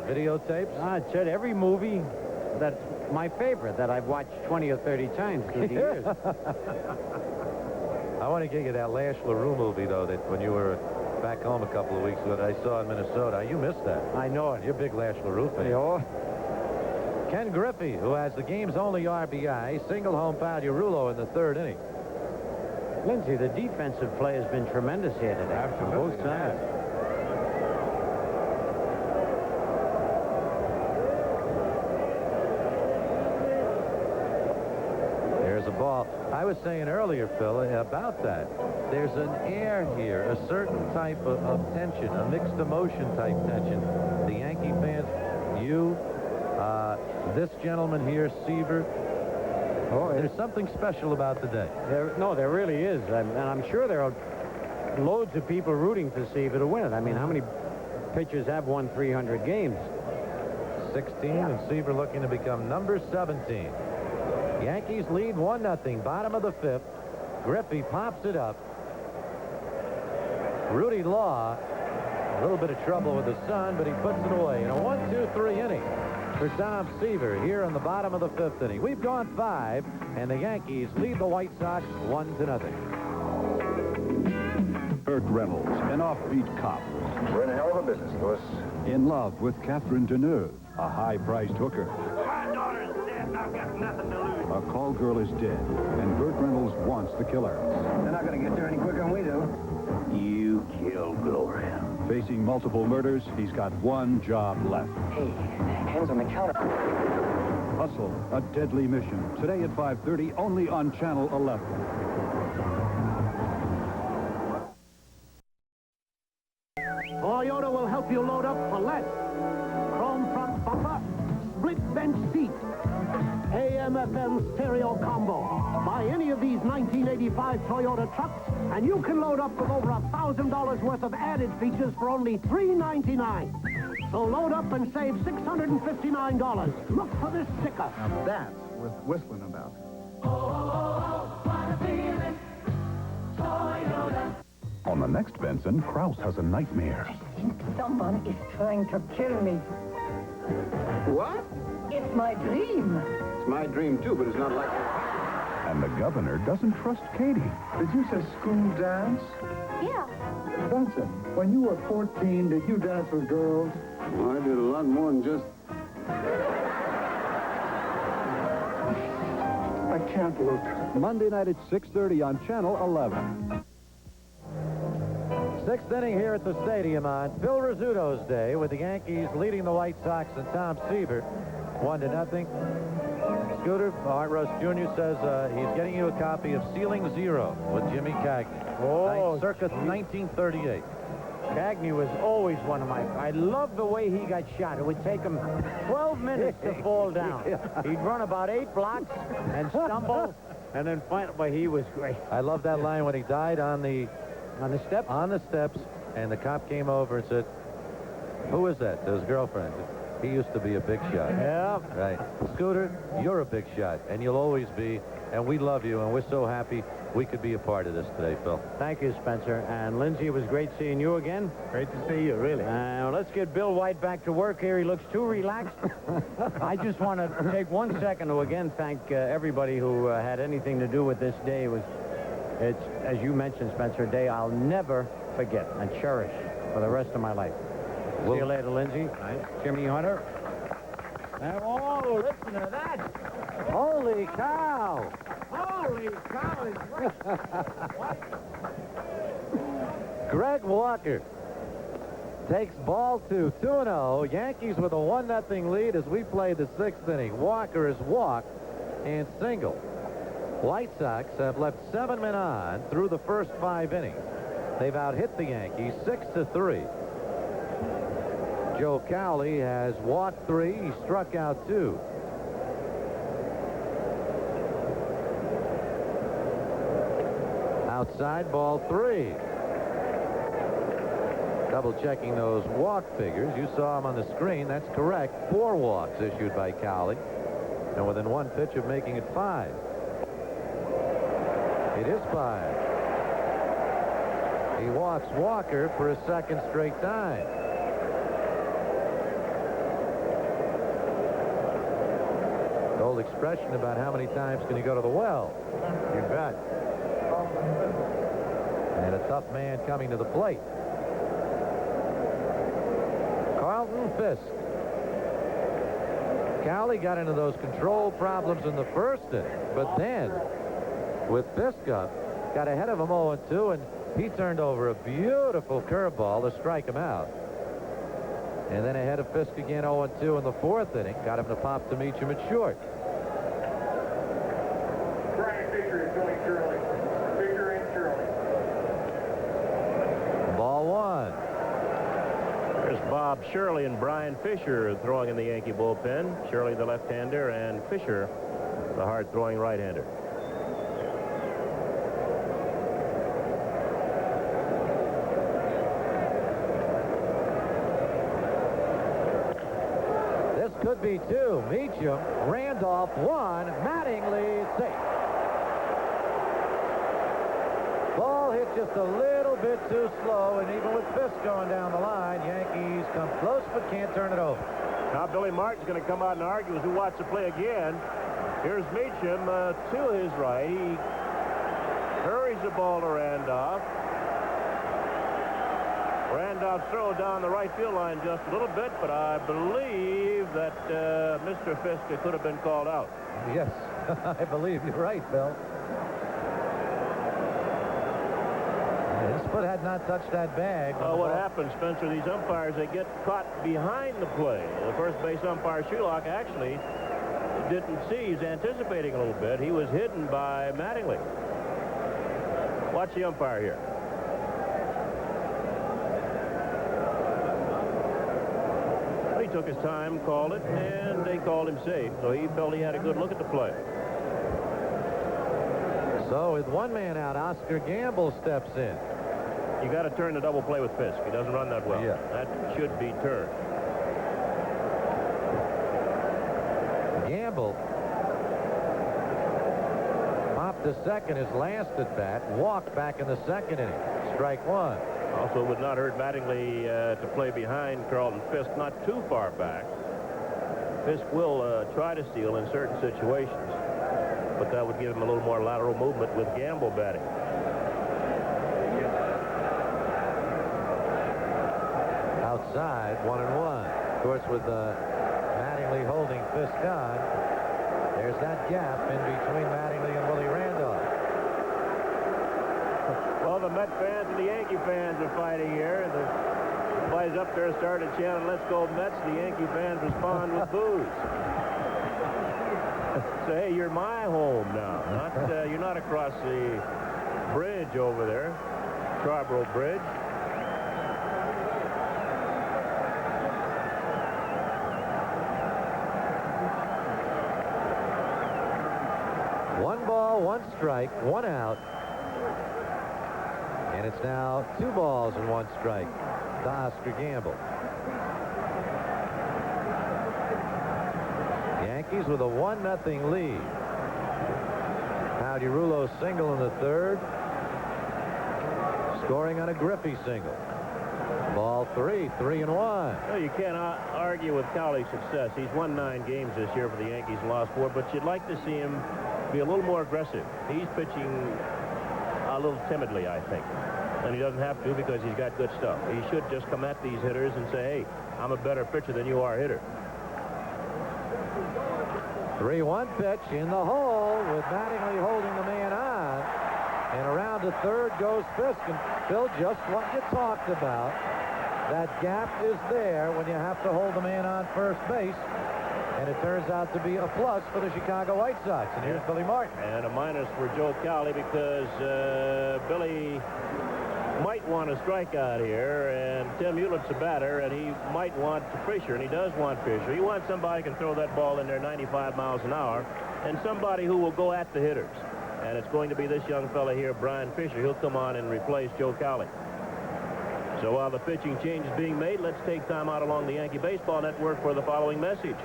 videotapes. I said every movie that's my favorite that I've watched 20 or 30 times through the years. I want to get you that Lash LaRue movie, though, that when you were back home a couple of weeks ago that I saw in Minnesota. You missed that. I know it. You're a big Lash LaRue fan. Yeah. Ken Griffey, who has the game's only RBI, single home Pal Urulo in the 3rd inning. Lindsay, the defensive play has been tremendous here today. Absolutely. On both sides. There's a ball. I was saying earlier, Phil, about that. There's an air here, a certain type of tension, a mixed emotion type tension. The Yankee fans, you, this gentleman here, Seaver. Oh, there's something special about the day. There really is. And I'm sure there are loads of people rooting for Seaver to win it. I mean, how many pitchers have won 300 games? 16, and Seaver looking to become number 17. Yankees lead 1-0, bottom of the 5th. Griffey pops it up. Rudy Law, a little bit of trouble with the sun, but he puts it away in a 1-2-3 inning for Tom Seaver here in the bottom of the 5th inning. We've gone 5, and the Yankees lead the White Sox 1-0. Burt Reynolds, an offbeat cop. We're in a hell of a business, Louis. In love with Catherine Deneuve, a high-priced hooker. My daughter's dead, and I've got nothing to lose. A call girl is dead, and Burt Reynolds wants the killer. They're not going to get there any quicker than we do. You killed Gloria. Facing multiple murders, he's got one job left. Hey, hands on the counter. Hustle, a deadly mission. Today at 5:30, only on Channel 11. Toyota will help you load up for less. Chrome front bumper, split bench seat, AM/FM stereo combo. Buy any of these 1985 Toyota trucks, and you can load up with over $1,000 worth of added features for only $399. So load up and save $659. Look for this sticker. Now that's worth whistling about. On the next Benson, Krause has a nightmare. Someone is trying to kill me. What? It's my dream. It's my dream, too, but it's not like And the governor doesn't trust Katie. Did you say school dance? Yeah. Benson, when you were 14, did you dance with girls? Well, I did a lot more than just... I can't look. Monday night at 6:30 on Channel 11. Sixth inning here at the stadium on Phil Rizzuto's day with the Yankees leading the White Sox and Tom Seaver 1-0. Scooter, Art Russ Jr. says he's getting you a copy of Ceiling Zero with Jimmy Cagney. Circa 1938. Cagney was always one of my... I love the way he got shot. It would take him 12 minutes to fall down. He'd run about 8 blocks and stumble, and then finally, but he was great. I love that line when he died on the steps? On the steps, and the cop came over and said, "Who is that?" To his girlfriend. He used to be a big shot. Yeah. Right. Scooter, you're a big shot, and you'll always be, and we love you, and we're so happy we could be a part of this today, Phil. Thank you, Spencer. And Lindsay, it was great seeing you again. Great to see you, really. Let's get Bill White back to work here. He looks too relaxed. I just want to take 1 second to again thank everybody who had anything to do with this day. It's, as you mentioned, Spencer, a day I'll never forget and cherish for the rest of my life. See you later, Lindsay. Jimmy Hunter. Oh, listen to that. Holy cow. Holy cow. Greg Walker takes ball 2, 2-0. Yankees with a 1-0 lead as we play the 6th inning. Walker has walked and singled. White Sox have left 7 men on through the first 5 innings. They've out-hit the Yankees 6-3. Joe Cowley has walked 3. He struck out 2. Outside, ball 3. Double checking those walk figures. You saw them on the screen. That's correct. 4 walks issued by Cowley. And within 1 pitch of making it 5. It is 5. He walks Walker for a 2nd straight time. The old expression about how many times can you go to the well. You bet. And a tough man coming to the plate. Carlton Fisk. Cowley got into those control problems in the 1st inning, but then with Fisk up, got ahead of him 0-2, and he turned over a beautiful curveball to strike him out. And then ahead of Fisk again 0-2 in the 4th inning, got him to pop to Meacham at short. Brian Fisher is going Shirley. Fisher and Shirley. Ball 1. There's Bob Shirley and Brian Fisher throwing in the Yankee bullpen. Shirley, the left-hander, and Fisher, the hard-throwing right-hander. This could be 2. Meacham, Randolph 1, Mattingly safe. Ball hit just a little bit too slow, and even with Fisk going down the line, Yankees come close but can't turn it over. Now Billy Martin's going to come out and argue as we watch the play again. Here's Meacham to his right. He hurries the ball to Randolph. Randolph throw down the right field line just a little bit, but I believe that Mr. Fisk could have been called out. Yes. I believe you're right, Bill. His foot had not touched that bag. Well, what happens, Spencer, these umpires, they get caught behind the play. The first base umpire, Shulock, actually didn't see. He's anticipating a little bit. He was hidden by Mattingly. Watch the umpire here. He took his time, called it, and they called him safe. So he felt he had a good look at the play. So with one man out, Oscar Gamble steps in. You got to turn the double play with Fisk. He doesn't run that well. Yeah. That should be turned. Gamble popped to second his last at bat, walked back in the second inning. Strike one. Also would not hurt Mattingly to play behind Carlton Fisk, not too far back. Fisk will try to steal in certain situations, but that would give him a little more lateral movement with Gamble batting. Outside, 1-1. Of course, with Mattingly holding Fisk on, there's that gap in between Mattingly and Willie Randolph. Well, the Met fans and the Yankee fans are fighting here. The boys up there started chanting, "Let's go Mets." The Yankee fans respond with boos. So, hey, you're my home now. You're not across the bridge over there, Scarborough Bridge. One ball, one strike, one out. And it's now 2 balls and 1 strike to Oscar Gamble. Yankees with a 1-0 lead. Paudirulo single in the third. Scoring on a Griffey single. Ball 3, 3-1. Well, you can't argue with Cowley's success. He's won 9 games this year for the Yankees and lost 4, but you'd like to see him be a little more aggressive. He's pitching a little timidly, I think. And he doesn't have to because he's got good stuff. He should just come at these hitters and say, hey, I'm a better pitcher than you are hitter. 3-1 pitch in the hole with Mattingly holding the man on. And around to third goes Fisk. And Phil, just what you talked about. That gap is there when you have to hold the man on first base. And it turns out to be a plus for the Chicago White Sox. And here's Billy Martin. And a minus for Joe Cowley because Billy might want a strikeout here, and Tim Hewlett's a batter, and he might want Fisher, and he does want Fisher. You want somebody who can throw that ball in there 95 miles an hour, and somebody who will go at the hitters. And it's going to be this young fella here, Brian Fisher. He'll come on and replace Joe Cowley. So while the pitching change is being made, let's take time out along the Yankee Baseball Network for the following message.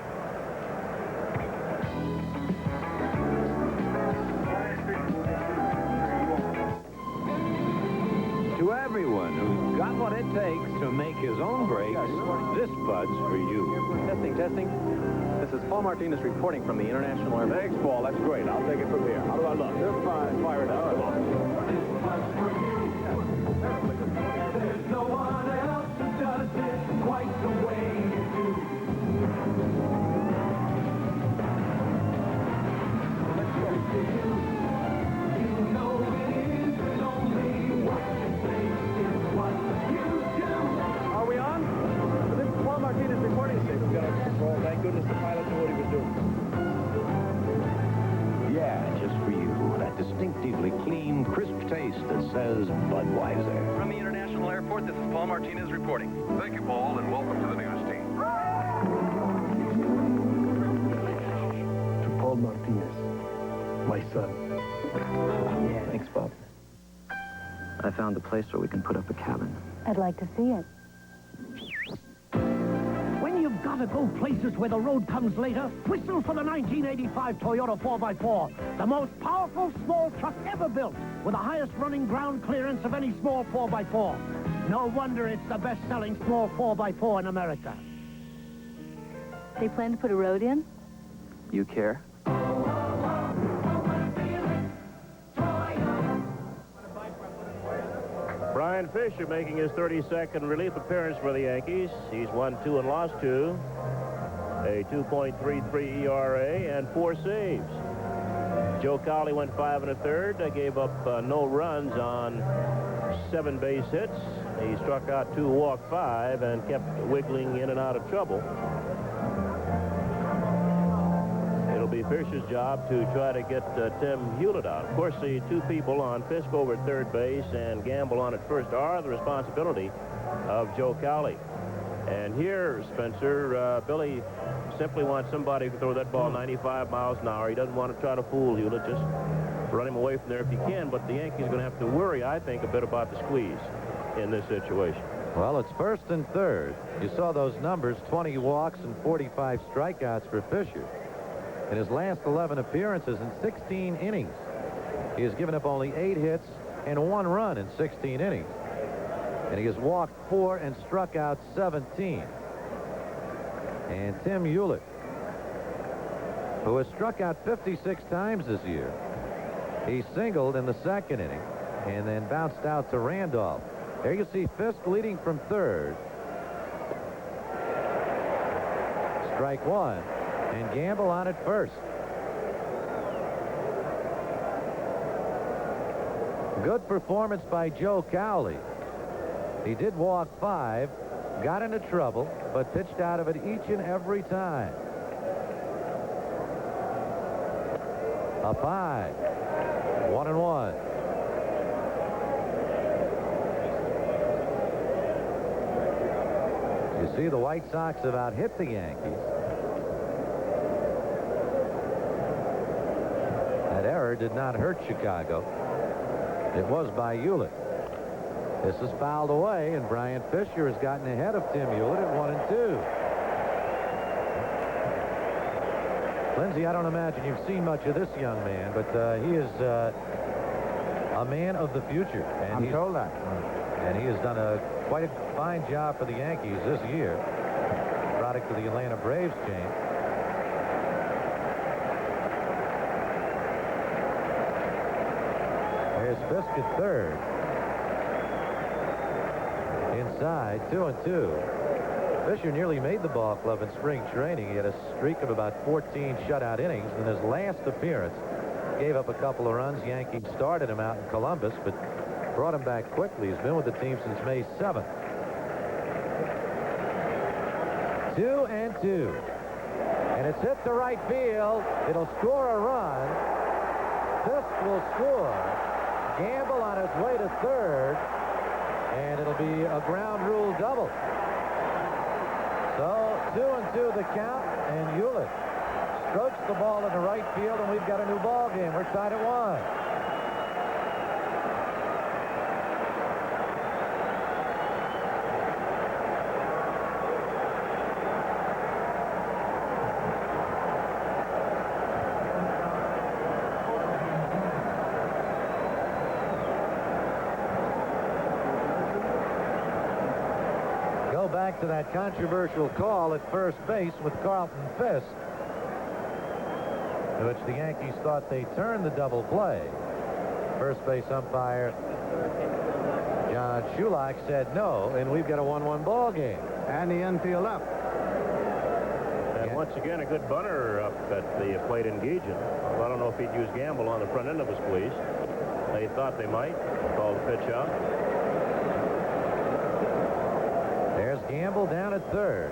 To everyone who's got what it takes to make his own brakes, this Bud's for you. Testing. This is Paul Martinez reporting from the International Airport. Thanks, Paul. That's great. I'll take it from here. How do I look? You're fine. Fire it up. Come on. There's no one else who does it quite the way you do. Let's go to you. You know it isn't only what you say, it's what you do. Are we on? This is Paul Martinez reporting. We've got under control. Thank goodness the pilot knew what he was doing. Yeah, just for you. That distinctively clean, crisp taste that says Budweiser. From the International Airport, this is Paul Martinez reporting. Thank you, Paul, and welcome to the news team. To Paul Martinez, my son. Thanks, Bob. I found a place where we can put up a cabin. I'd like to see it. When you've got to go places where the road comes later, whistle for the 1985 Toyota 4x4, the most powerful small truck ever built, with the highest running ground clearance of any small 4x4. No wonder it's the best-selling small 4x4 in America. They plan to put a road in? You care? Brian Fisher making his 32nd relief appearance for the Yankees. He's won 2 and lost 2. A 2.33 ERA and 4 saves. Joe Cowley went 5 1/3. Gave up no runs on 7 base hits. He struck out 2, walked 5, and kept wiggling in and out of trouble. It'll be Fisher's job to try to get Tim Hewlett out. Of course, the 2 people on Fisk over at third base and Gamble on at first are the responsibility of Joe Cowley. And here, Spencer, Billy simply wants somebody to throw that ball 95 miles an hour. He doesn't want to try to fool Hewlett. Just run him away from there if you can. But the Yankees are going to have to worry, I think, a bit about the squeeze in this situation. Well, it's 1st and 3rd. You saw those numbers, 20 walks and 45 strikeouts for Fisher. In his last 11 appearances in 16 innings, he has given up only 8 hits and 1 run in 16 innings. And he has walked 4 and struck out 17. And Tim Hewlett, who has struck out 56 times this year, he singled in the 2nd inning and then bounced out to Randolph. There you see Fisk leading from 3rd. Strike 1. And Gamble on at 1st. Good performance by Joe Cowley. He did walk 5, got into trouble, but pitched out of it each and every time. Up high. 1-1. You see the White Sox have out-hit the Yankees. That error did not hurt Chicago. It was by Hewlett. This is fouled away, and Brian Fisher has gotten ahead of Tim Hewlett at 1-2. Lindsay, I don't imagine you've seen much of this young man, but he is a man of the future. And I'm told that. And he has done quite a fine job for the Yankees this year. Product of the Atlanta Braves chain. There's Fisk at 3rd. Inside, 2-2. Fisher nearly made the ball club in spring training. He had a streak of about 14 shutout innings. In his last appearance, gave up a couple of runs. Yankees started him out in Columbus, but brought him back quickly. He's been with the team since May 7th. 2-2. And it's hit to right field. It'll score a run. Fisk will score. Gamble on his way to 3rd. And it'll be a ground rule double. So 2-2 the count, and Hewlett strokes the ball into right field, and we've got a new ball game. We're tied at 1. Back to that controversial call at first base with Carlton Fisk, in which the Yankees thought they turned the double play. First base umpire John Shulak said no, and we've got a 1-1 ball game. And the infield up. And once again, a good bunter up at the plate in Gijan. Well, I don't know if he'd use Gamble on the front end of a squeeze. They thought they might. Called the pitch out. There's Gamble down at 3rd.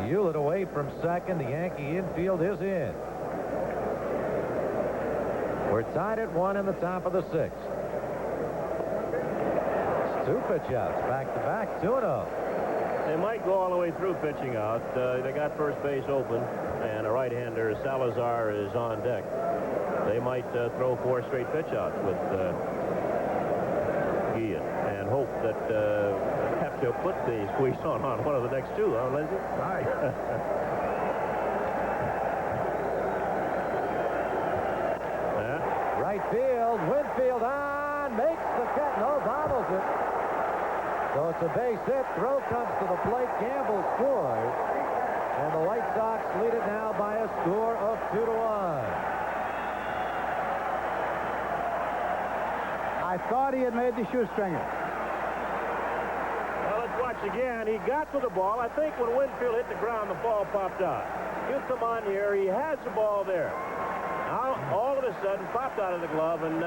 Hewlett away from 2nd. The Yankee infield is in. We're tied at 1 in the top of the 6th. It's 2 pitch outs back-to-back, 2-0. They might go all the way through pitching out. They got first base open, and a right-hander, Salazar, is on deck. They might throw 4 straight pitch outs with Guillen and hope that have to put the squeeze on one of the next 2, huh, Lindsay? Right. Right field, Winfield on, makes the catch, no, bobbles it. So it's a base hit, throw comes to the plate, Gamble scores, and the White Sox lead it now by a score of 2-1. I thought he had made the shoestringer. Well, let's watch again. He got to the ball. I think when Winfield hit the ground, the ball popped out. You come on here, he has the ball there. Now, all of a sudden, popped out of the glove, and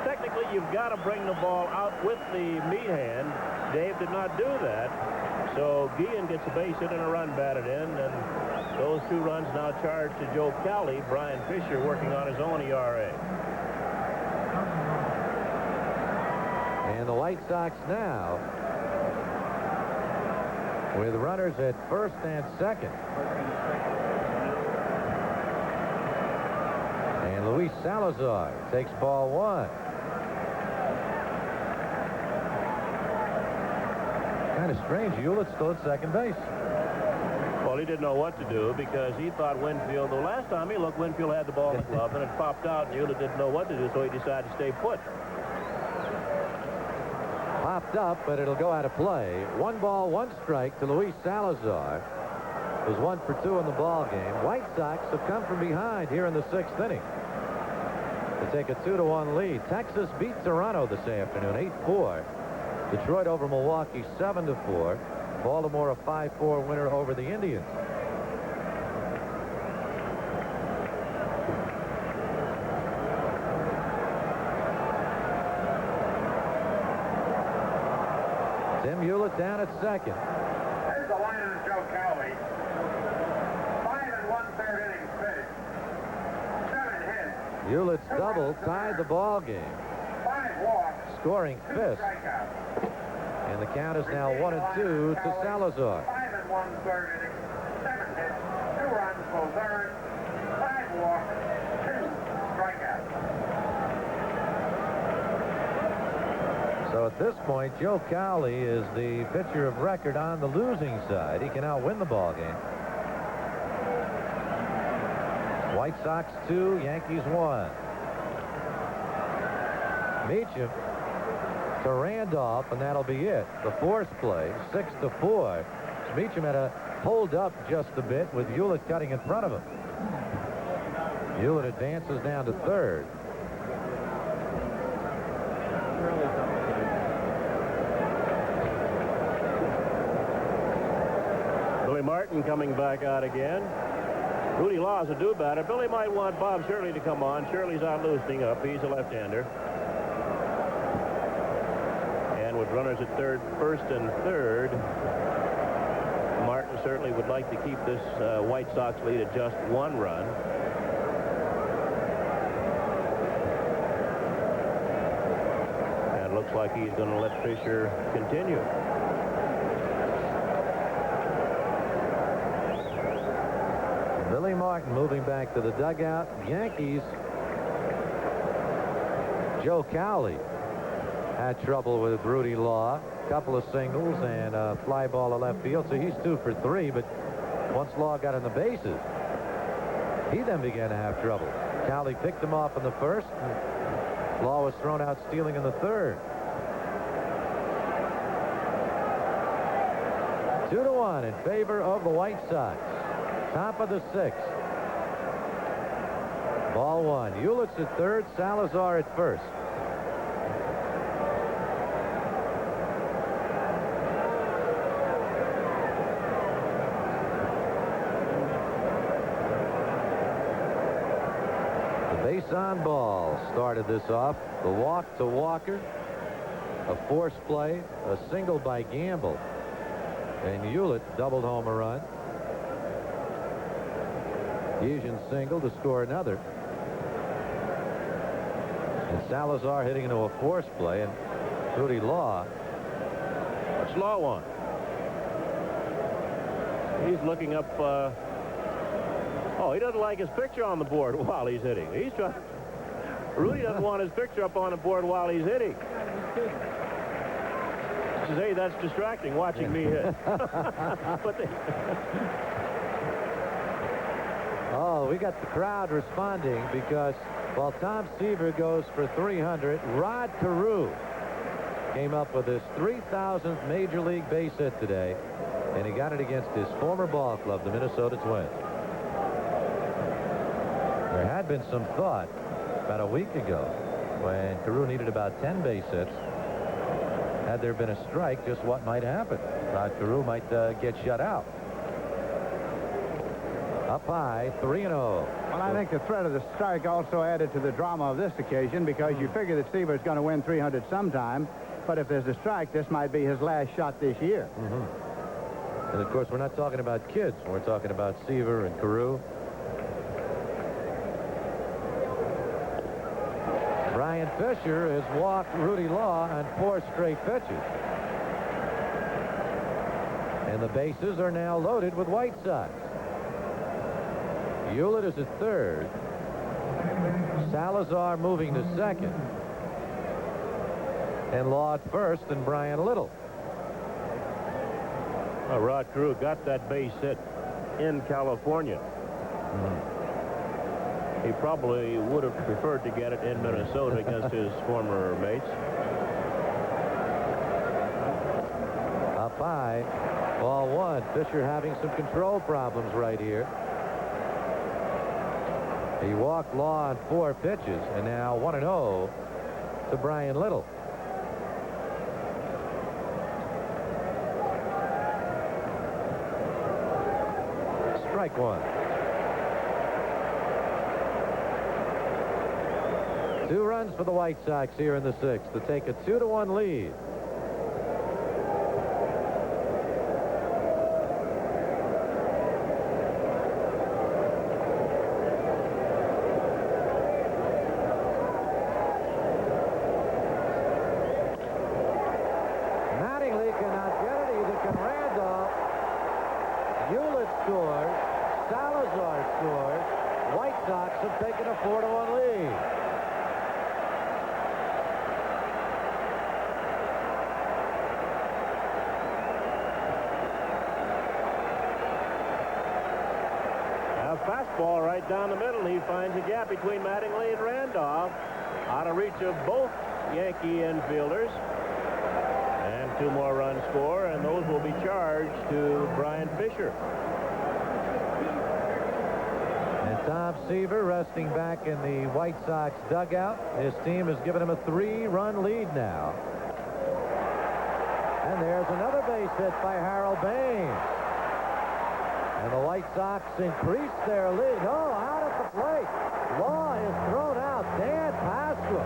technically you've got to bring the ball out with the meat hand. Dave did not do that. So Guillen gets a base hit and a run batted in, and those 2 runs now charged to Joe Cowley. Brian Fisher working on his own ERA. And the White Sox now with runners at first and second. And Luis Salazar takes ball 1. Kind of strange. Hewlett's still at second base. Well, he didn't know what to do because he thought Winfield, the last time he looked, Winfield had the ball in the glove and it popped out, and Hewlett didn't know what to do, so he decided to stay put. Popped up, but it'll go out of play. 1 ball, 1 strike to Luis Salazar. It was 1 for 2 in the ball game. White Sox have come from behind here in the 6th inning to take a 2-1 lead. Texas beat Toronto this afternoon, 8-4. Detroit over Milwaukee, 7-4. Baltimore a 5-4 winner over the Indians. Tim Hewlett down at second. Here's the line of Joe Cowley. 5 1/3 innings pitched. 7 hits. Hewlett's double tied the ball game. 5 walks. Scoring 5th. And the count is now 1-2 to Salazar. 5 1/3 innings. 7 hits. 2 runs, both earned. 5 walks. 2 strikeouts. So at this point, Joe Cowley is the pitcher of record on the losing side. He can now win the ball game. White Sox 2, Yankees 1. Meacham to Randolph, and that'll be it. The 4th play, 6-4. Meacham had to hold up just a bit with Hewlett cutting in front of him. Hewlett advances down to 3rd. Billy Martin coming back out again. Rudy Law's a do-batter. Billy might want Bob Shirley to come on. Shirley's out loosening up. He's a left-hander. And with runners at first and third, Martin certainly would like to keep this White Sox lead at just 1 run. And it looks like he's going to let Fisher continue. Billy Martin moving back to the dugout. Yankees. Joe Cowley had trouble with Rudy Law. Couple of singles and a fly ball to left field. So he's 2 for 3. But once Law got on the bases, he then began to have trouble. Cowley picked him off in the 1st. And Law was thrown out stealing in the 3rd. 2-1 in favor of the White Sox. Top of the 6th. Ball 1. Hewlett's at 3rd, Salazar at 1st. The base on ball started this off. The walk to Walker. A force play. A single by Gamble. And Hewlett doubled home a run. Fusion single to score another. And Salazar hitting into a force play, and Rudy Law. What's Law want? He's looking up. Oh, he doesn't like his picture on the board while he's hitting. He's trying. Rudy doesn't want his picture up on the board while he's hitting. He says, "Hey, that's distracting watching me hit." But Oh, we got the crowd responding because while Tom Seaver goes for 300, Rod Carew came up with his 3,000th Major League base hit today, and he got it against his former ball club, the Minnesota Twins. There had been some thought about a week ago when Carew needed about 10 base hits. Had there been a strike, just what might happen? Rod Carew might get shut out. Up high, 3-0. Well, I think the threat of the strike also added to the drama of this occasion because you figure that Seaver's going to win 300 sometime, but if there's a strike, this might be his last shot this year. And, of course, we're not talking about kids. We're talking about Seaver and Carew. Brian Fisher has walked Rudy Law on 4 straight pitches. And the bases are now loaded with White Sox. Hewlett is at third. Salazar moving to second. And Law at first and Brian Little. Well, Rod Carew got that base hit in California. He probably would have preferred to get it in Minnesota against his former mates. Up high, ball 1. Fisher having some control problems right here. He walked Law on 4 pitches, and now 1-0 to Brian Little. Strike 1. 2 runs for the White Sox here in the 6th to take a 2-1 lead. Mattingly cannot get it, either can Randolph. Hewlett scores. Salazar scores. White Sox have taken a 4-1 lead. Fastball right down the middle. He finds a gap between Mattingly and Randolph. Out of reach of both Yankee infielders. And 2 more runs score, and those will be charged to Brian Fisher. And Tom Seaver resting back in the White Sox dugout. His team has given him a 3-run lead now. And there's another base hit by Harold Baines. And the White Sox increase their lead. Oh, out at the plate. Law is thrown out. Dan Pasqua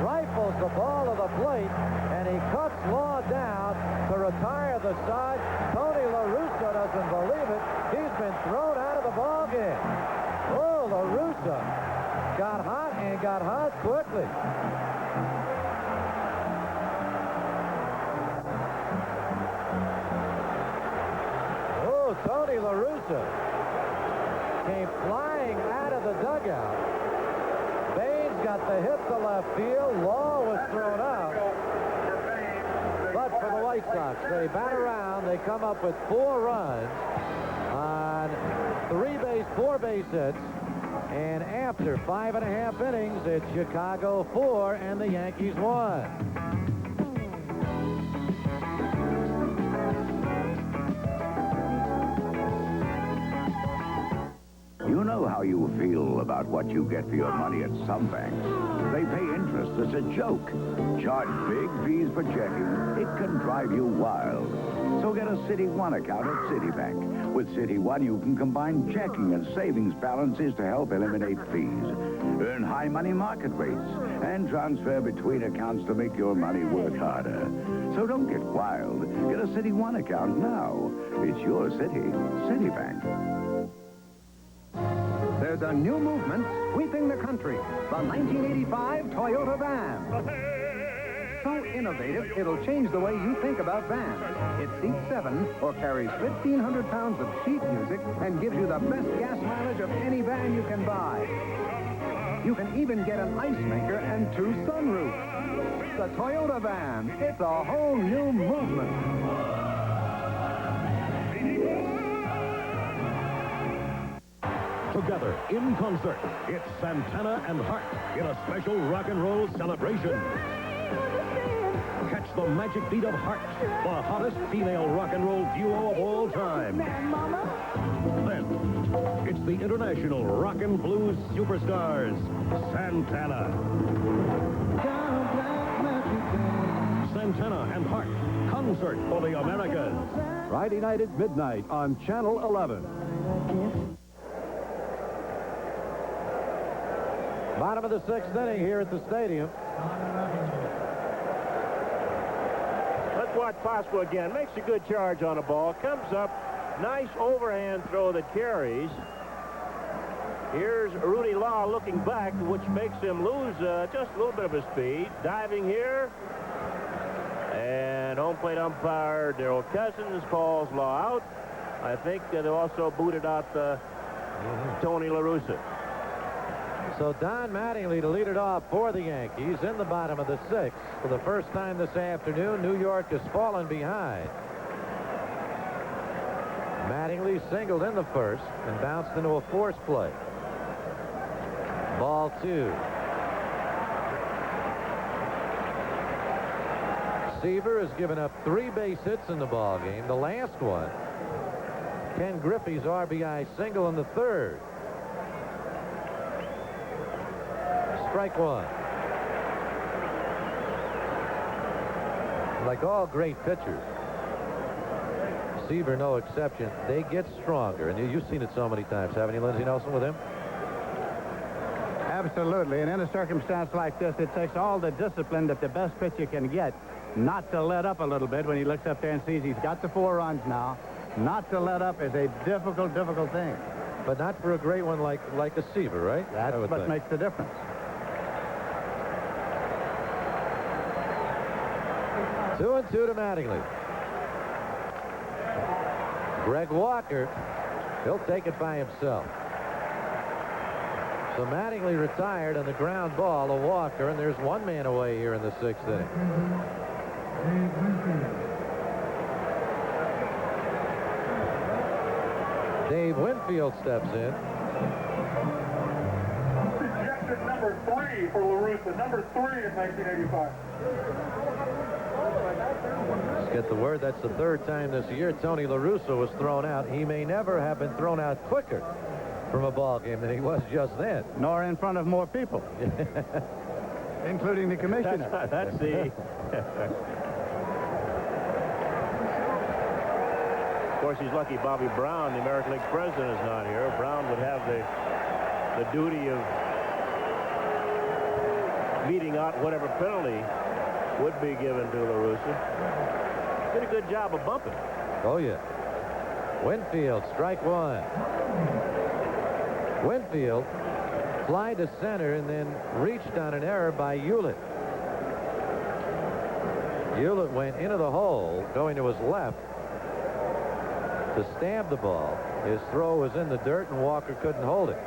rifles the ball to the plate, and he cuts Law down to retire the side. Tony La Russa doesn't believe it. He's been thrown out of the ball game. Oh, La Russa got hot and got hot quickly. Tony La Russa came flying out of the dugout. Baines got the hit to left field. Law was thrown out. But for the White Sox, they bat around. They come up with 4 runs on 4 base hits. And after 5.5 innings, it's Chicago 4 and the Yankees 1. You know how you feel about what you get for your money at some banks. They pay interest that's a joke. Charge big fees for checking. It can drive you wild. So get a City One account at Citibank. With City One, you can combine checking and savings balances to help eliminate fees, earn high money market rates, and transfer between accounts to make your money work harder. So don't get wild. Get a City One account now. It's your city. Citibank. There's a new movement sweeping the country. The 1985 Toyota van. So innovative, it'll change the way you think about vans. It seats 7 or carries 1,500 pounds of sheet music and gives you the best gas mileage of any van you can buy. You can even get an ice maker and 2 sunroofs. The Toyota van. It's a whole new movement. Together, in concert, it's Santana and Hart in a special rock and roll celebration. Catch the magic beat of Hart, the hottest female rock and roll duo of all time. Then, it's the international rock and blues superstars, Santana. Santana and Hart, concert for the Americas. Friday night at midnight on Channel 11. Bottom of the 6th inning here at the stadium. Let's watch Pasqua again. Makes a good charge on the ball. Comes up. Nice overhand throw that carries. Here's Rudy Law looking back, which makes him lose just a little bit of his speed. Diving here. And home plate umpire Darrell Cousins calls Law out. I think they also booted out Tony La Russa. So Don Mattingly to lead it off for the Yankees in the bottom of the 6th. For the first time this afternoon, New York has fallen behind. Mattingly singled in the first and bounced into a force play. Ball 2. Seaver has given up 3 base hits in the ball game. The last one, Ken Griffey's RBI single in the 3rd. Strike 1. Like all great pitchers, Seaver no exception. They get stronger, and you've seen it so many times, haven't you, Lindsey Nelson, with him? Absolutely, and in a circumstance like this, it takes all the discipline that the best pitcher can get not to let up a little bit when he looks up there and sees he's got the 4 runs now. Not to let up is a difficult thing. But not for a great one like a Seaver, right? That's what makes the difference. Two and 2 to Mattingly. Greg Walker, he'll take it by himself. So Mattingly retired on the ground ball to Walker, and there's one man away here in the 6th inning. Dave Winfield steps in. Projection number 3 for La Russa. Number 3 in 1985. Let's get the word. That's the 3rd time this year Tony La Russa was thrown out. He may never have been thrown out quicker from a ball game than he was just then. Nor in front of more people. Including the commissioner. That's the... Of course, he's lucky Bobby Brown, the American League president, is not here. Brown would have the duty of meting out whatever penalty would be given to La Russa. Did a good job of bumping. Oh, yeah. Winfield, strike 1. Winfield fly to center and then reached on an error by Hewlett. Hewlett went into the hole, going to his left to stab the ball. His throw was in the dirt, and Walker couldn't hold it.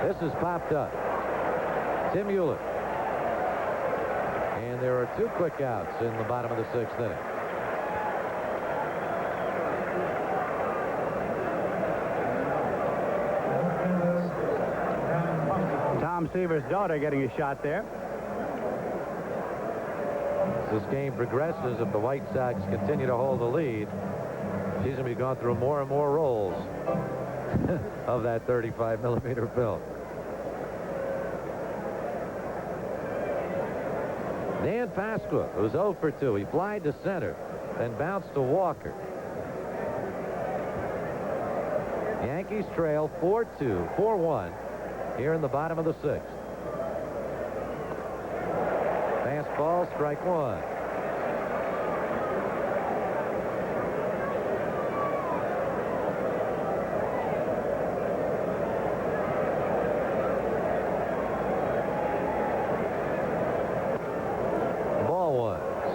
This is popped up. Tim Hewlett. And there are 2 quick outs in the bottom of the 6th inning. Tom Seaver's daughter getting a shot there. As this game progresses, if the White Sox continue to hold the lead, she's going to be going through more and more rolls of that 35-millimeter film. Dan Pasqua, who's 0 for 2. He flied to center, then bounced to Walker. Yankees trail 4-2, 4-1 here in the bottom of the 6th. Fastball, strike 1.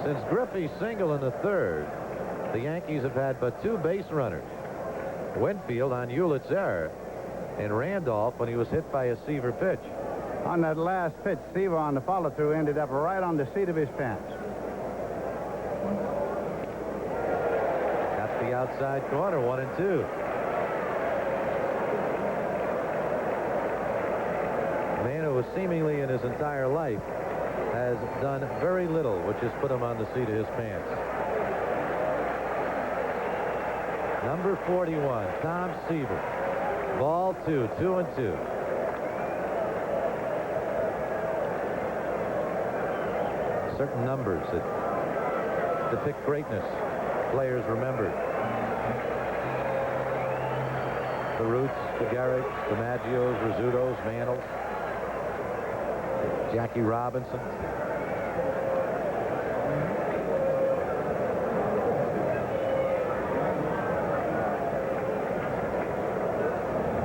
Since Griffey's single in the 3rd, the Yankees have had but 2 base runners. Winfield on Hewlett's error, and Randolph when he was hit by a Seaver pitch. On that last pitch, Seaver on the follow-through ended up right on the seat of his pants. Got the outside corner, 1 and 2. A man who was seemingly in his entire life has done very little, which has put him on the seat of his pants. Number 41, Tom Seaver. Ball 2, 2 and 2. Certain numbers that depict greatness. Players remembered. The Roots, the Garricks, the Maggios, Rizzutos, Mantles, Jackie Robinson.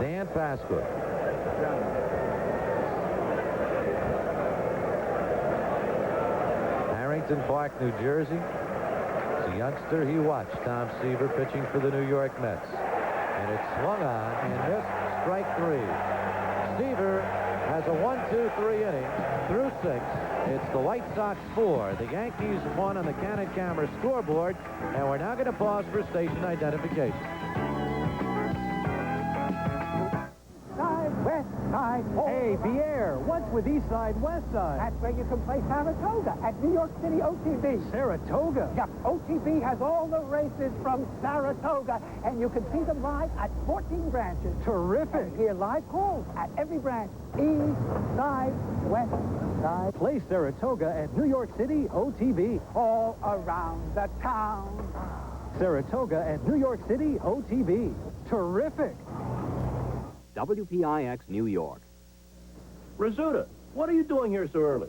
Dan Pasqua. Harrington Park, New Jersey. As a youngster, he watched Tom Seaver pitching for the New York Mets. And it swung on and missed. Strike 3. Seaver has a 1-2-3 inning through 6. It's the White Sox 4. The Yankees 1 on the Cannon Camera scoreboard. And we're now going to pause for station identification. West side. Hey, Pierre, what's with east side, west side? That's where you can play Saratoga at New York City OTB. Saratoga? Yep, OTB has all the races from Saratoga, and you can see them live at 14 branches. Terrific. And hear live calls at every branch. East side, west side. Play Saratoga at New York City OTB. All around the town. Saratoga at New York City OTB. Terrific. WPIX, New York. Rizzuto, what are you doing here so early?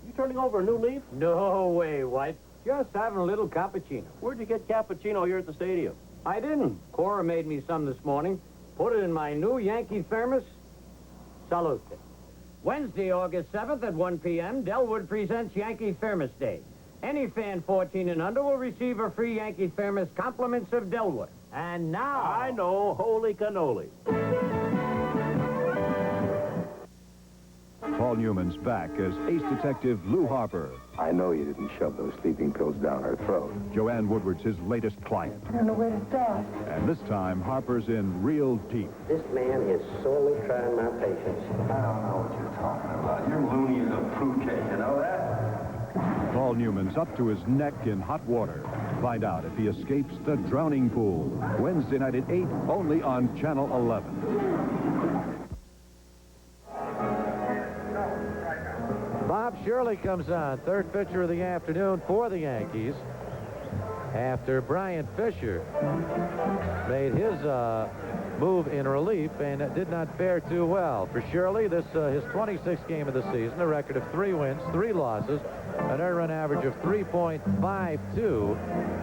You turning over a new leaf? No way, White. Just having a little cappuccino. Where'd you get cappuccino here at the stadium? I didn't. Cora made me some this morning. Put it in my new Yankee thermos. Salute. Wednesday, August 7th at 1 p.m., Delwood presents Yankee Thermos Day. Any fan 14 and under will receive a free Yankee thermos, compliments of Delwood. And now... I know, holy cannoli. Paul Newman's back as ace detective Lou Harper. I know you didn't shove those sleeping pills down her throat. Joanne Woodward's his latest client. I don't know where to start. And this time, Harper's in real deep. This man is sorely trying my patience. I don't know what you're talking about. You're loony as a fruitcake, you know that? Paul Newman's up to his neck in hot water. Find out if he escapes the drowning pool. Wednesday night at 8, only on Channel 11. Bob Shirley comes on, third pitcher of the afternoon for the Yankees, after Brian Fisher made his move in relief and did not fare too well. For Shirley, this his 26th game of the season, a record of 3 wins, 3 losses, an earned run average of 3.52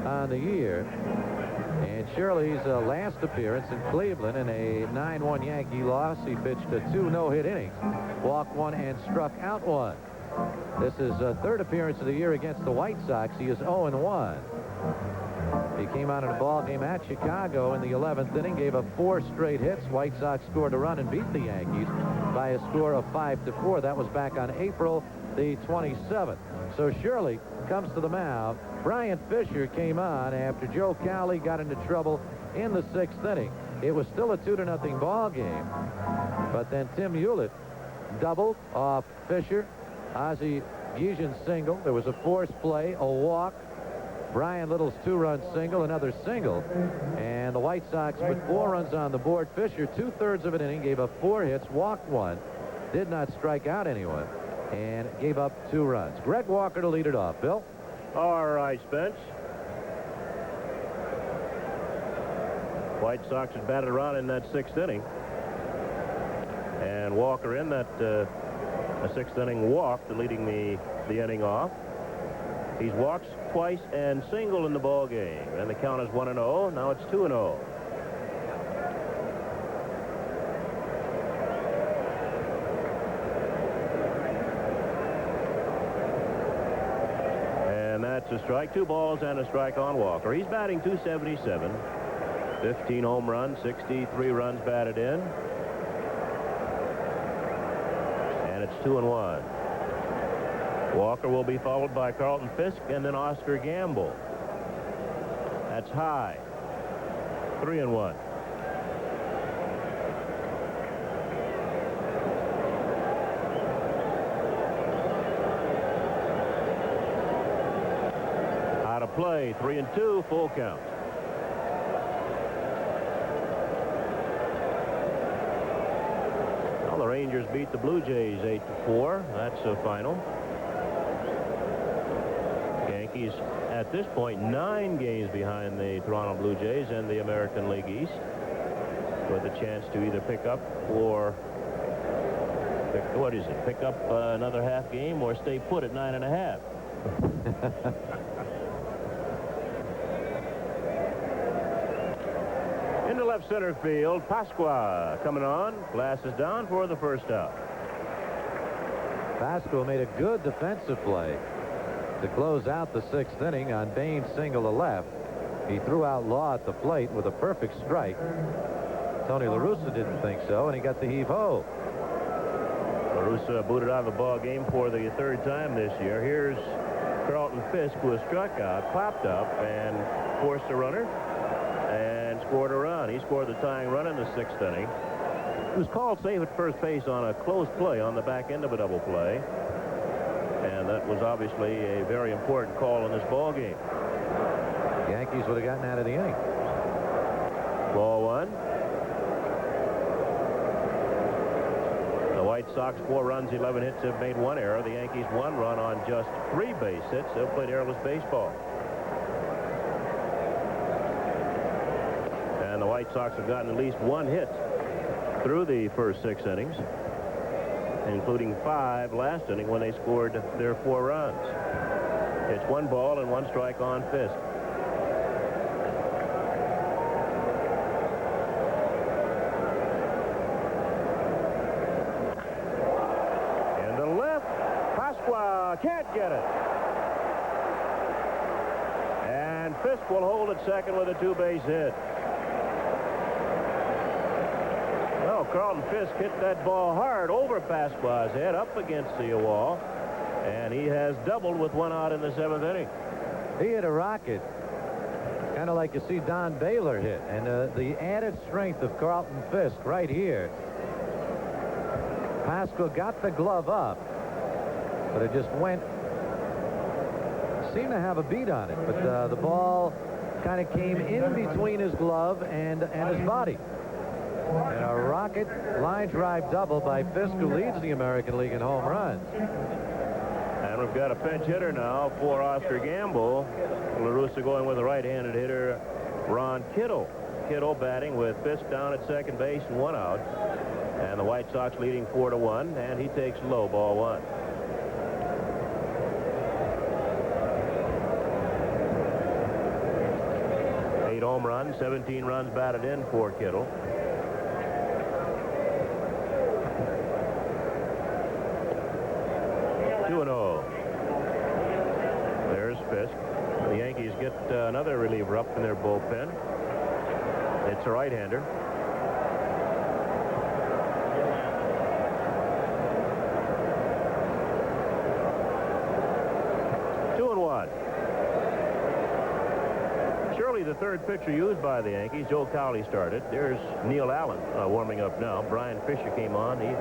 on the year. And Shirley's last appearance in Cleveland in a 9-1 Yankee loss, he pitched 2 no-hit innings, walked 1 and struck out 1. This is third appearance of the year against the White Sox. He is 0-1. He came out in a ball game at Chicago in the 11th inning, gave up 4 straight hits. White Sox scored a run and beat the Yankees by a score of 5-4. That was back on April the 27th. So Shirley comes to the mound. Brian Fisher came on after Joe Cowley got into trouble in the 6th inning. It was still a 2-0 ball game, but then Tim Hewlett doubled off Fisher. Ozzie Guillen's single. There was a forced play, a walk. Brian Little's 2-run single, another single. And the White Sox put 4 runs on the board. Fisher, 2/3 of an inning, gave up 4 hits, walked 1, did not strike out anyone, and gave up 2 runs. Greg Walker to lead it off. Bill? All right, Spence. White Sox had batted around in that 6th inning. And Walker in that a 6th inning walk, leading the inning off. He's walked twice and singled in the ball game. And the count is 1-0. Now it's 2-0. And that's a strike. 2 balls and a strike on Walker. He's batting .277. 15 home runs, 63 runs batted in. And it's 2-1. Walker will be followed by Carlton Fisk and then Oscar Gamble. That's high. 3-1. Out of play. 3-2. Full count. Well, the Rangers beat the Blue Jays 8-4. That's a final. Yankees at this point 9 games behind the Toronto Blue Jays and the American League East, with a chance to either pick up or pick up another half game or stay put at 9.5. Into left center field, Pasqua coming on, glasses down for the first out. Pasqua made a good defensive play to close out the 6th inning on Bain's single to left. He threw out Law at the plate with a perfect strike. Tony La Russa didn't think so, and he got the heave-ho. La Russa booted out of the ball game for the 3rd time this year. Here's Carlton Fisk, who was struck out, popped up, and forced a runner and scored a run. He scored the tying run in the 6th inning. He was called safe at first base on a close play on the back end of a double play. And that was obviously a very important call in this ball game. The Yankees would have gotten out of the inning. Ball 1. The White Sox 4 runs, 11 hits, have made 1 error. The Yankees 1 run on just 3 base hits. They've played errorless baseball. And the White Sox have gotten at least 1 hit through the first 6 innings, including 5 last inning when they scored their 4 runs. It's 1 ball and 1 strike on Fisk. Into left, Pasqua can't get it. And Fisk will hold at second with a 2-base hit. Carlton Fisk hit that ball hard over Pasqua's head up against the wall, and he has doubled with 1 out in the 7th inning. He hit a rocket, kind of like you see Don Baylor hit, and the added strength of Carlton Fisk right here. Pasqua got the glove up, but it just seemed to have a beat on it, but the ball kind of came in between his glove and his body. And a rocket line drive double by Fisk, who leads the American League in home runs. And we've got a pinch hitter now for Oscar Gamble. La Russa going with a right-handed hitter, Ron Kittle. Kittle batting with Fisk down at second base and 1 out. And the White Sox leading 4-1, and he takes low, ball 1. Home runs, 17 runs batted in for Kittle. There's Fisk. The Yankees get another reliever up in their bullpen. It's a right-hander. The 3rd pitcher used by the Yankees. Joe Cowley started. There's Neil Allen warming up now. Brian Fisher came on. He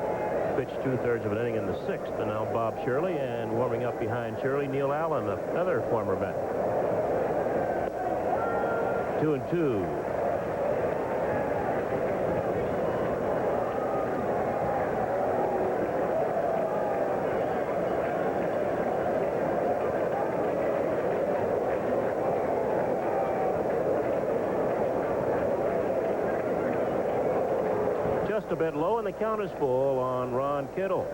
pitched 2/3 of an inning in the 6th. And now Bob Shirley, and warming up behind Shirley, Neil Allen, another former vet. 2-2. Just a bit low, and the count is full on Ron Kittle.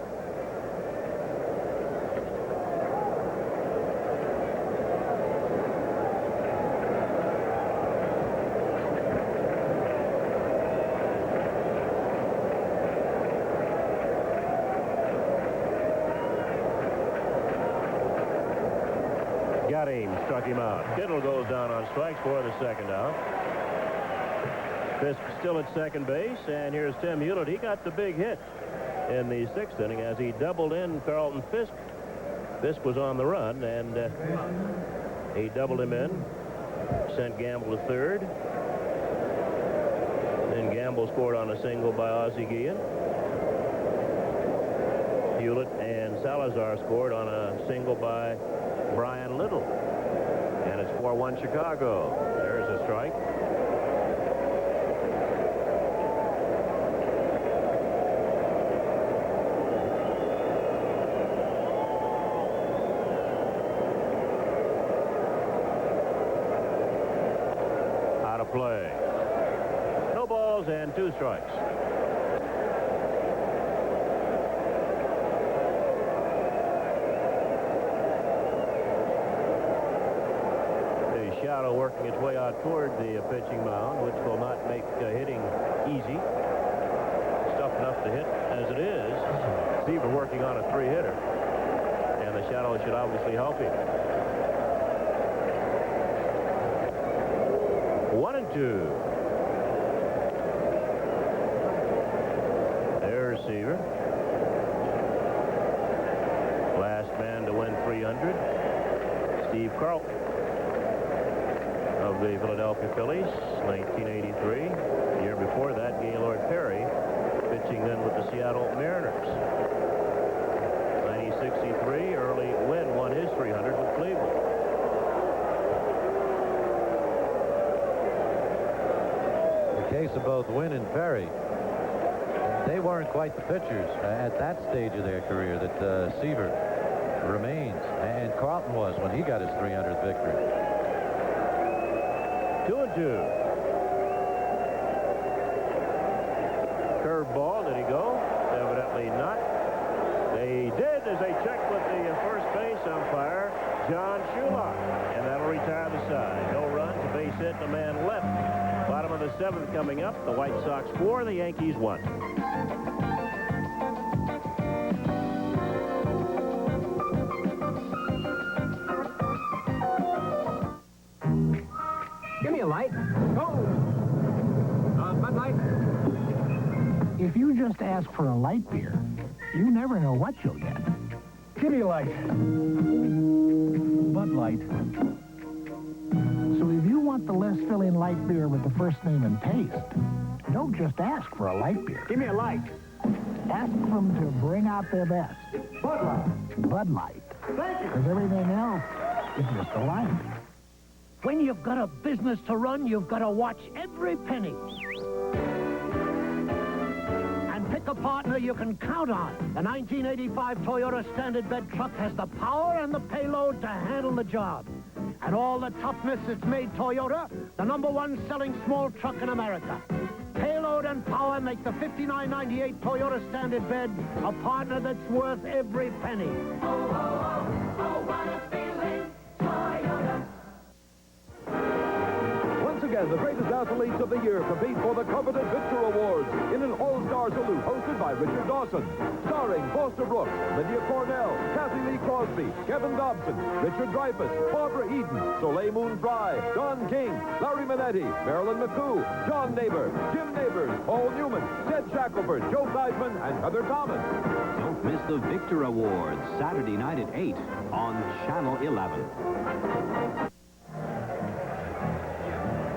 Got him, struck him out. Kittle goes down on strikes for the 2nd out. Fisk still at second base, and here's Tim Hewlett. He got the big hit in the 6th inning as he doubled in Carlton Fisk. Fisk was on the run, and he doubled him in, sent Gamble to 3rd. Then Gamble scored on a single by Ozzie Guillen. Hewlett and Salazar scored on a single by Brian Little. And it's 4-1 Chicago. There's a strike. play. No balls and 2 strikes. The shadow working its way out toward the pitching mound, which will not make hitting easy. Tough enough to hit as it is. Seaver working on a 3-hitter. And the shadow should obviously help him. 1-2. There's Seaver. Last man to win 300. Steve Carlton of the Philadelphia Phillies, 1983. The year before that, Gaylord Perry, pitching then with the Seattle Mariners. 1963, Early Wynn won his 300 with Cleveland. In the case of both Wynn and Perry, they weren't quite the pitchers at that stage of their career that Seaver remains, and Carlton was when he got his 300th victory. 2-2. Curveball, did he go? Evidently not. They did as they checked with the first base umpire, John Schumacher, and that'll retire the side. No runs, a base hit, and a man left. Bottom of the 7th coming up. The White Sox 4, the Yankees 1. Give me a light. Oh! Bud Light. If you just ask for a light beer, you never know what you'll get. Give me a light. Bud Light. So if you want the less filling light beer with the first name and taste, don't just ask for a light beer. Give me a light. Ask them to bring out their best. Bud Light. Bud Light. Thank you. Because everything else is just a light. When you've got a business to run, you've got to watch every penny. And pick a partner you can count on. The 1985 Toyota Standard Bed truck has the power and the payload to handle the job. And all the toughness that's made Toyota the #1 selling small truck in America. Payload and power make the $59.98 Toyota Standard Bed a partner that's worth every penny. Oh, oh, oh, oh, what a feeling, Toyota. Once again, the greatest athletes of the year compete for the coveted Victor Awards in an all-star salute hosted by Richard Dawson. Starring Foster Brooks, Lydia Cornell, Kathy Lee Crosby, Kevin Dobson, Richard Dreyfuss, Barbara Eden, Soleil Moon Frye, Don King, Larry Minetti, Marilyn McCoo, John Neighbor, Jim Neighbors, Paul Newman, Ted Shackelford, Joe Theismann, and Heather Thomas. Don't miss the Victor Awards, Saturday night at 8 on Channel 11.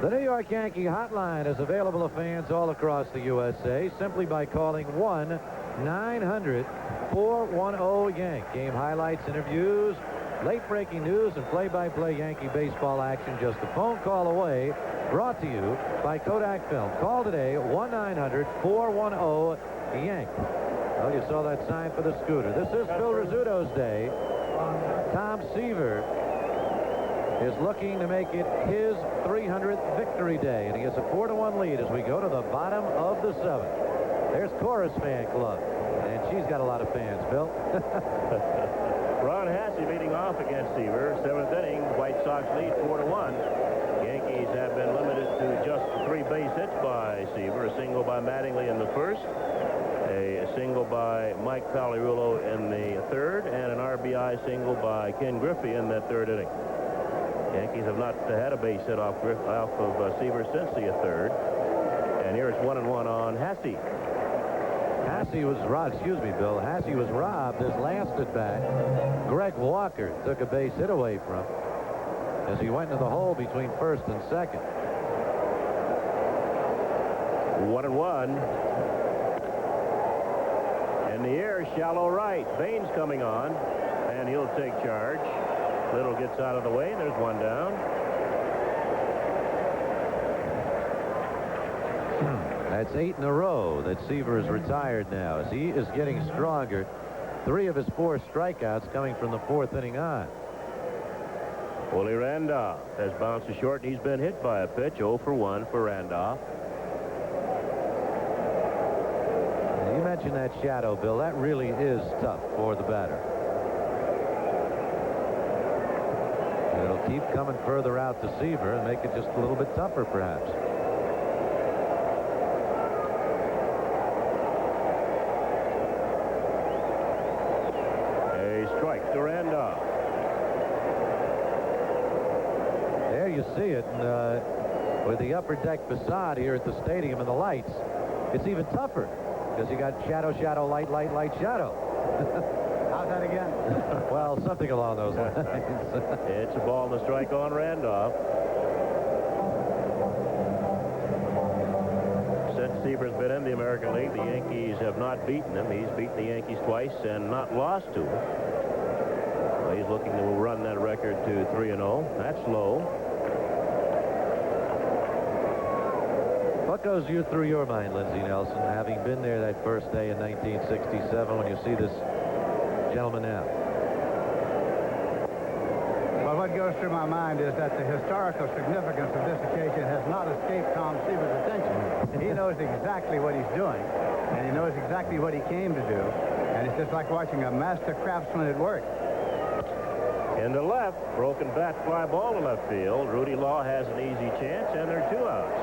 The New York Yankee hotline is available to fans all across the USA simply by calling 1-900-410-YANK. Game highlights, interviews, late-breaking news, and play-by-play Yankee baseball action just a phone call away. Brought to you by Kodak Film. Call today, 1-900-410-YANK. Well, you saw that sign for the scooter. This is Phil Rizzuto's day. Tom Seaver is looking to make it his 300th victory day, and he has a 4-1 lead as we go to the bottom of the 7th. There's Chorus Fan Club, and she's got a lot of fans, Bill. Ron Hassey leading off against Seaver. 7th inning, White Sox lead 4-1. Yankees have been limited to just 3 base hits by Seaver. A single by Mattingly in the first, a single by Mike Pagliarulo in the 3rd, and an RBI single by Ken Griffey in that 3rd inning. Yankees have not had a base hit off of Seaver since the 3rd. And here's 1-1 on Hassey. Hassey was robbed, excuse me, Bill. Hassey was robbed his last at bat. Greg Walker took a base hit away from him as he went into the hole between 1st and 2nd. 1-1. In the air, shallow right. Baines coming on, and he'll take charge. Little gets out of the way, and there's 1 down. That's 8 in a row that Seaver is retired now as he is getting stronger. 3 of his 4 strikeouts coming from the 4th inning on. Willie Randolph has bounced to short, and he's been hit by a pitch. 0 for 1 for Randolph. You mentioned that shadow, Bill. That really is tough for the batter. It'll keep coming further out to Seaver and make it just a little bit tougher, perhaps. A strike to Randolph. There you see it. And, with the upper deck facade here at the stadium and the lights, it's even tougher because you got shadow, shadow, light, light, light, shadow. How's that again? Well, something along those lines. It's a ball and a strike on Randolph. Since Seaver's been in the American League, the Yankees have not beaten him. He's beaten the Yankees twice and not lost to them. Well, he's looking to run that record to 3-0. That's low. What goes through your mind, Lindsey Nelson, having been there that first day in 1967 when you see this gentleman now? Well, what goes through my mind is that the historical significance of this occasion has not escaped Tom Seaver's attention. He knows exactly what he's doing, and he knows exactly what he came to do, and it's just like watching a master craftsman at work. In the left, broken bat fly ball to left field. Rudy Law has an easy chance, and there are 2 outs.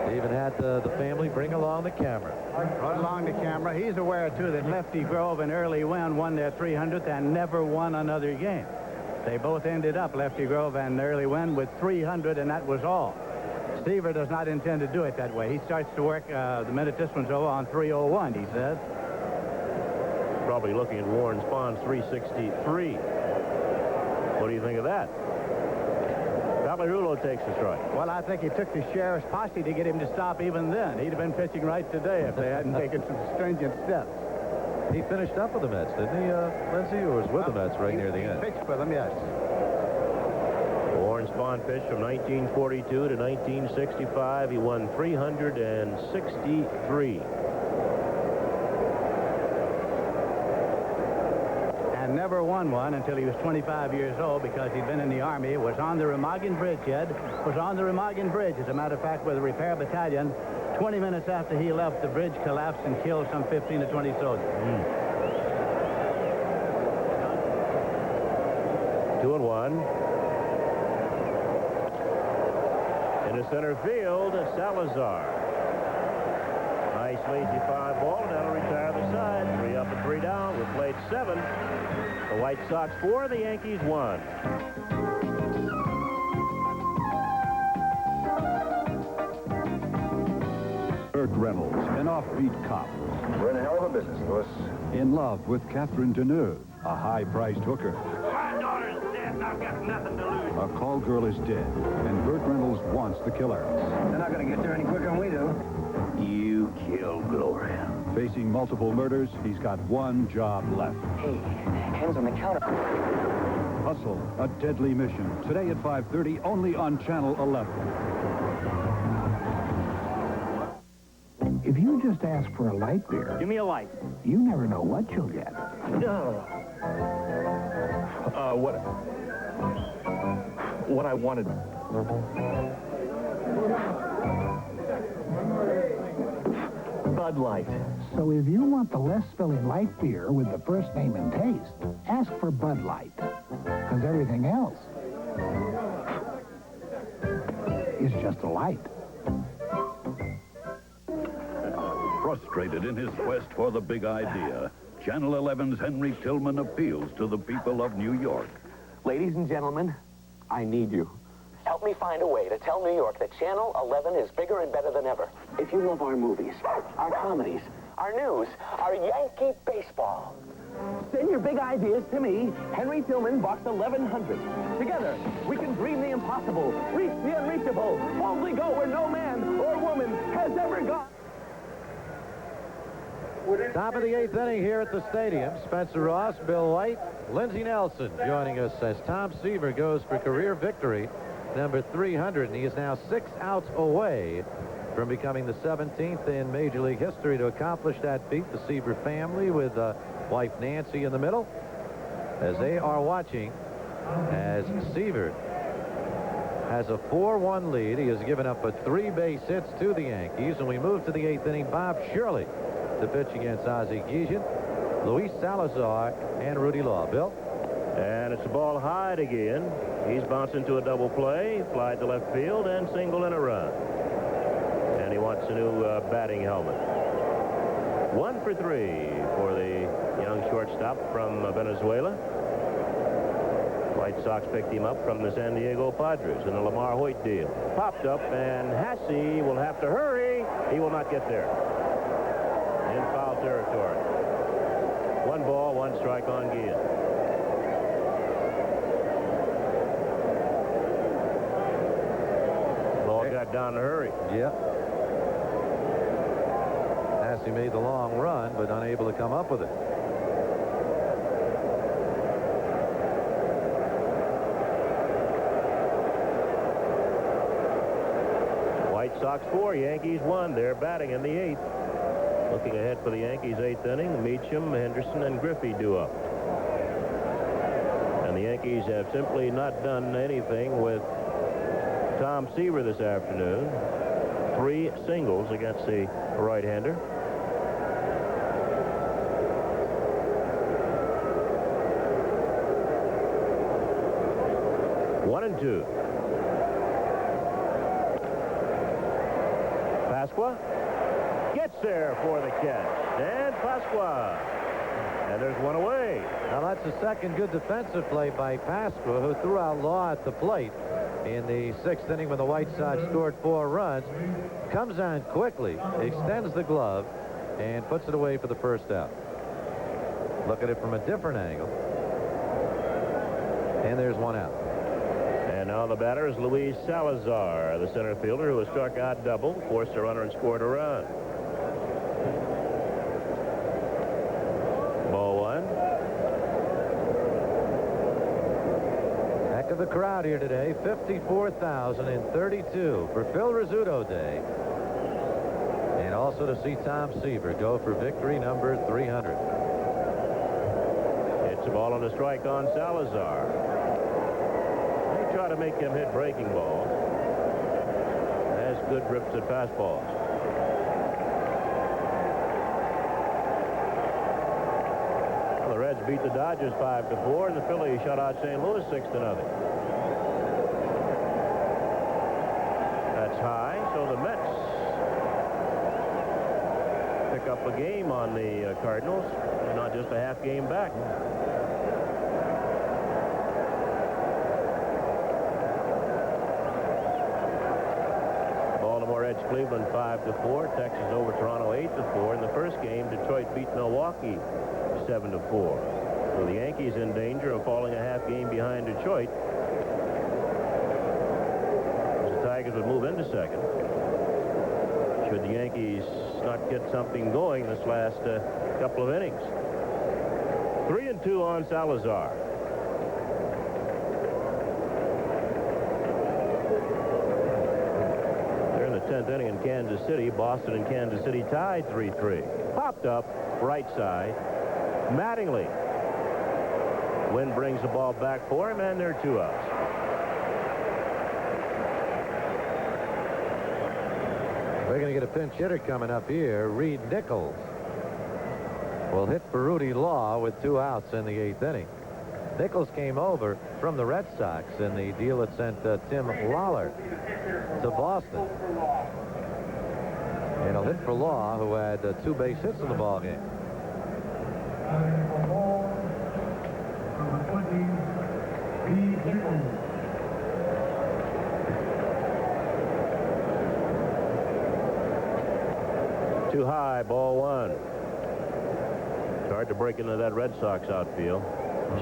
They even had the family bring along the camera. Brought along the camera. He's aware, too, that Lefty Grove and Early Wynn won their 300th and never won another game. They both ended up, Lefty Grove and Early Wynn, with 300, and that was all. Seaver does not intend to do it that way. He starts to work the minute this one's over on 301, he says. Probably looking at Warren Spahn's 363. What do you think of that? Rulo takes the strike. Well, I think it took the sheriff's posse to get him to stop even then. He'd have been pitching right today if they hadn't taken some stringent steps. He finished up with the Mets, didn't he, Lindsey, or was with the Mets right near the end? He pitched for them, yes. Warren Spahn pitched from 1942 to 1965. He won 363. Never won one until he was 25 years old because he'd been in the Army, was on the Remagen Bridge, Ed, was on the Remagen Bridge, as a matter of fact, with a repair battalion. 20 minutes after he left, the bridge collapsed and killed some 15 to 20 soldiers. 2-1. In the center field, Salazar. Nice lazy fly ball, and that'll retire the side. 3 up and 3 down. We've played 7. The White Sox 4, the Yankees 1. Burt Reynolds, an offbeat cop. We're in a hell of a business, Louis. In love with Catherine Deneuve, a high-priced hooker. My daughter's dead, and I've got nothing to lose. A call girl is dead, and Burt Reynolds wants the killer. They're not going to get there any quicker than we do. You killed Gloria. Facing multiple murders, he's got one job left. Hey, hands on the counter. Hustle, a deadly mission. Today at 5:30, only on Channel 11. If you just ask for a light beer, Give me a light. you never know what you'll get. What I wanted. Bud Light. So if you want the less filling light beer with the first name and taste, ask for Bud Light. Because everything else is just a light. Frustrated in his quest for the big idea, Channel 11's Henry Tillman appeals to the people of New York. Ladies and gentlemen, I need you. Help me find a way to tell New York that Channel 11 is bigger and better than ever. If you love our movies, our comedies, our news, our Yankee baseball, send your big ideas to me, Henry Tillman, Box 1100. Together, we can dream the impossible, reach the unreachable, boldly go where no man or woman has ever gone. Top of the 8th inning here at the stadium. Spencer Ross, Bill White, Lindsey Nelson joining us as Tom Seaver goes for career victory number 300, and he is now 6 outs away from becoming the 17th in Major League history to accomplish that feat. The Seaver family with wife Nancy in the middle, as they are watching as Seaver has a 4-1 lead. He has given up 3 base hits to the Yankees, and we move to the 8th inning. Bob Shirley to pitch against Ozzie Guillen, Luis Salazar, and Rudy Law. Bill? And it's a ball high again. He's bouncing to a double play, fly to left field, and single and a run. And he wants a new batting helmet. 1 for 3 for the young shortstop from Venezuela. White Sox picked him up from the San Diego Padres in the Lamar Hoyt deal. Popped up, and Hasse will have to hurry. He will not get there. In foul territory. 1 ball, 1 strike on Guillen. Ball got down to hurry. Yep. Hasse made the long run, but unable to come up with it. White Sox 4, Yankees 1. They're batting in the 8th. Looking ahead for the Yankees' 8th inning, Meacham, Henderson, and Griffey due up. And the Yankees have simply not done anything with Tom Seaver this afternoon. 3 singles against the right-hander. One and 2. Pasqua gets there for the catch. And Pasqua. And there's one away. Now that's the second good defensive play by Pasqua, who threw out Law at the plate in the 6th inning when the White Sox scored 4 runs. Comes on quickly, extends the glove, and puts it away for the first out. Look at it from a different angle. And there's 1 out. And now the batter is Luis Salazar, the center fielder who has struck out double, forced a runner, and scored a run. Ball 1. Heck of a crowd here today. 54,032 for Phil Rizzuto Day. And also to see Tom Seaver go for victory number 300. It's a ball and a strike on Salazar. Try to make him hit breaking balls. Has good grips at fastballs. Well, the Reds beat the Dodgers 5-4, and the Phillies shut out St. Louis 6-0. That's high, so the Mets pick up a game on the Cardinals, not just a half game back. Edge Cleveland 5-4. Texas over Toronto 8-4. In the first game, Detroit beat Milwaukee 7-4. So the Yankees in danger of falling a half game behind Detroit. The Tigers would move into second. Should the Yankees not get something going this last couple of innings. 3-2 on Salazar. They're in the 10th inning in Kansas City. Boston and Kansas City tied 3-3. Popped up right side. Mattingly. Wynn brings the ball back for him, and there are 2 outs. We're going to get a pinch hitter coming up here. Reed Nichols will hit for Rudy Law with 2 outs in the 8th inning. Nichols came over from the Red Sox in the deal that sent Tim Lawler to Boston. And he'll hit for Law, who had 2 base hits in the ballgame. Too high, ball 1. It's hard to break into that Red Sox outfield.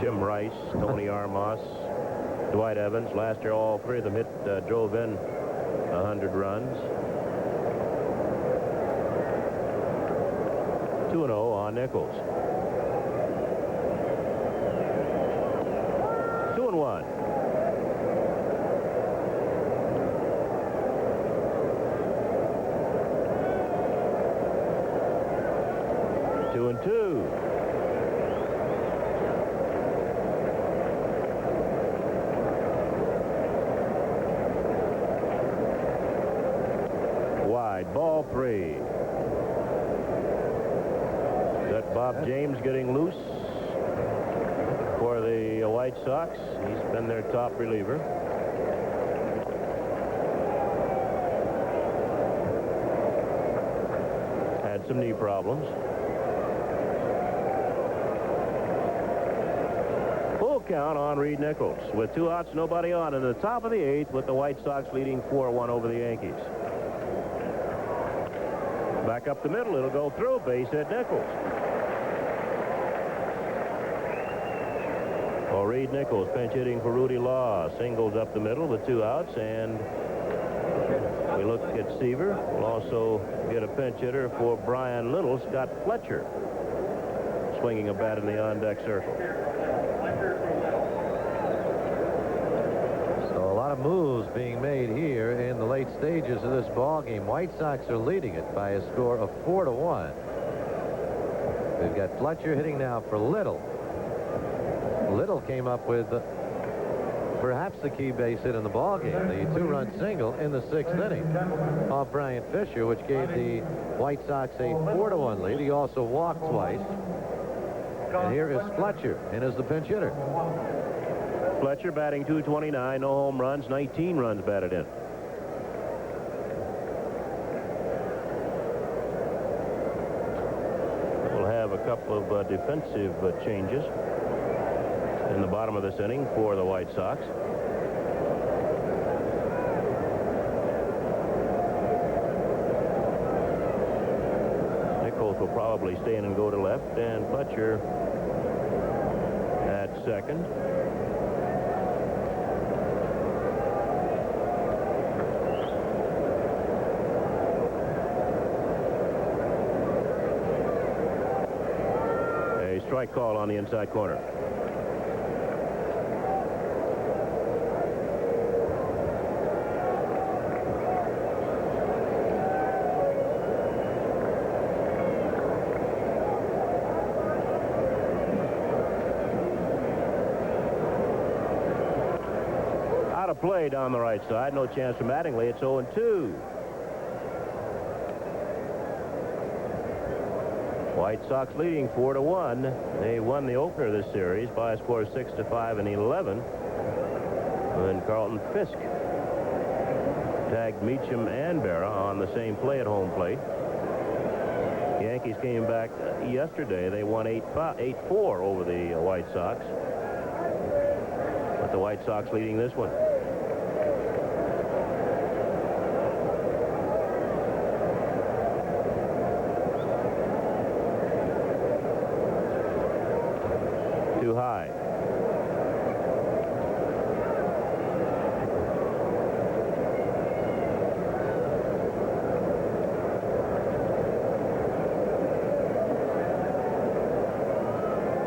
Jim Rice, Tony Armas, Dwight Evans. Last year, all 3 of them drove in 100 runs. 2-0 on Nichols. 2-1. 3. That Bob James getting loose for the White Sox. He's been their top reliever. Had some knee problems. Full count on Reed Nichols with 2 outs, nobody on in the top of the 8th with the White Sox leading 4-1 over the Yankees. Back up the middle, it'll go through, base hit Nichols. Oh, Reed Nichols pinch hitting for Rudy Law, singles up the middle with 2 outs, and we look at Seaver. We'll also get a pinch hitter for Brian Little, Scott Fletcher, swinging a bat in the on-deck circle. So a lot of moves being made here in the late stages of this ball game. White Sox are leading it by a score of 4-1. We've got Fletcher hitting now for Little. Little came up with perhaps the key base hit in the ball game, the 2-run single in the 6th inning off Brian Fisher, which gave the White Sox a 4-1 lead. He also walked twice. And here is Fletcher in as the pinch hitter. Fletcher batting .229, no home runs, 19 runs batted in. We'll have a couple of defensive changes in the bottom of this inning for the White Sox. Nichols will probably stay in and go to left, and Fletcher at second. A strike call on the inside corner. Play down the right side. No chance for Mattingly. It's 0-2. White Sox leading 4-1. They won the opener of this series by a score of 6-5 and 11. When Carlton Fisk tagged Meacham and Berra on the same play at home plate. The Yankees came back yesterday. They won 8-4 over the White Sox. But the White Sox leading this one. Too high.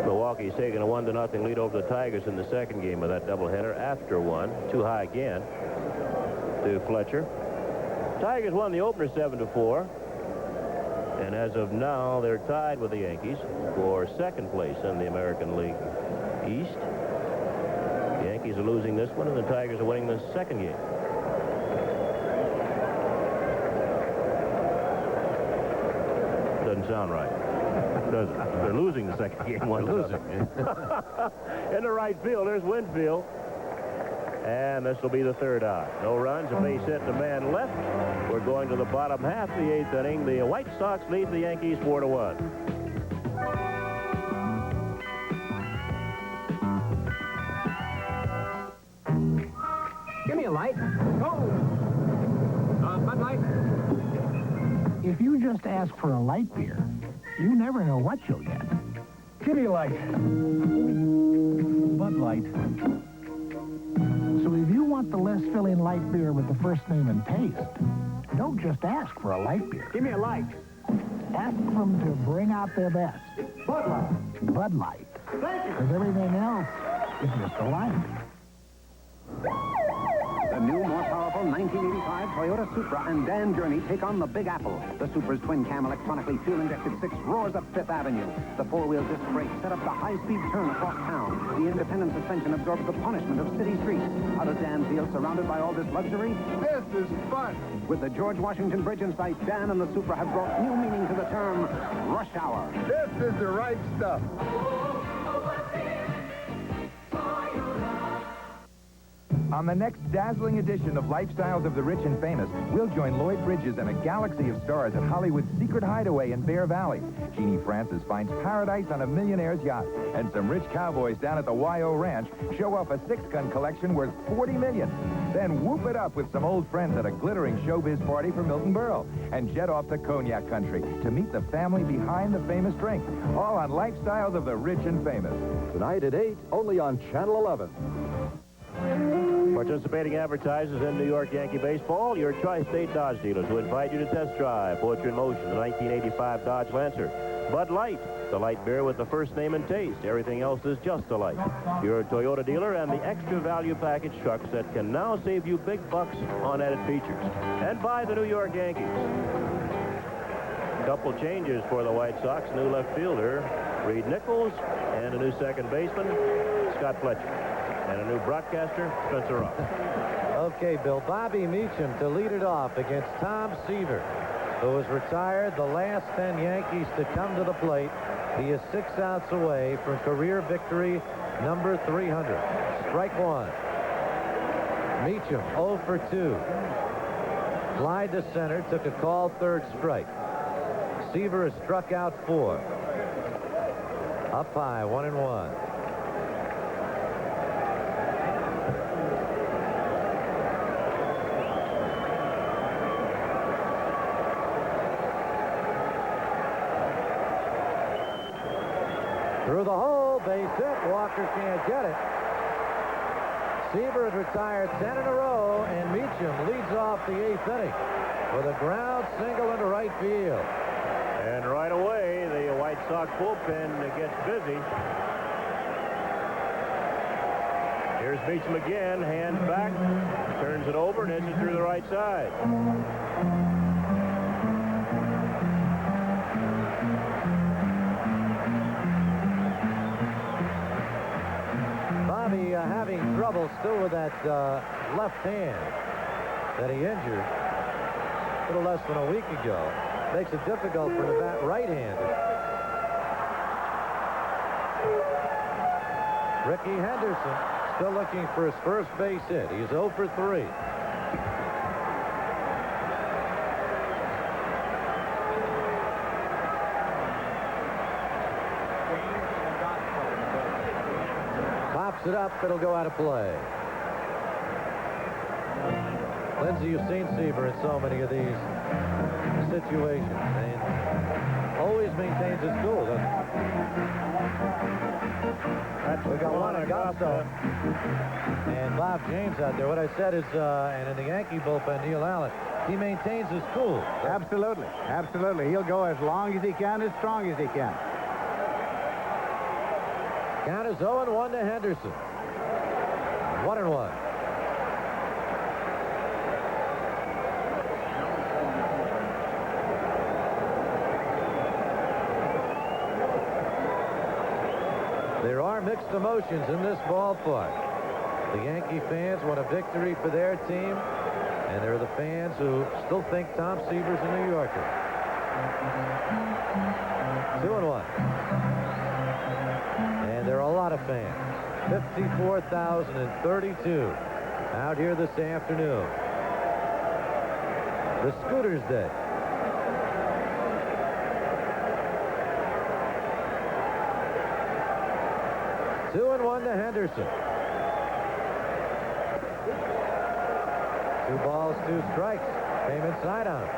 Milwaukee's taking a 1-0 lead over the Tigers in the second game of that doubleheader after one. Too high again to Fletcher. Tigers won the opener 7-4. And as of now, they're tied with the Yankees for second place in the American League East. The Yankees are losing this one, and the Tigers are winning the second game. Doesn't sound right, does it? They're losing the second game. One losing. In the right field, there's Winfield. And this will be the third out. No runs, a base hit, and a man left. We're going to the bottom half of the 8th inning. The White Sox lead the Yankees 4-1. Give me a light. Oh! Bud Light. If you just ask for a light beer, you never know what you'll get. Give me a light. Bud Light. So if you want the less filling light beer with the first name and taste, don't just ask for a light beer. Give me a light. Ask them to bring out their best. Bud Light. Bud Light. Thank you. Because everything else is just a light. The The new, more powerful 1985 Toyota Supra and Dan Gurney take on the Big Apple. The Supra's twin-cam electronically fuel-injected 6 roars up Fifth Avenue. The four-wheel disc brakes set up the high-speed turn across town. The independent suspension absorbs the punishment of city streets. How does Dan feel surrounded by all this luxury? This is fun. With the George Washington Bridge in sight, Dan and the Supra have brought new meaning to the term rush hour. This is the right stuff. On the next dazzling edition of Lifestyles of the Rich and Famous, we'll join Lloyd Bridges and a galaxy of stars at Hollywood's secret hideaway in Bear Valley. Jeannie Francis finds paradise on a millionaire's yacht, and some rich cowboys down at the YO Ranch show off a six-gun collection worth $40 million. Then whoop it up with some old friends at a glittering showbiz party for Milton Berle, and jet off to Cognac Country to meet the family behind the famous drink. All on Lifestyles of the Rich and Famous. Tonight at 8, only on Channel 11. Participating advertisers in New York Yankee baseball, your Tri-State Dodge dealers who invite you to test drive Fortune Motion, the 1985 Dodge Lancer. Bud Light, the light beer with the first name and taste. Everything else is just a light. Your Toyota dealer and the extra value package trucks that can now save you big bucks on added features. And by the New York Yankees. Couple changes for the White Sox. New left fielder, Reed Nichols, and a new second baseman, Scott Fletcher. And a new broadcaster, Spencer Ross. Okay, Bill. Bobby Meacham to lead it off against Tom Seaver, who was retired, the last 10 Yankees to come to the plate. He is 6 outs away from career victory number 300. Strike one. Meacham 0 for 2. Fly to center, took a called third strike. Seaver has struck out 4. Up high, 1-1. Through the hole, base hit. Walker can't get it. Seaver has retired 10 in a row, and Meacham leads off the 8th inning with a ground single into right field. And right away, the White Sox bullpen gets busy. Here's Meacham again, hands back, turns it over, and hits it through the right side. Bobby having trouble still with that left hand that he injured a little less than a week ago. Makes it difficult for the bat right-handed. Ricky Henderson still looking for his first base hit. He's 0 for 3. Pops it up, it'll go out of play. Lindsay, you've seen Seaver in so many of these situations, and always maintains his cool, doesn't he? We got Juan Agosto and Bob James out there. What I said is, and in the Yankee bullpen, Neil Allen, he maintains his cool. Absolutely, absolutely. He'll go as long as he can, as strong as he can. Count is 0-1 to Henderson. 1-1. There are mixed emotions in this ballpark. The Yankee fans want a victory for their team, and there are the fans who still think Tom Seaver's a New Yorker. 2-1. And there are a lot of fans. 54,032 out here this afternoon. The Scooters Day. Two and 1 to Henderson. 2 balls, 2 strikes. Came inside on him.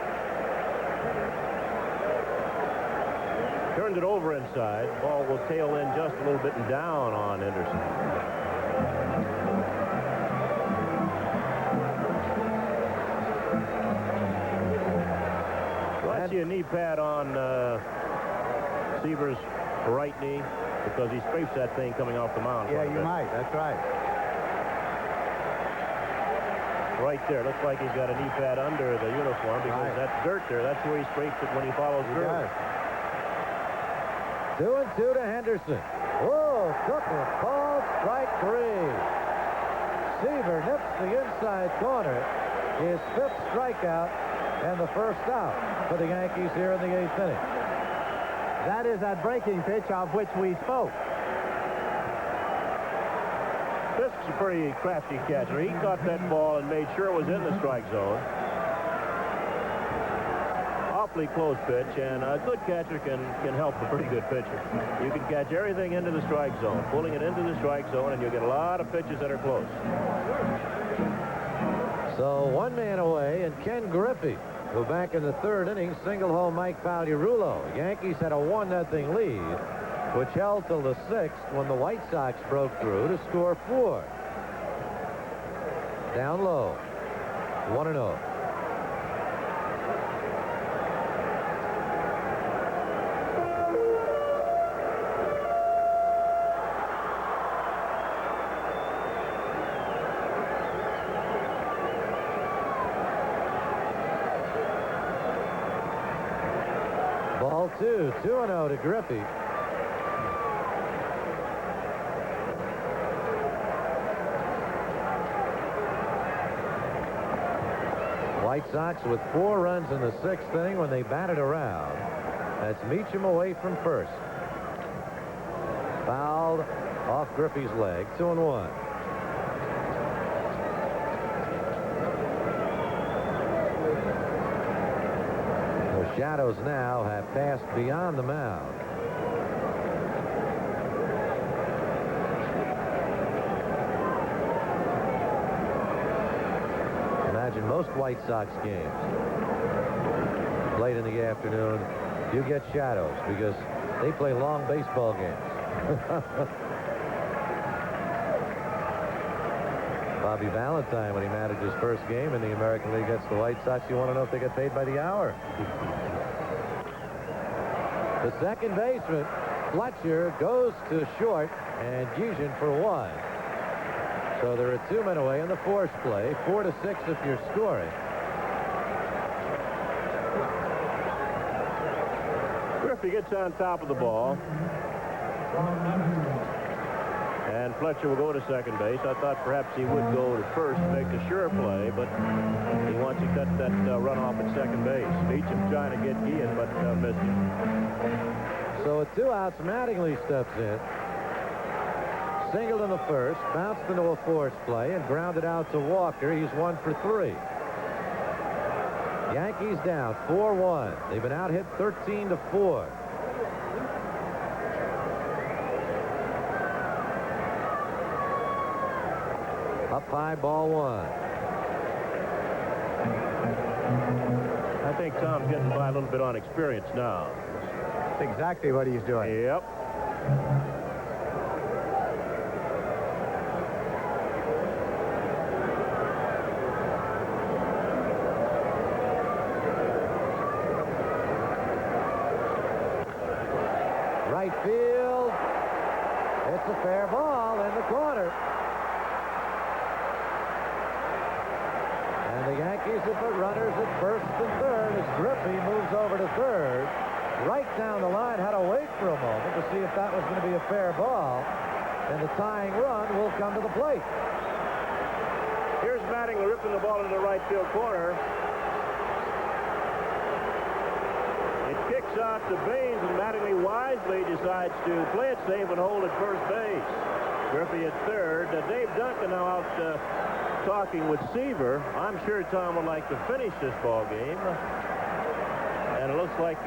Turns it over inside. Ball will tail in just a little bit and down on Henderson. Well, I see a knee pad on Seaver's right knee because he scrapes that thing coming off the mound. Yeah, you might. That's right. right there. Looks like he's got a knee pad under the uniform because that's dirt there. That's where he scrapes it when he follows through. 2-2 to Henderson. Whoa, took it. Ball, strike 3. Seaver nips the inside corner. His 5th strikeout and the first out for the Yankees here in the 8th inning. That is that breaking pitch of which we spoke. Fisk's a pretty crafty catcher. He caught that ball and made sure it was in the strike zone. Awfully close pitch, and a good catcher can help a pretty good pitcher. You can catch everything into the strike zone, pulling it into the strike zone, and you'll get a lot of pitches that are close. So 1 man away, and Ken Griffey, who back in the 3rd inning singled home Mike Pagliarulo. Yankees had a 1-0 lead, which held till the 6th when the White Sox broke through to score 4. Down low, 1-0. Ball 2, 2-0 to Griffey. White Sox with 4 runs in the 6th inning when they batted around. That's Meacham away from first. Fouled off Griffey's leg, 2-1. The shadows now have passed beyond the mound. Imagine most White Sox games late in the afternoon, you get shadows because they play long baseball games. Bobby Valentine, when he managed his first game in the American League against the White Sox, you want to know if they get paid by the hour. The second baseman, Fletcher, goes to short, and Gieschen for 1. So there are 2 men away in the force play, 4-6 if you're scoring. Griffey gets on top of the ball. And Fletcher will go to second base. I thought perhaps he would go to first to make a sure play, but he wants to cut that runoff at second base. Meacham trying to get Guillen, but missed him. So at 2 outs, Mattingly steps in. Singled in the first, bounced into a force play, and grounded out to Walker. He's 1 for 3. Yankees down 4-1. They've been out hit 13-4. Up high, ball 1. I think Tom's getting by a little bit on experience now. That's exactly what he's doing. Yep. Right field. It's a fair ball in the corner. And the Yankees have put runners at first and third as Griffey moves over to third. Right down the line, had to wait for a moment to see if that was going to be a fair ball. And the tying run will come to the plate. Here's Mattingly ripping the ball into the right field corner. It kicks out to Baines, and Mattingly wisely decides to play it safe and hold at first base. Griffey at third. Dave Duncan now out talking with Seaver. I'm sure Tom would like to finish this ball game. And it looks like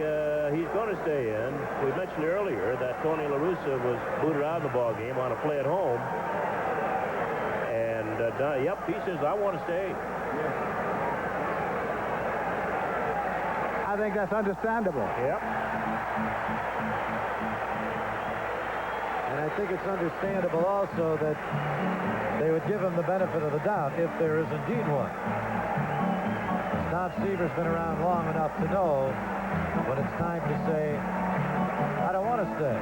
he's going to stay in. We mentioned earlier that Tony La Russa was booted out of the ball game on a play at home. And, yep, he says, I want to stay. I think that's understandable. Yep. And I think it's understandable also that they would give him the benefit of the doubt if there is indeed one. Tom Seaver's been around long enough to know when it's time to say, I don't want to stay.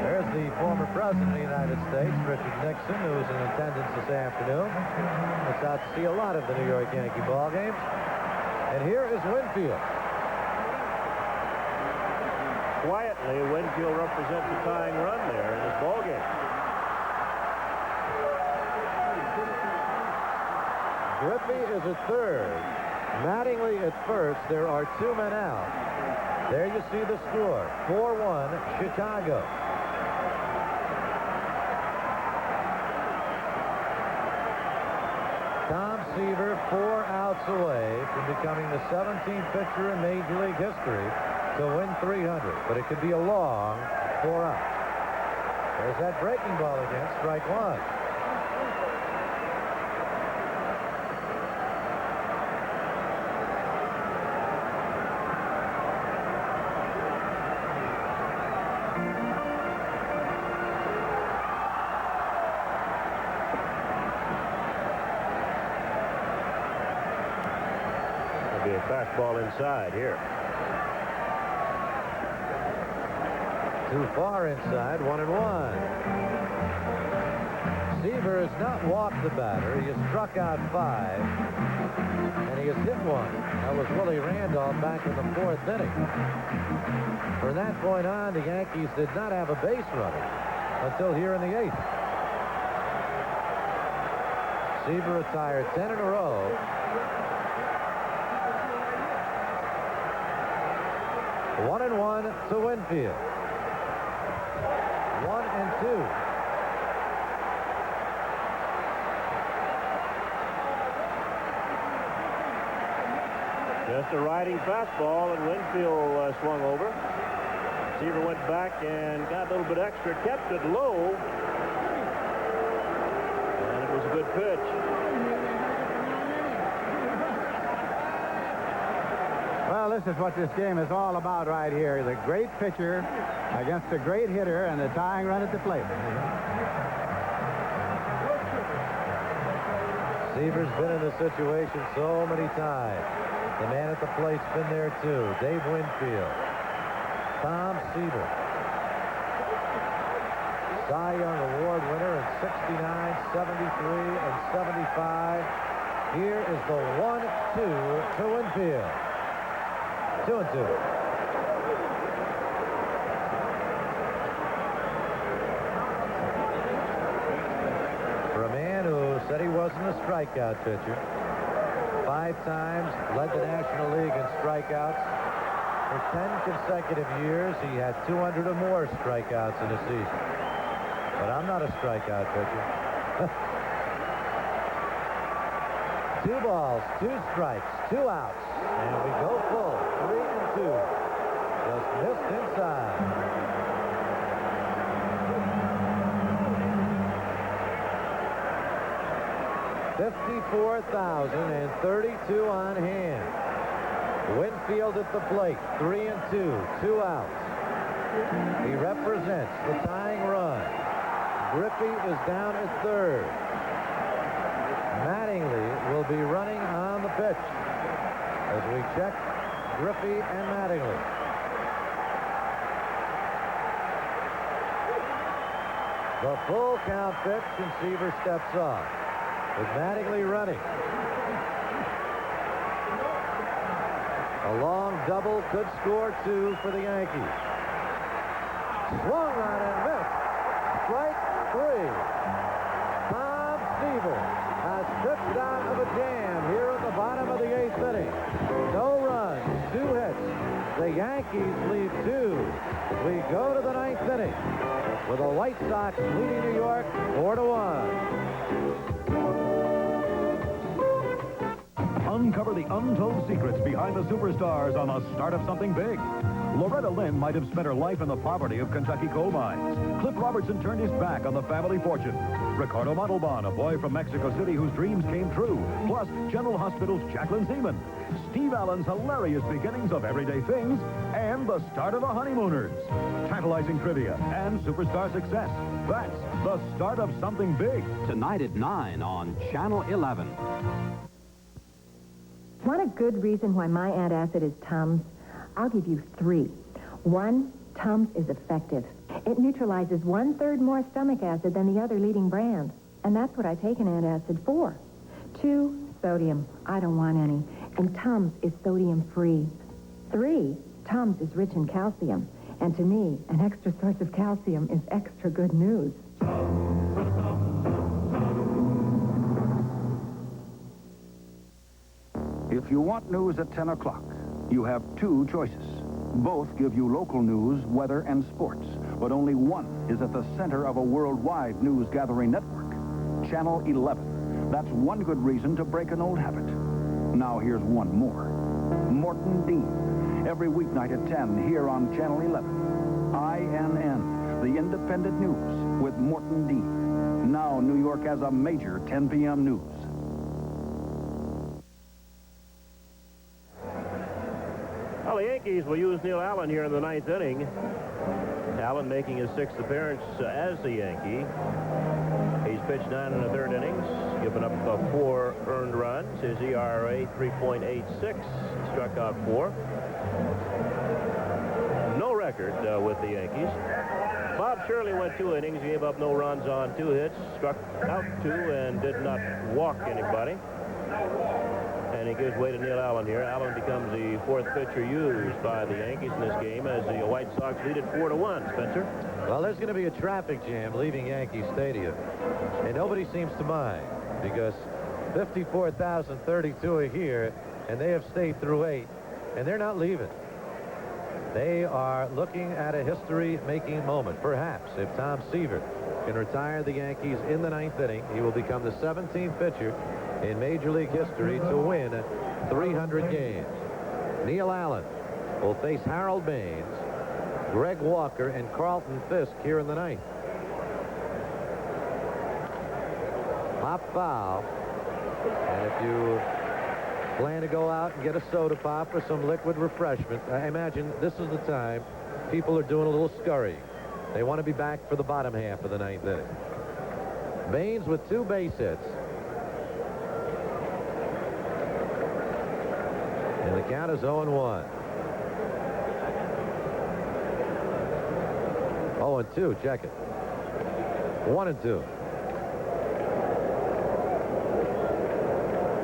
There's the former president of the United States, Richard Nixon, who's in attendance this afternoon. It's out to see a lot of the New York Yankee ball games. And here is Winfield. Quietly, Winfield represents a tying run there in this ball game. Griffey is at third. Mattingly at first. There are 2 men out. There you see the score. 4-1 Chicago. Tom Seaver 4 outs away from becoming the 17th pitcher in Major League history to win 300. But it could be a long 4 outs. There's that breaking ball again, strike 1. Be a fastball inside here. Too far inside, 1-1. Seaver has not walked the batter. He has struck out 5, and he has hit 1. That was Willie Randolph back in the 4th inning. From that point on, the Yankees did not have a base runner until here in the 8th. Seaver retired 10 in a row. One and 1 to Winfield. 1-2. Just a riding fastball, and Winfield swung over. Seaver went back and got a little bit extra, kept it low, and it was a good pitch. Well, this is what this game is all about right here. The great pitcher against a great hitter and the tying run at the plate. Seaver's been in this situation so many times. The man at the plate's been there too. Dave Winfield. Tom Seaver. Cy Young Award winner in 69, 73, and 75. Here is the 1-2 to Winfield. 2-2. For a man who said he wasn't a strikeout pitcher, 5 times led the National League in strikeouts. For 10 consecutive years, he had 200 or more strikeouts in a season. But I'm not a strikeout pitcher. 2 balls, 2 strikes, 2 outs. And we go full. 3-2. Just missed inside. $54,032 on hand. Winfield at the plate. 3-2. 2 outs. He represents the tying run. Griffey is down at third. Mattingly will be running on the pitch as we check Griffey and Mattingly. The full count pitch, and Seaver steps off with Mattingly running. A long double could score 2 for the Yankees. Swung on and missed. Strike 3. Tom Seaver has tripped out of a jam here in the bottom of the 8th inning. No runs, 2 hits. The Yankees lead 2. We go to the 9th inning with the White Sox leading New York 4-1. Uncover the untold secrets behind the superstars on the start of something big. Loretta Lynn might have spent her life in the poverty of Kentucky coal mines. Cliff Robertson turned his back on the family fortune. Ricardo Montalban, a boy from Mexico City whose dreams came true. Plus, General Hospital's Jacqueline Seaman. Steve Allen's hilarious beginnings of everyday things. And the start of the honeymooners. Tantalizing trivia and superstar success. That's the start of something big. Tonight at 9 on Channel 11. Want a good reason why my antacid is Tums? I'll give you 3. 1, Tums is effective. It neutralizes 1/3 more stomach acid than the other leading brand. And that's what I take an antacid for. 2, sodium. I don't want any. And Tums is sodium-free. 3, Tums is rich in calcium. And to me, an extra source of calcium is extra good news. If you want news at 10 o'clock, you have 2 choices. Both give you local news, weather, and sports, but only one is at the center of a worldwide news-gathering network, Channel 11. That's one good reason to break an old habit. Now here's one more. Morton Dean, every weeknight at 10 here on Channel 11. INN, the independent news with Morton Dean. Now New York has a major 10 p.m. news. Well, the Yankees will use Neil Allen here in the 9th inning. Allen making his 6th appearance as a Yankee. He's pitched 9 1/3 innings, given up 4 earned runs. His ERA 3.86, struck out 4. No record with the Yankees. Bob Shirley went 2 innings, gave up no runs on 2 hits, struck out 2, and did not walk anybody. And he gives way to Neil Allen here. Allen becomes the 4th pitcher used by the Yankees in this game as the White Sox lead it 4-1. Spencer? Well, there's going to be a traffic jam leaving Yankee Stadium. And nobody seems to mind because 54,032 are here, and they have stayed through 8, and they're not leaving. They are looking at a history-making moment. Perhaps if Tom Seaver can retire the Yankees in the 9th inning, he will become the 17th pitcher in Major League history to win 300 games. Neil Allen will face Harold Baines, Greg Walker, and Carlton Fisk here in the 9th. Pop foul. And if you plan to go out and get a soda pop or some liquid refreshment, I imagine this is the time people are doing a little scurrying. They want to be back for the bottom half of the 9th inning. Baines with 2 base hits. And the count is 0-1. 0-2, check it. 1-2.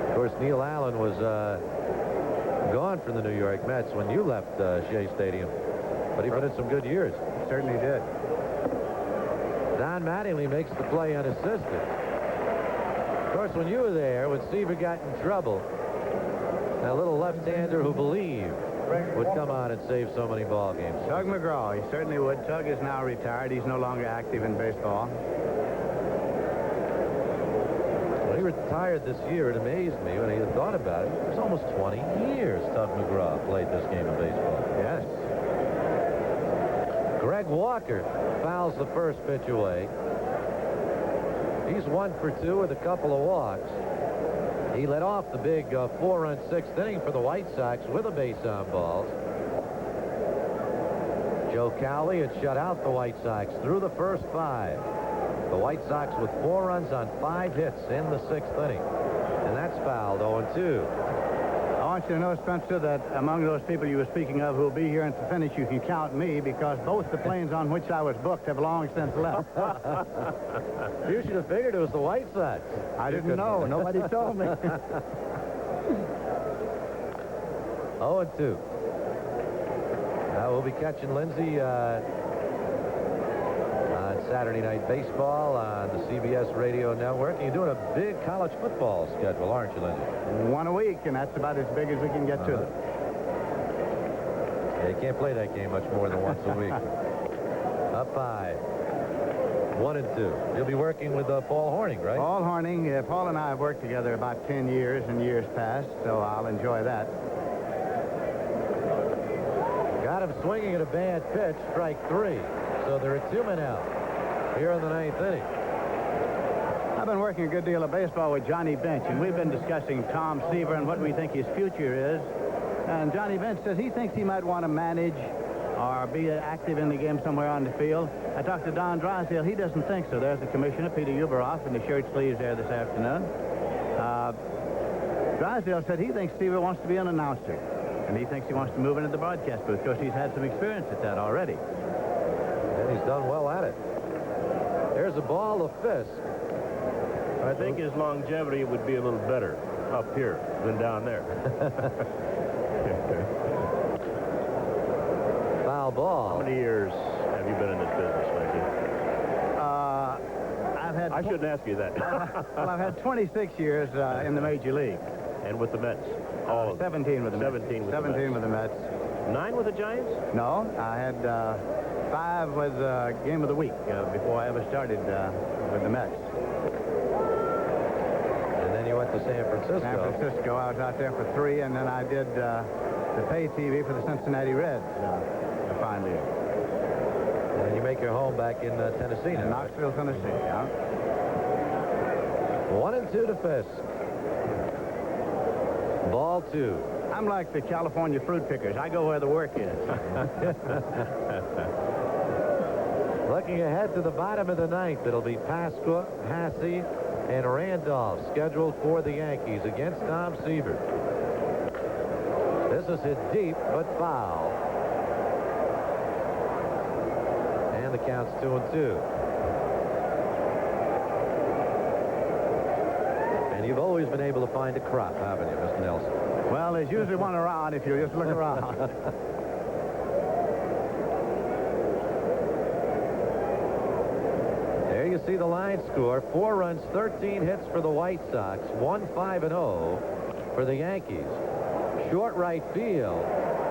Of course, Neil Allen was gone from the New York Mets when you left Shea Stadium. But he put in some good years. Certainly did. Don Mattingly makes the play unassisted. Of course, when you were there, when Seaver got in trouble, a little left-hander who believed would come on and save so many ball games. Tug McGraw, he certainly would. Tug is now retired. He's no longer active in baseball. When he retired this year, it amazed me when I thought about it. It was almost 20 years Tug McGraw played this game of baseball. Yes. Greg Walker fouls the first pitch away. He's 1 for 2 with a couple of walks. He led off the big 4-run 6th inning for the White Sox with a base on balls. Joe Cowley had shut out the White Sox through the first 5. The White Sox with 4 runs on 5 hits in the 6th inning. And that's fouled 0-2. I want you to know, Spencer, that among those people you were speaking of who will be here and to finish, you can count me because both the planes on which I was booked have long since left. You should have figured it was the White Sox. I didn't know. Nobody told me. 0-2. Now we'll be catching Lindsay on Saturday Night Baseball on the CBS Radio Network. You're doing a big college football schedule, aren't you, Lindsay? 1 a week, and that's about as big as we can get to them. Yeah, you can't play that game much more than once a week. Up 5. 1-2. You'll be working with Paul Horning, right? Paul Horning. Paul and I have worked together about 10 years in years past, so I'll enjoy that. Got him swinging at a bad pitch, strike 3. So there are 2 men out here in the 9th inning. I've been working a good deal of baseball with Johnny Bench, and we've been discussing Tom Seaver and what we think his future is. And Johnny Bench says he thinks he might want to manage or be active in the game somewhere on the field. I talked to Don Drysdale. He doesn't think so. There's the commissioner, Peter Uberoff, in the shirt sleeves there this afternoon. Drysdale said he thinks Seaver wants to be an announcer. And he thinks he wants to move into the broadcast booth because he's had some experience at that already. And he's done well at it. There's a ball of Fisk. I think his longevity would be a little better up here than down there. Foul ball. How many years have you been in this business, Mikey? I shouldn't ask you that. Well, I've had 26 years in the Major League. And with the Mets? All of them. 17 with the Mets. 17 with 17 with the Mets. 9 with the Giants? No, I had 5 with Game of the Week before I ever started with the Mets. And then you went to San Francisco. San Francisco. I was out there for 3, and then I did the pay TV for the Cincinnati Reds finally. And you make your home back in Tennessee now. In Knoxville, Tennessee, yeah. 1-2 to Fisk. Ball 2. I'm like the California fruit pickers. I go where the work is. Looking ahead to the bottom of the ninth, it'll be Pasqua, Hasse, and Randolph scheduled for the Yankees against Tom Seaver. This is hit deep, but foul. And the count's 2-2. And you've always been able to find a crop, haven't you, Mr. Nelson? Well, there's usually one around if you just look around. There you see the line score. 4 runs, 13 hits for the White Sox. 1-5-0 for the Yankees. Short right field.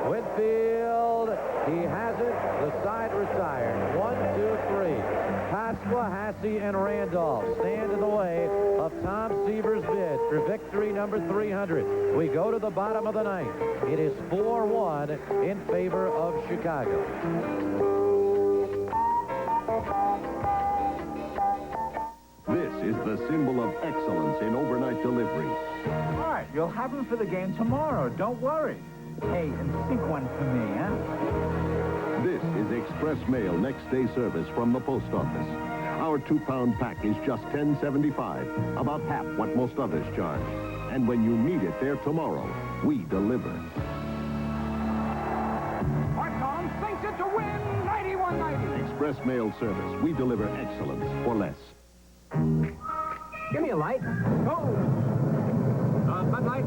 Winfield, he has it. The side retired. 1, 2, 3. Pasqua, Hasse, and Randolph stand in the way of Tom Seaver's bid for victory number 300. We go to the bottom of the ninth. It is 4-1 in favor of Chicago. This is the symbol of excellence in overnight delivery. All right, you'll have them for the game tomorrow. Don't worry. Hey, and sink one for me, huh? This is express mail next day service from the post office. Our 2-pound pack is just $10.75, about half what most others charge. And when you need it there tomorrow, we deliver. Tom sinks it to win 91-90. Express mail service. We deliver excellence for less. Give me a light. Oh! Bud Light.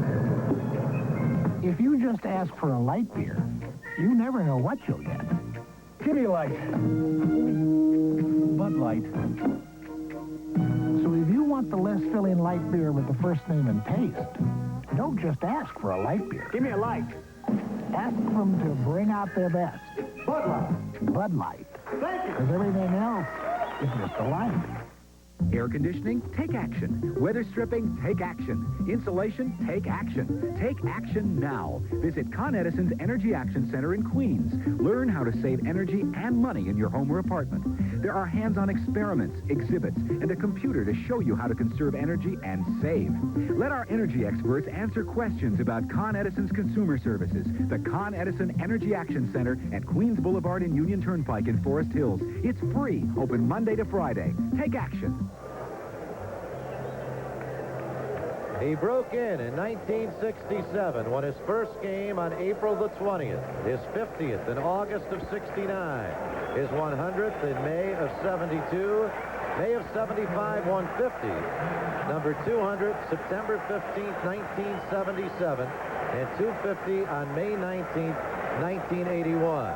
If you just ask for a light beer, you never know what you'll get. Give me a light. Bud Light. So if you want the less filling light beer with the first name and taste, don't just ask for a light beer. Give me a light. Ask them to bring out their best. Bud Light. Bud Light. Thank you. Because everything else is just a light. Air conditioning? Take action. Weather stripping? Take action. Insulation? Take action. Take action now. Visit Con Edison's Energy Action Center in Queens. Learn how to save energy and money in your home or apartment. There are hands-on experiments, exhibits, and a computer to show you how to conserve energy and save. Let our energy experts answer questions about Con Edison's consumer services. The Con Edison Energy Action Center at Queens Boulevard and Union Turnpike in Forest Hills. It's free, open Monday to Friday. Take action. He broke in 1967, won his first game on April the 20th, his 50th in August of 69, his 100th in May of 72, May of 75, 150, number 200, September 15th, 1977, and 250 on May 19th, 1981.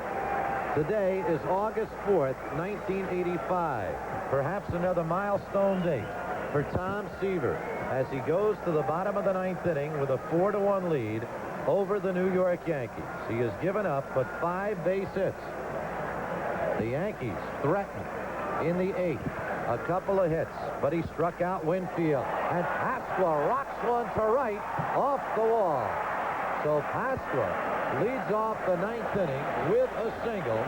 Today is August 4th, 1985, perhaps another milestone date for Tom Seaver as he goes to the bottom of the ninth inning with a 4-1 lead over the New York Yankees. He has given up but 5 base hits. The Yankees threatened in the 8th. A couple of hits, but he struck out Winfield. And Pasqua rocks one to right off the wall. So Pasqua leads off the ninth inning with a single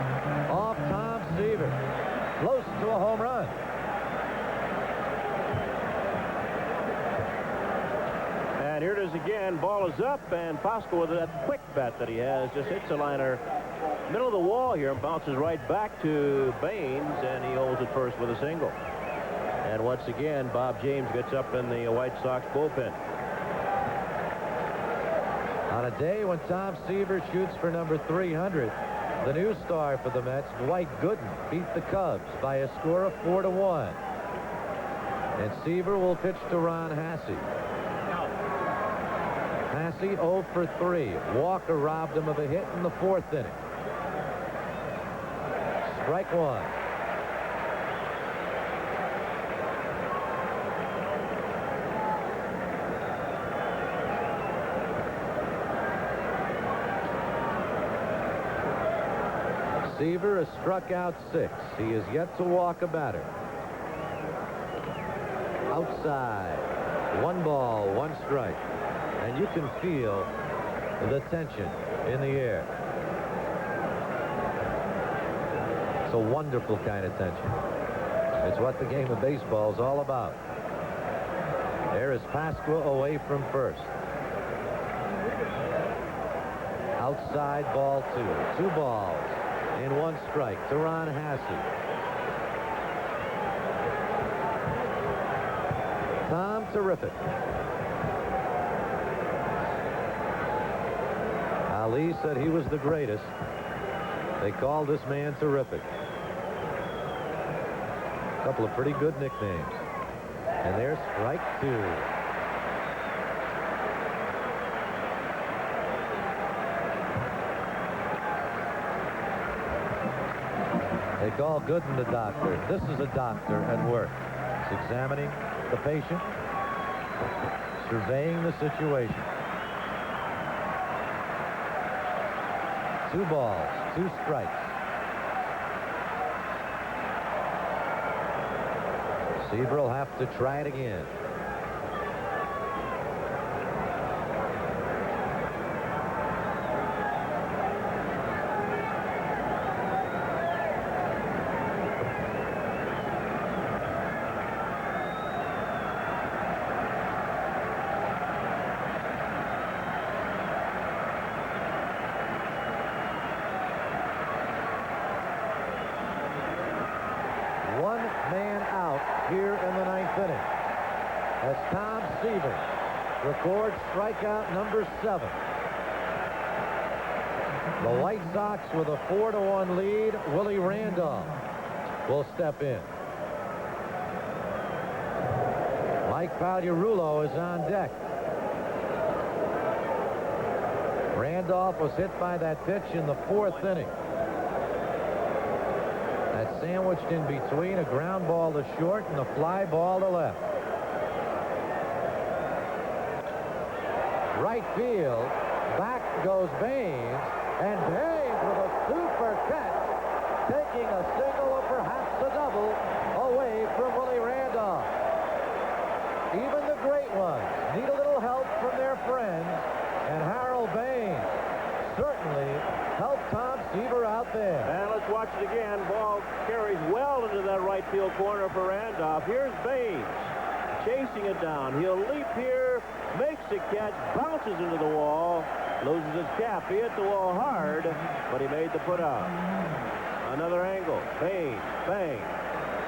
off Tom Seaver. Close to a home run. And here it is again. Ball is up, and Pasqua, with that quick bat that he has, just hits a liner middle of the wall here and bounces right back to Baines, and he holds it first with a single. And once again, Bob James gets up in the White Sox bullpen. A On a day when Tom Seaver shoots for number 300, the new star for the Mets, Dwight Gooden, beat the Cubs by a score of 4-1. And Seaver will pitch to Ron Hasse. Hasse 0 for 3. Walker robbed him of a hit in the 4th inning. Strike one. Seaver has struck out 6. He is yet to walk a batter. Outside. 1 ball, 1 strike. And you can feel the tension in the air. It's a wonderful kind of tension. It's what the game of baseball is all about. There is Pasqua away from first. Outside, ball 2. 2 balls and 1 strike to Ron Hasse. Tom Terrific. Ali said he was the greatest. They called this man Terrific. A couple of pretty good nicknames. And there's strike 2. They call Gooden the doctor. This is a doctor at work. He's examining the patient, surveying the situation. 2 balls, 2 strikes. Seaver will have to try it again. Here in the 9th inning as Tom Seaver records strikeout number 7. The White Sox with a 4-1 lead. Willie Randolph will step in. Mike Pagliarulo is on deck. Randolph was hit by that pitch in the 4th inning. Sandwiched in between a ground ball to short and a fly ball to left. Right field. Back goes Baines. And Baines with a super catch, taking a single or perhaps a double away from Willie Randolph. Even the great ones need a little help from their friends. And Harold Baines certainly helped Tom Seaver out there. And let's watch it again. Ball carries well into that right field corner for Randolph. Here's Baines chasing it down. He'll leap here, makes a catch, bounces into the wall, loses his cap. He hit the wall hard, but he made the put out. Another angle. Baines, bang,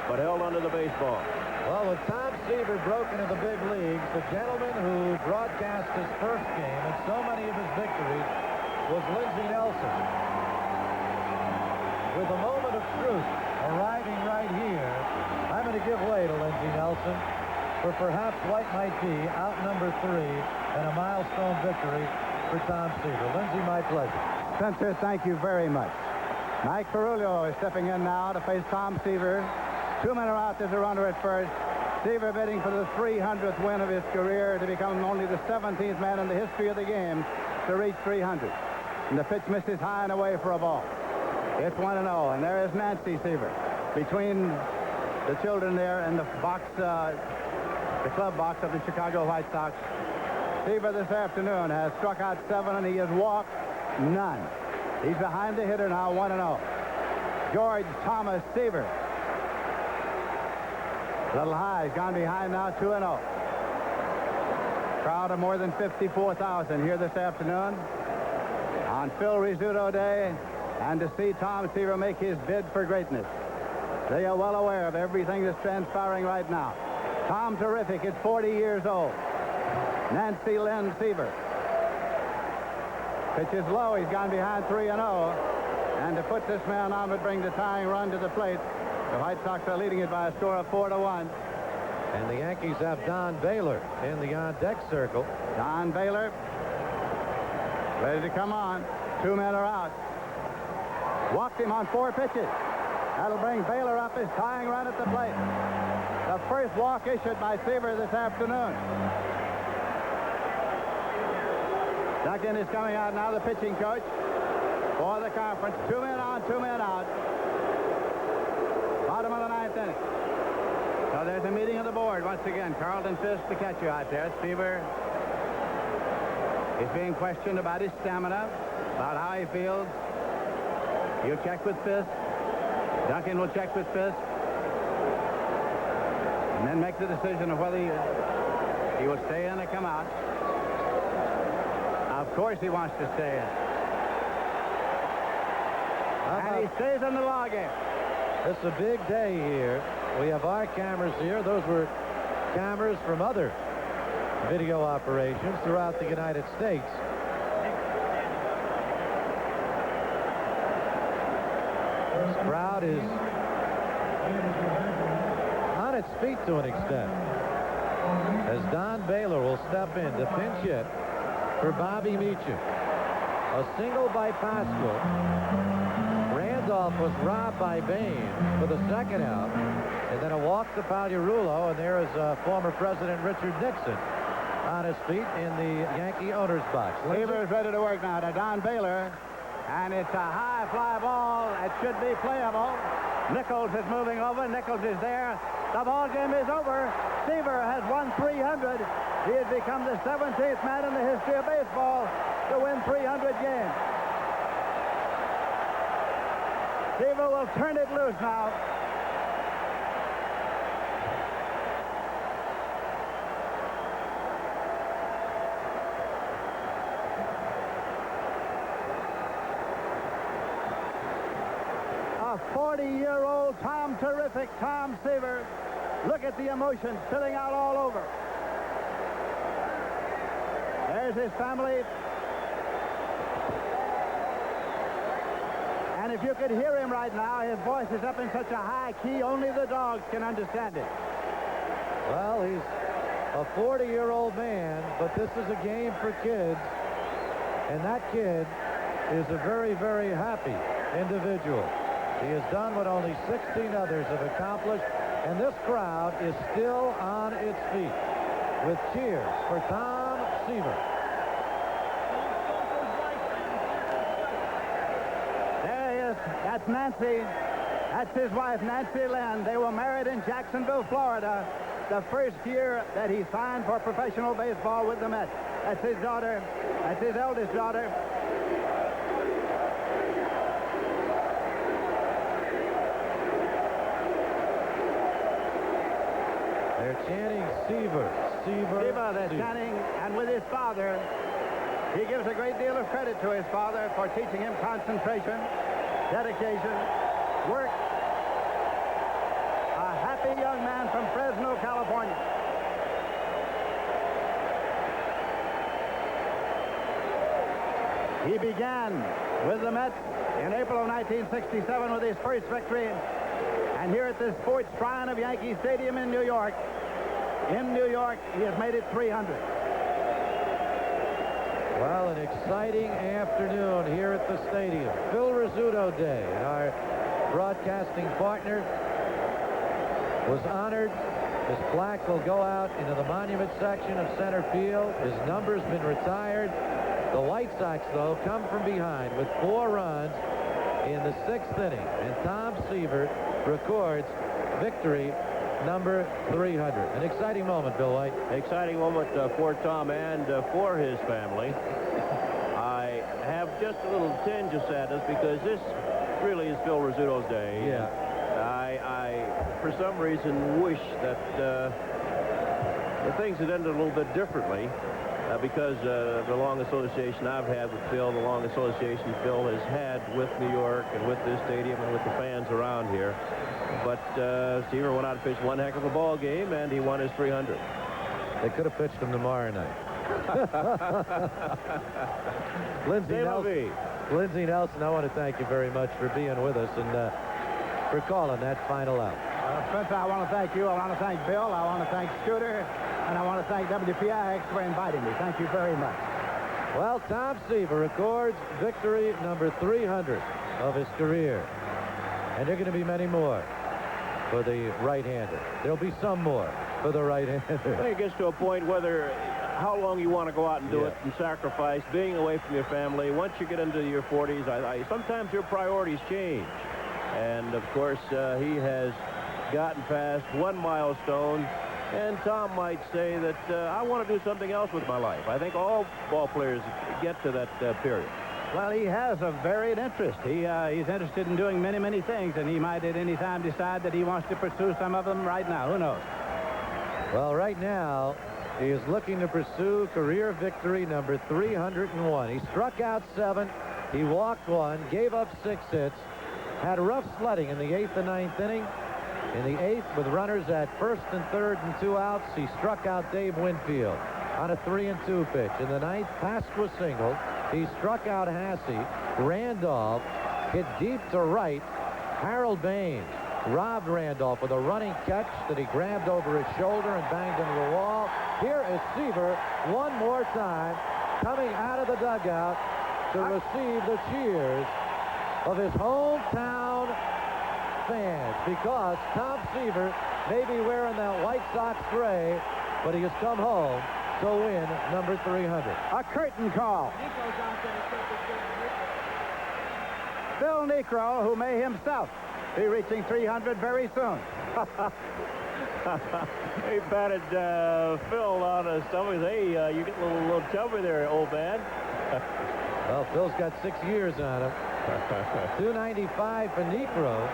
but held onto the baseball. Well, with Tom Seaver broke into the big leagues, the gentleman who broadcast his first game and so many of his victories was Lindsey Nelson. With a moment of truth arriving right here, I'm going to give way to Lindsey Nelson for perhaps what might be out number 3 and a milestone victory for Tom Seaver. Lindsey, my pleasure. Spencer, thank you very much. Mike Ferrulio is stepping in now to face Tom Seaver. 2 men are out. There's a runner at first. Seaver bidding for the 300th win of his career to become only the 17th man in the history of the game to reach 300. And the pitch misses high and away for a ball. It's 1-0, and there is Nancy Seaver between the children there in the box, the club box of the Chicago White Sox. Seaver this afternoon has struck out 7, and he has walked none. He's behind the hitter now, 1-0. George Thomas Seaver. A little high. He's gone behind now, 2-0. Crowd of more than 54,000 here this afternoon on Phil Rizzuto Day, and to see Tom Seaver make his bid for greatness. They are well aware of everything that's transpiring right now. Tom Terrific is 40 years old. Nancy Lynn Seaver. Pitch is low. He's gone behind 3-0. And to put this man on would bring the tying run to the plate. The White Sox are leading it by a score of 4-1. And the Yankees have Don Baylor in the on-deck circle. Don Baylor ready to come on. 2 men are out. Walked him on 4 pitches. That'll bring Baylor up his tying run at the plate. The first walk issued by Seaver this afternoon. Duncan is coming out now, the pitching coach for the conference. 2 men on, 2 men out. Bottom of the 9th inning. So there's a meeting of the board once again. Carlton Fisk, the catcher out there. Seaver is being questioned about his stamina, about how he feels. You check with Fisk. Duncan will check with Fisk. And then make the decision of whether he will stay in or come out. Of course he wants to stay in. And he stays in the ball game. It's a big day here. We have our cameras here. Those were cameras from other video operations throughout the United States. This crowd is on its feet to an extent, as Don Baylor will step in to pinch hit for Bobby Meacham. A single by Pascal. Randolph was robbed by Bain for the second out, and then a walk to Pagliarulo, and there is former President Richard Nixon on his feet in the Yankee owner's box. Seaver is ready to work now to Don Baylor, and it's a high fly ball. It should be playable. Nichols is moving over. Nichols is there. The ball game is over. Seaver has won 300. He has become the 17th man in the history of baseball to win 300 games. Seaver will turn it loose now. A 40-year-old terrific Tom Seaver. Look at the emotion spilling out all over. There's his family. And if you could hear him right now, his voice is up in such a high key, only the dogs can understand it. Well, he's a 40-year-old man, but this is a game for kids. And that kid is a very, very happy individual. He has done what only 16 others have accomplished, and this crowd is still on its feet with cheers for Tom Seaver. There he is. That's Nancy. That's his wife, Nancy Lynn. They were married in Jacksonville, Florida, the first year that he signed for professional baseball with the Mets. That's his daughter. That's his eldest daughter. They're chanting Seaver, Seaver, Seaver, they're chanting, and with his father, he gives a great deal of credit to his father for teaching him concentration, dedication, work. A happy young man from Fresno, California. He began with the Mets in April of 1967 with his first victory. And here at the Sports Shrine of Yankee Stadium in New York, he has made it 300. Well, an exciting afternoon here at the stadium. Phil Rizzuto Day, and our broadcasting partner was honored. His plaque will go out into the monument section of center field. His number's been retired. The White Sox, though, come from behind with 4 runs in the 6th inning. And Tom Seaver records victory number 300. An exciting moment, Bill White. Exciting moment for Tom and for his family. I have just a little tinge of sadness because this really is Phil Rizzuto's day. Yeah. I for some reason, wish that the things had ended a little bit differently because the long association I've had with Phil, the long association Phil has had with New York and with this stadium and with the fans around here. But Seaver went out and pitched one heck of a ball game, and he won his 300. They could have pitched him tomorrow night. Lindsey Nelson, I want to thank you very much for being with us and for calling that final out. Spencer, I want to thank you. I want to thank Bill. I want to thank Scooter. And I want to thank WPIX for inviting me. Thank you very much. Well, Tom Seaver records victory number 300 of his career. And there are going to be many more for the right-hander. There'll be some more for the right-hander. I think it gets to a point whether how long you want to go out and do it and sacrifice, being away from your family. Once you get into your 40s, sometimes your priorities change. And, of course, he has gotten past one milestone. And Tom might say that I want to do something else with my life. I think all ball players get to that period. Well, he has a varied interest. He's interested in doing many, many things, and he might at any time decide that he wants to pursue some of them right now. Who knows? Well, right now, he is looking to pursue career victory number 301. He struck out 7. He walked 1, gave up 6 hits, had rough sledding in the 8th and 9th inning. In the 8th, with runners at 1st and 3rd and 2 outs, he struck out Dave Winfield on a 3-2 pitch. In the 9th, Pask was singled. He struck out Hasse. Randolph hit deep to right. Harold Baines robbed Randolph with a running catch that he grabbed over his shoulder and banged into the wall. Here is Seaver one more time coming out of the dugout to receive the cheers of his hometown fans, because Tom Seaver may be wearing that White Sox gray, but he has come home to win number 300. A curtain call. Phil Necro, who may himself be reaching 300 very soon. He patted Phil on his stomach. Hey, you get a little chubby there, old man. Well, Phil's got 6 years on him. 295 for Necro.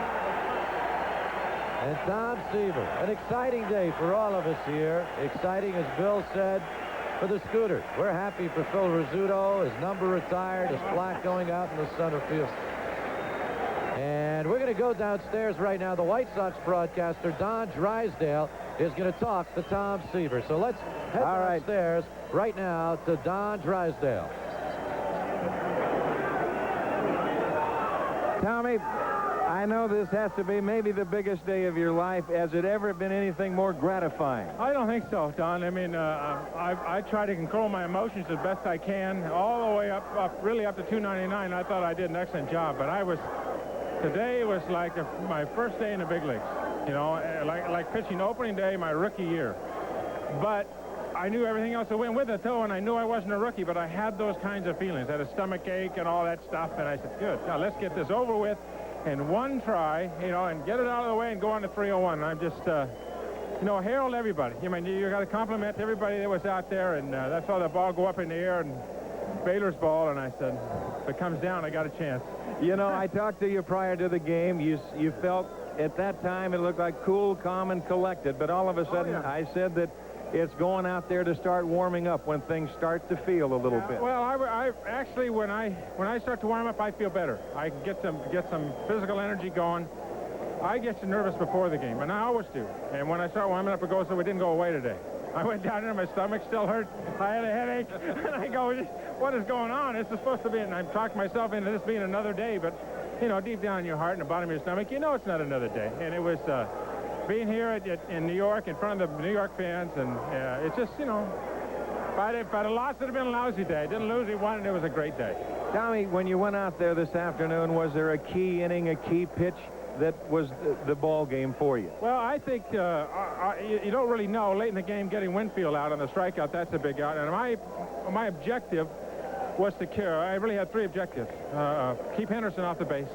And Tom Seaver. An exciting day for all of us here. Exciting, as Bill said, for the Scooters. We're happy for Phil Rizzuto. His number retired. His plaque going out in the center field. And we're going to go downstairs right now. The White Sox broadcaster, Don Drysdale, is going to talk to Tom Seaver. So let's head downstairs right now to Don Drysdale. Tommy, I know this has to be maybe the biggest day of your life. Has it ever been anything more gratifying? I don't think so, Don. I mean, I try to control my emotions as best I can, all the way up really up to 299. I thought I did an excellent job, but today was like my first day in the big leagues, you know, like pitching opening day, my rookie year. But I knew everything else that went with it, though, and I knew I wasn't a rookie, but I had those kinds of feelings. I had a stomach ache and all that stuff, and I said, good, now let's get this over with. And one try, you know, and get it out of the way and go on to 301. I'm just, you know, hailed everybody. I mean, you got to compliment everybody that was out there, and that's saw the ball go up in the air, and Baylor's ball, and I said, if it comes down, I got a chance. You know, I talked to you prior to the game. You felt at that time it looked like cool, calm, and collected, but all of a sudden I said that it's going out there to start warming up when things start to feel a little bit. Well, I actually, when I start to warm up, I feel better. I get some physical energy going. I get nervous before the game, and I always do. And when I start warming up, it goes, so it didn't go away today. I went down there, my stomach still hurt. I had a headache, and I go, what is going on? This is supposed to be, and I've talked myself into this being another day, but, you know, deep down in your heart and the bottom of your stomach, you know it's not another day. And it was being here in New York in front of the New York fans, and it's just, you know, if I'd have lost, it would have been a lousy day. I didn't lose, we won, and it was a great day. Tommy, when you went out there this afternoon, was there a key inning, a key pitch that was the ball game for you? Well, I think you don't really know. Late in the game, getting Winfield out on the strikeout, that's a big out. And my objective was to cure. I really had 3 objectives. Keep Henderson off the base,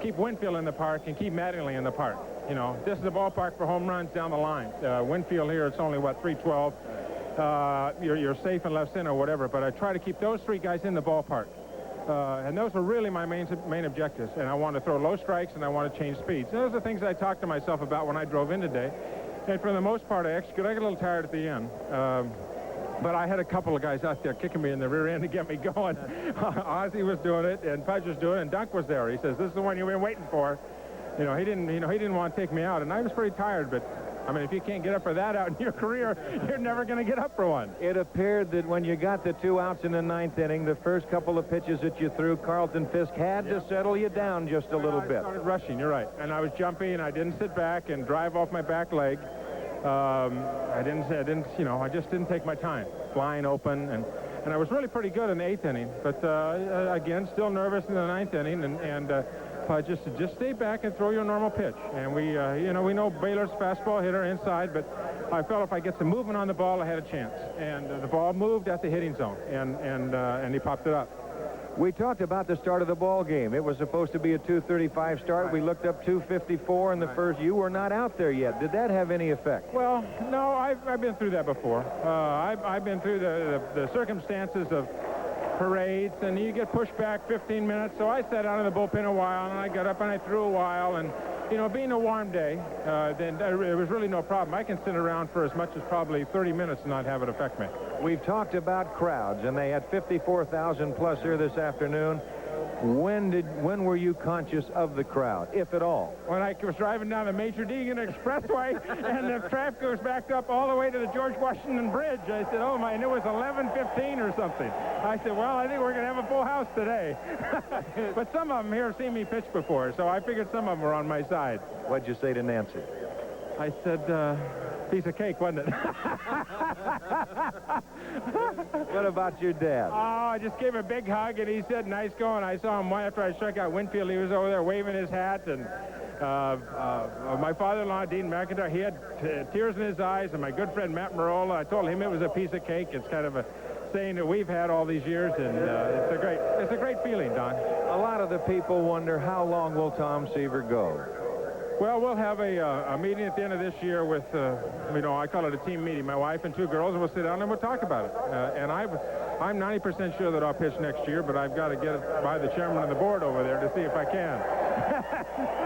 keep Winfield in the park, and keep Mattingly in the park. You know, this is the ballpark for home runs down the line. Winfield here, it's only, what, 312. You're safe in left center or whatever, but I try to keep those 3 guys in the ballpark. And those were really my main objectives. And I want to throw low strikes, and I want to change speeds. And those are the things I talked to myself about when I drove in today. And for the most part, I executed. I got a little tired at the end. But I had a couple of guys out there kicking me in the rear end to get me going. Ozzie was doing it, and Pudge was doing it, and Dunk was there. He says, this is the one you've been waiting for. He didn't want to take me out. And I was pretty tired, but I mean, if you can't get up for that out in your career, you're never going to get up for one. It appeared that when you got the 2 outs in the 9th inning, the first couple of pitches that you threw, Carlton Fisk had to settle you down just a little bit. I started rushing, you're right. And I was jumpy, and I didn't sit back and drive off my back leg. I just didn't take my time. Flying open, and I was really pretty good in the 8th inning. But, again, still nervous in the 9th inning, and just stay back and throw your normal pitch. And we know Baylor's fastball hitter inside, but I felt if I get some movement on the ball, I had a chance. And the ball moved at the hitting zone, and he popped it up. We talked about the start of the ball game. It was supposed to be a 2:35 start. Right. We looked up 2:54 in the first. You were not out there yet. Did that have any effect? Well, no, I've been through that before. I've been through the circumstances of parades, and you get pushed back 15 minutes. So I sat out in the bullpen a while, and I got up and I threw a while. And, being a warm day, then there was really no problem. I can sit around for as much as probably 30 minutes and not have it affect me. We've talked about crowds, and they had 54,000 plus here this afternoon. When were you conscious of the crowd, if at all? When I was driving down the Major Deegan Expressway and the traffic was backed up all the way to the George Washington Bridge. I said, oh my, and it was 11:15 or something. I said, well, I think we're going to have a full house today. But some of them here have seen me pitch before, so I figured some of them were on my side. What'd you say to Nancy? I said, piece of cake, wasn't it? What about your dad? Oh, I just gave him a big hug, and he said, nice going. I saw him after I struck out Winfield. He was over there waving his hat, and my father-in-law, Dean McIntyre, he had tears in his eyes, and my good friend Matt Marola, I told him it was a piece of cake. It's kind of a saying that we've had all these years, and it's a great feeling, Don. A lot of the people wonder, how long will Tom Seaver go? Well, we'll have a meeting at the end of this year with, I call it a team meeting, my wife and 2 girls, and we'll sit down and we'll talk about it. And I'm 90% sure that I'll pitch next year, but I've got to get it by the chairman of the board over there to see if I can.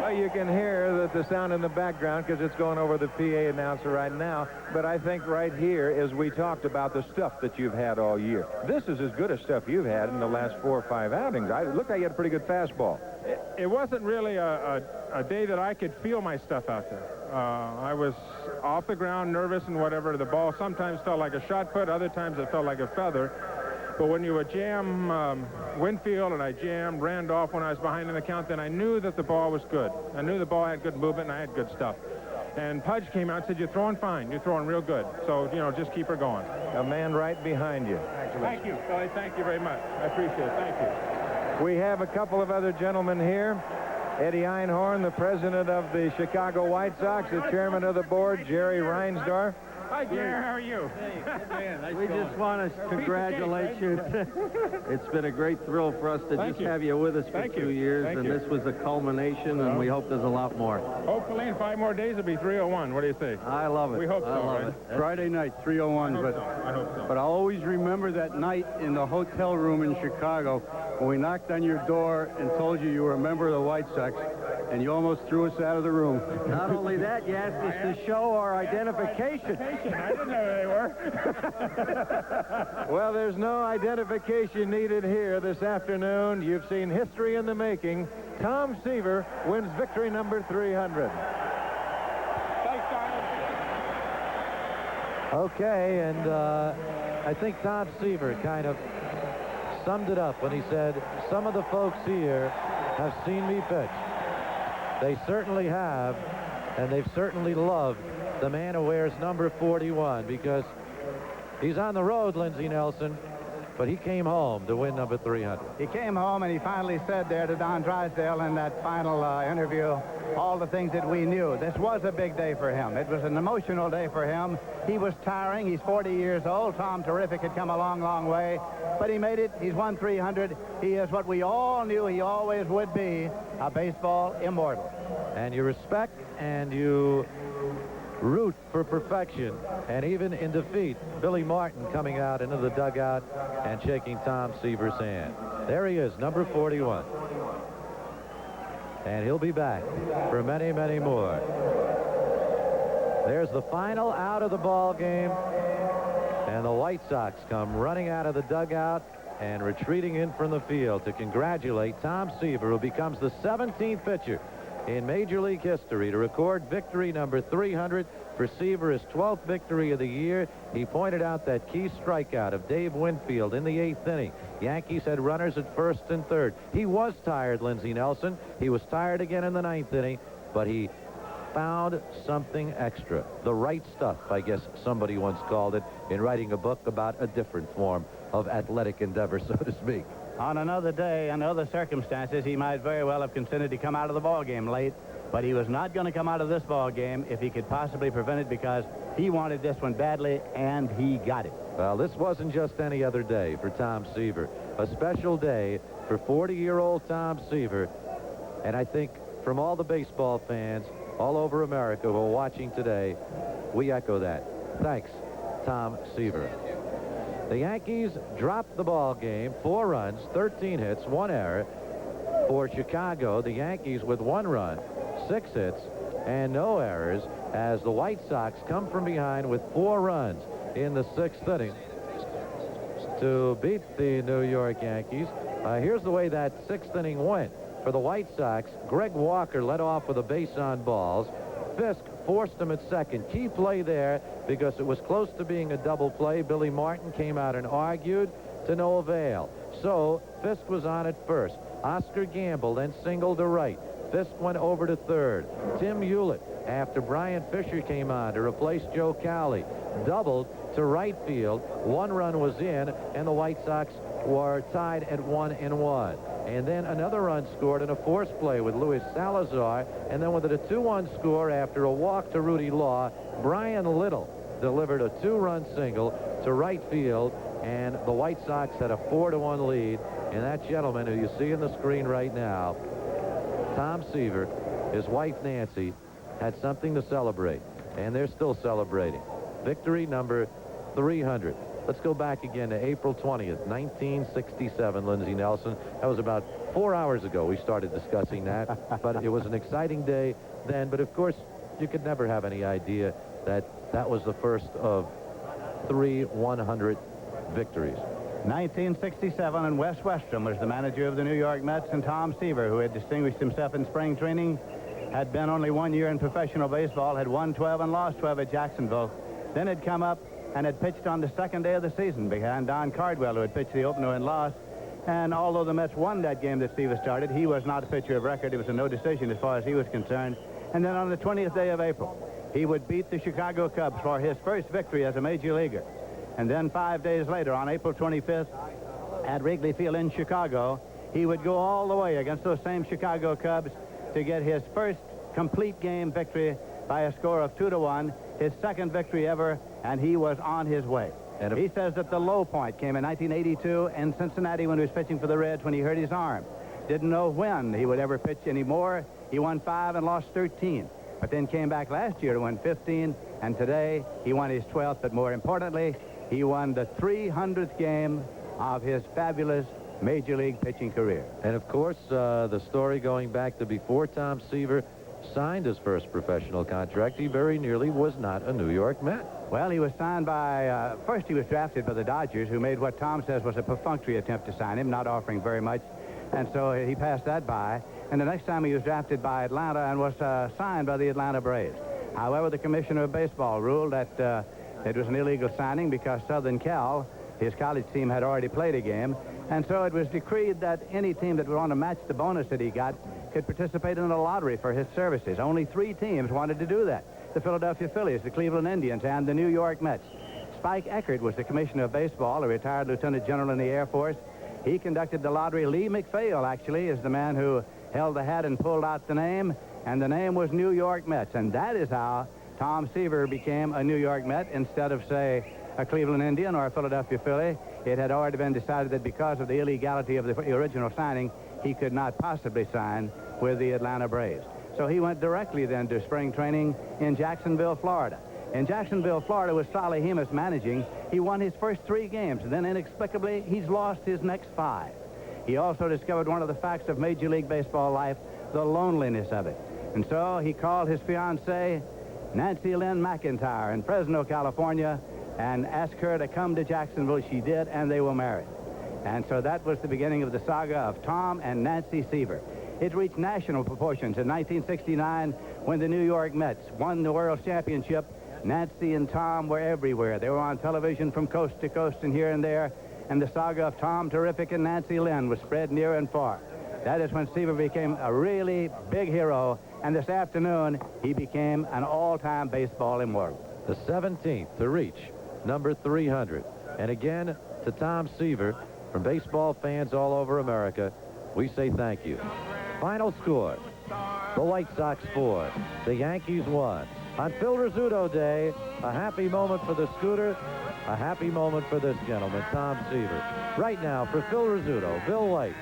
Well, you can hear the sound in the background because it's going over the PA announcer right now. But I think right here, as we talked about the stuff that you've had all year, this is as good as stuff you've had in the last 4 or 5 outings. It looked like you had a pretty good fastball. It wasn't really a day that I could feel my stuff out there. I was off the ground, nervous and whatever. The ball sometimes felt like a shot put, other times it felt like a feather. But when you would jam Winfield and I jammed Randolph when I was behind in the count, then I knew that the ball was good. I knew the ball had good movement and I had good stuff. And Pudge came out and said, you're throwing fine. You're throwing real good. So, just keep her going. A man right behind you. Thank you, Billy. Thank you very much. I appreciate it. Thank you. We have a couple of other gentlemen here. Eddie Einhorn, the president of the Chicago White Sox, the chairman of the board, Jerry Reinsdorf. Hi, Jerry. How are you? Hey, good man. Nice we just want to congratulate you. It's been a great thrill for us to just have you with us for 2 years, and this was a culmination, and we hope there's a lot more. Hopefully in 5 more days it'll be 301. What do you think? I love it. We hope so. I love right? it. Friday night, 301. I hope so. But I'll always remember that night in the hotel room in Chicago when we knocked on your door and told you were a member of the White Sox, and you almost threw us out of the room. Not only that, you asked us to show our identification. I didn't know who they were. Well, there's no identification needed here this afternoon. You've seen history in the making. Tom Seaver wins victory number 300. Thanks, Don. Okay, and I think Tom Seaver kind of summed it up when he said, some of the folks here have seen me pitch. They certainly have, and they've certainly loved the man who wears number 41, because he's on the road, Lindsey Nelson, but he came home to win number 300. He came home and he finally said there to Don Drysdale in that final interview all the things that we knew. This was a big day for him. It was an emotional day for him. He was tiring. He's 40 years old. Tom Terrific had come a long, long way, but he made it. He's won 300. He is what we all knew he always would be, a baseball immortal. And you respect and you root for perfection, and even in defeat, Billy Martin coming out into the dugout and shaking Tom Seaver's hand. There he is, number 41. And he'll be back for many, many more. There's the final out of the ball game, and the White Sox come running out of the dugout and retreating in from the field to congratulate Tom Seaver, who becomes the 17th pitcher in Major League history to record victory number 300 for Seaver, his 12th victory of the year. He pointed out that key strikeout of Dave Winfield in the 8th inning. Yankees had runners at first and third. He was tired, Lindsey Nelson. He was tired again in the 9th inning, but he found something extra. The right stuff, I guess somebody once called it, in writing a book about a different form of athletic endeavor, so to speak. On another day, under other circumstances, he might very well have considered to come out of the ball game late, but he was not going to come out of this ball game if he could possibly prevent it, because he wanted this one badly, and he got it. Well, this wasn't just any other day for Tom Seaver. A special day for 40-year-old Tom Seaver, and I think from all the baseball fans all over America who are watching today, we echo that. Thanks, Tom Seaver. The Yankees dropped the ball game, 4 runs, 13 hits, 1 error. For Chicago, the Yankees with 1 run, 6 hits, and no errors, as the White Sox come from behind with 4 runs in the 6th inning to beat the New York Yankees. Here's the way that 6th inning went. For the White Sox, Greg Walker led off with a base on balls. Fisk forced him at second. Key play there because it was close to being a double play. Billy Martin came out and argued to no avail. So Fisk was on at first. Oscar Gamble then singled to right. Fisk went over to third. Tim Hewlett, after Brian Fisher came on to replace Joe Cowley, doubled to right field. 1 run was in, and the White Sox were tied at 1-1. And then another run scored in a force play with Luis Salazar. And then with a 2-1 score after a walk to Rudy Law, Brian Little delivered a 2-run single to right field. And the White Sox had a 4-1 lead. And that gentleman who you see on the screen right now, Tom Seaver, his wife Nancy, had something to celebrate. And they're still celebrating. Victory number 300. Let's go back again to April 20th, 1967, Lindsey Nelson. That was about 4 hours ago we started discussing that. But it was an exciting day then. But, of course, you could never have any idea that that was the first of 3 100 victories. 1967, and Wes Westrom was the manager of the New York Mets, and Tom Seaver, who had distinguished himself in spring training, had been only 1 year in professional baseball, had won 12 and lost 12 at Jacksonville, then had come up and had pitched on the 2nd day of the season behind Don Cardwell, who had pitched the opener and lost. And although the Mets won that game that Seaver started, he was not a pitcher of record. It was a no decision as far as he was concerned. And then on the 20th day of April, he would beat the Chicago Cubs for his first victory as a major leaguer. And then 5 days later, on April 25th, at Wrigley Field in Chicago, he would go all the way against those same Chicago Cubs to get his first complete game victory by a score of 2-1, his second victory ever, and he was on his way. And he says that the low point came in 1982 in Cincinnati when he was pitching for the Reds when he hurt his arm. Didn't know when he would ever pitch anymore. He won 5 and lost 13, but then came back last year to win 15, and today he won his 12th, but more importantly, he won the 300th game of his fabulous Major League pitching career. And, of course, the story going back to before Tom Seaver signed his first professional contract, he very nearly was not a New York Met. Well, he was signed by, first he was drafted by the Dodgers, who made what Tom says was a perfunctory attempt to sign him, not offering very much, and so he passed that by. And the next time he was drafted by Atlanta and was signed by the Atlanta Braves. However, the commissioner of baseball ruled that it was an illegal signing because Southern Cal, his college team, had already played a game, and so it was decreed that any team that would want to match the bonus that he got could participate in a lottery for his services. Only 3 teams wanted to do that: the Philadelphia Phillies, the Cleveland Indians, and the New York Mets. Spike Eckert was the commissioner of baseball, a retired lieutenant general in the Air Force. He conducted the lottery. Lee McPhail, actually, is the man who held the hat and pulled out the name, and the name was New York Mets, and that is how Tom Seaver became a New York Met instead of, say, a Cleveland Indian or a Philadelphia Philly. It had already been decided that because of the illegality of the original signing, he could not possibly sign with the Atlanta Braves. So he went directly then to spring training in Jacksonville, Florida. In Jacksonville, Florida, with Solly Hemus managing, he won his first 3 games, and then inexplicably, he's lost his next 5. He also discovered one of the facts of Major League Baseball life, the loneliness of it. And so he called his fiancée, Nancy Lynn McIntyre, in Fresno, California, and asked her to come to Jacksonville. She did, and they were married. And so that was the beginning of the saga of Tom and Nancy Seaver. It reached national proportions in 1969 when the New York Mets won the World Championship. Nancy and Tom were everywhere. They were on television from coast to coast and here and there, and the saga of Tom Terrific and Nancy Lynn was spread near and far. That is when Seaver became a really big hero, and this afternoon he became an all-time baseball immortal. The 17th to reach number 300. And again, to Tom Seaver, from baseball fans all over America, we say thank you. Final score, the White Sox 4, the Yankees 1. On Phil Rizzuto Day, a happy moment for the scooter, a happy moment for this gentleman, Tom Seaver. Right now, for Phil Rizzuto, Bill White,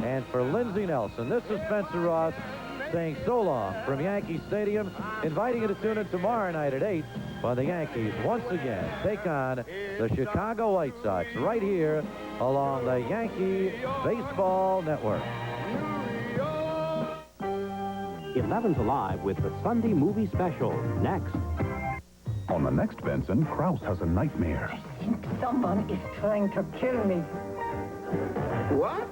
and for Lindsey Nelson, this is Spencer Ross saying so long from Yankee Stadium, inviting you to tune in tomorrow night at 8 when the Yankees once again take on the Chicago White Sox right here along the Yankee Baseball Network. 11's Alive with the Sunday movie special. Next. On the next Benson, Krause has a nightmare. Someone is trying to kill me. What?